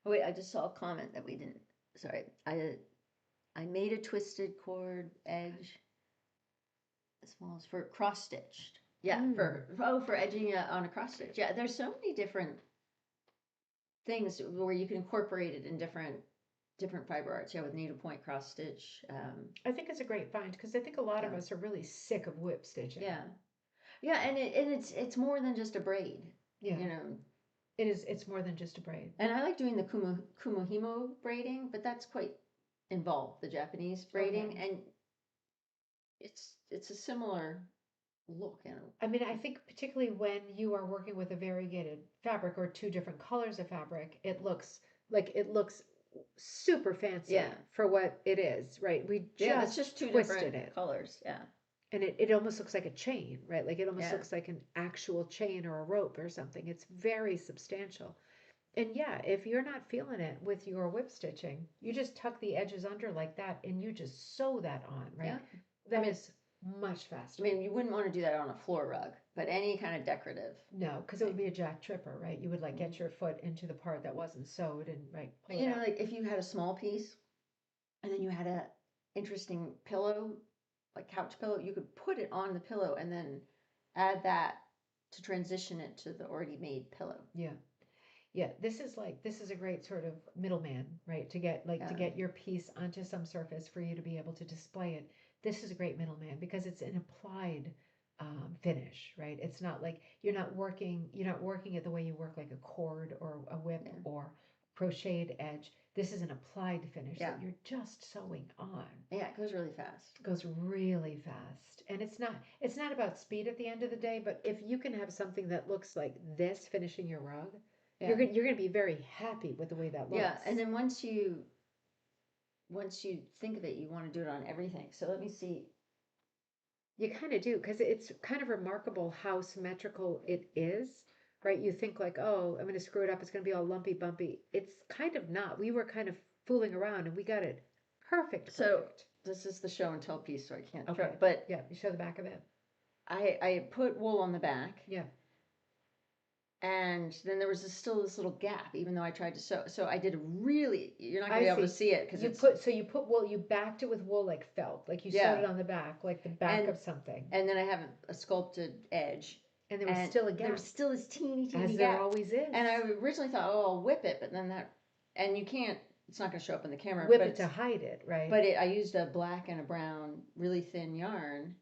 Oh, wait, I just saw a comment that we didn't. Sorry, I made a twisted cord edge, as small as for cross stitched. Yeah, for edging on a cross stitch. Yeah, there's so many different things where you can incorporate it in different fiber arts. Yeah, with needlepoint cross stitch. I think it's a great find because I think a lot of us are really sick of whip stitching. Yeah, yeah, and it's more than just a braid. Yeah, You know. It's more than just a braid. And I like doing the kumohimo braiding, but that's quite involved, the Japanese braiding, Okay. and it's a similar look, you know. I mean, I think particularly when you are working with a variegated fabric or 2 different colors of fabric, it looks super fancy for what it is, right? We It's just 2 twisted different it. colors, yeah. And it almost looks like a chain, right? Like it almost Yeah. looks like an actual chain or a rope or something. It's very substantial. And yeah, if you're not feeling it with your whip stitching, you just tuck the edges under like that and you just sew that on, right? Yeah. That is much faster. I mean, you wouldn't want to do that on a floor rug, but any kind of decorative. No, because it would be a jack tripper, right? You would like get your foot into the part that wasn't sewed and But pull you it know, out. like if you had a small piece and then you had a interesting pillow, like couch pillow, you could put it on the pillow and then add that to transition it to the already made pillow. Yeah. Yeah, this is a great sort of middleman, right? To get your piece onto some surface for you to be able to display it. This is a great middleman because it's an applied finish, right? It's not like you're not working it the way you work like a cord or a whip or crocheted edge. This is an applied finish that you're just sewing on. Yeah, it goes really fast. It goes really fast. And it's not about speed at the end of the day, but if you can have something that looks like this finishing your rug, you're going to be very happy with the way that looks. Yeah, and then once you think of it, you want to do it on everything. So let me see. You kind of do, because it's kind of remarkable how symmetrical it is, right? You think like, oh, I'm going to screw it up. It's going to be all lumpy, bumpy. It's kind of not. We were kind of fooling around and we got it perfect. So this is the show and tell piece, so I can't. Okay. But yeah, you show the back of it. I put wool on the back. Yeah. And then there was still this little gap, even though I tried to sew. So I did a really, you're not going to be able to see it because you put wool, you backed it with wool like felt, like you sewed it on the back, like the back of something. And then I have a sculpted edge. And there was and still a there gap, was still this teeny, as teeny there gap. always is. And I originally thought, oh, I'll whip it, but then and you can't, it's not going to show up in the camera. Whip but it to hide it, right? But I used a black and a brown, really thin yarn,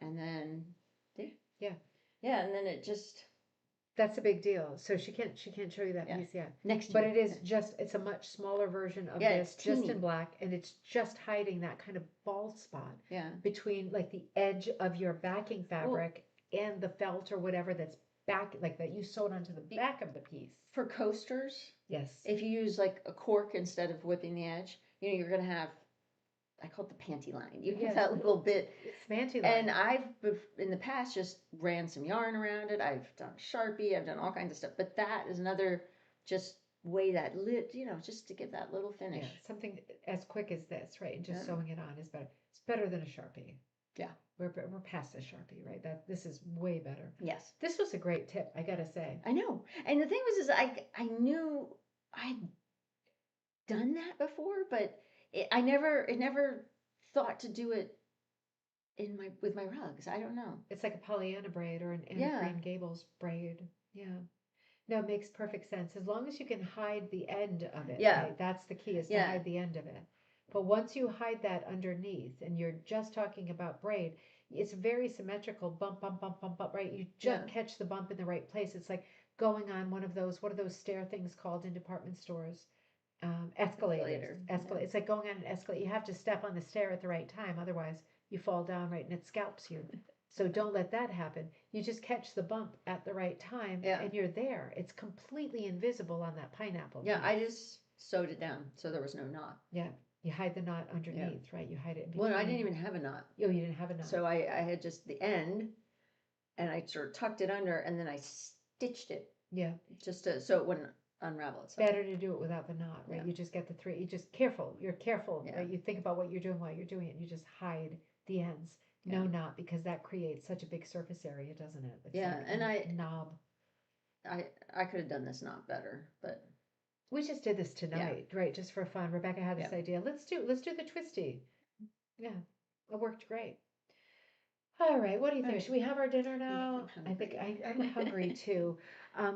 and then, yeah, and then it just, That's a big deal. So she can't show you that Yeah. piece yet. next But year. it is just, it's a much smaller version of Yeah, this, it's just teeny. in black, and it's just hiding that kind of bald spot Yeah. between like the edge of your backing fabric and the felt or whatever that's back, like that you sewed onto the back of the piece. For coasters, Yes. if you use like a cork instead of whipping the edge, you're going to have, I call it the panty line. You have that little bit. It's fancy And line. I've, in the past, just ran some yarn around it. I've done Sharpie, I've done all kinds of stuff. But that is another just way that just to give that little finish. Yeah, something as quick as this, right? And just Yeah. sewing it on is better. It's better than a Sharpie. Yeah. We're past the Sharpie, right? This is way better. Yes. This was a great tip, I gotta say. I know. And the thing was, I knew I'd done that before, but I never thought to do it with my rugs. I don't know. It's like a Pollyanna braid or an Anne Yeah. Green Gables braid. Yeah. No, it makes perfect sense. As long as you can hide the end of it, Yeah. right? That's the key, is to Yeah. hide the end of it. But once you hide that underneath and you're just talking about braid, it's very symmetrical, bump, bump, bump, bump, bump, right? You just Yeah. catch the bump in the right place. It's like going on one of those, what are those stair things called in department stores? Escalators. Escalator, yeah. It's like going on an escalator. You have to step on the stair at the right time. Otherwise, you fall down, right? And it scalps you. So don't let that happen. You just catch the bump at the right time, Yeah. and you're there. It's completely invisible on that pineapple. Yeah, piece. I just sewed it down so there was no knot. Yeah, you hide the knot underneath, right? You hide it in Well, between. I didn't even have a knot. Oh, you didn't have a knot. So I had just the end, and I sort of tucked it under, and then I stitched it Yeah, just so it wouldn't unravel itself. better to do it without the knot, right? Yeah. You just get the three. You just careful. You're careful, Yeah. right? You think about what you're doing while you're doing it, and you just hide the ends. No Yeah. knot, because that creates such a big surface area, doesn't it? It's Yeah, like and a knob. I could have done this knot better, but We just did this tonight, right? Just for fun. Rebecca had this Yeah. idea. Let's do the twisty. Yeah, it worked great. All right, what do you think? Right. Should we have our dinner now? I'm I think hungry. I'm hungry too.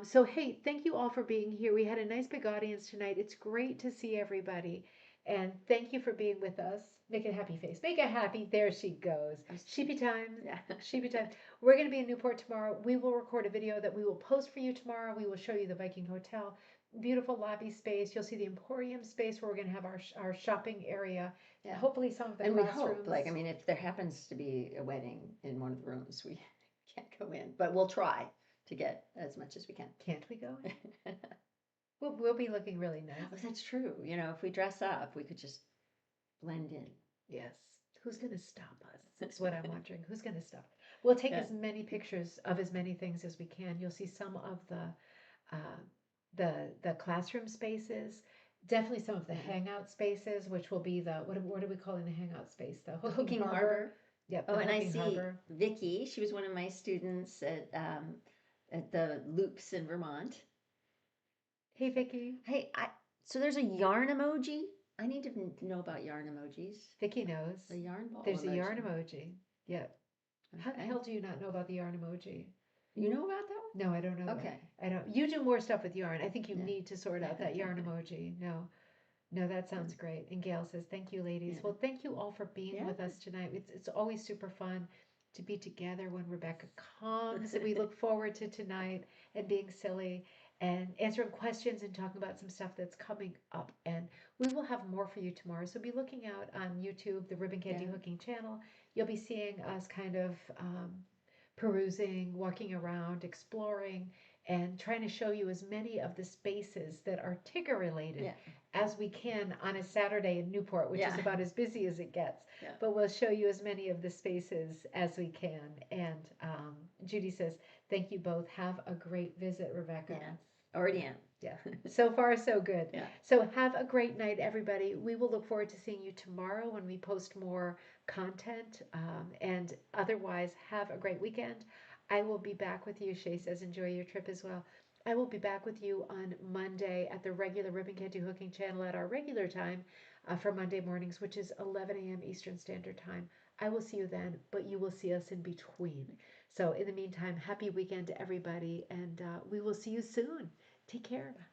So hey, thank you all for being here. We had a nice big audience tonight. It's great to see everybody, and thank you for being with us. Make a happy face. Make a happy. There she goes. Sheepy time. yeah. Sheepy time. We're going to be in Newport tomorrow. We will record a video that we will post for you tomorrow. We will show you the Viking Hotel. Beautiful lobby space. You'll see the Emporium space where we're going to have our shopping area. Yeah. Hopefully some of the And we classrooms. hope, like, I mean, if there happens to be a wedding in one of the rooms, we can't go in, but we'll try to get as much as we can. Can't we go in? We'll be looking really nice. Oh, that's true. If we dress up, we could just blend in. Yes. Who's going to stop us? That's what I'm wondering. Who's going to stop? We'll take Yeah. as many pictures of as many things as we can. You'll see some of the classroom spaces. Definitely some of the hangout spaces, which will be what are we calling the hangout space? The Hooking Harbor. Yep. Oh, the and I Hooking see Harbor. Vicky. She was one of my students at the Loops in Vermont. Hey, Vicky. Hey, so there's a yarn emoji. I need to know about yarn emojis. Vicky knows. The yarn ball. There's a emoji. yarn emoji. Yep. How the Okay. hell do you not know about the yarn emoji? You know about that one? No, I don't know. Okay. I don't. You do more stuff with yarn. I think you Yeah. need to sort out that yarn emoji. No, that sounds great. And Gail says, "Thank you, ladies." Yeah. Well, thank you all for being Yeah. with us tonight. It's always super fun to be together when Rebecca comes, and we look forward to tonight and being silly and answering questions and talking about some stuff that's coming up. And we will have more for you tomorrow. So be looking out on YouTube, the Ribbon Candy Yeah. Hooking channel. You'll be seeing us kind of perusing, walking around, exploring, and trying to show you as many of the spaces that are Tigger related Yeah. as we can on a Saturday in Newport, which is Yeah. about as busy as it gets. Yeah. But we'll show you as many of the spaces as we can. And Judy says, "Thank you both. Have a great visit, Rebecca." Yes. Already am. Yeah. So far, so good. Yeah. So have a great night, everybody. We will look forward to seeing you tomorrow when we post more content. And otherwise, have a great weekend. I will be back with you. Shay says, enjoy your trip as well. I will be back with you on Monday at the regular Ribbon Candy Hooking channel at our regular time for Monday mornings, which is 11 a.m. Eastern Standard Time. I will see you then, but you will see us in between. So in the meantime, happy weekend to everybody, and we will see you soon. Take care.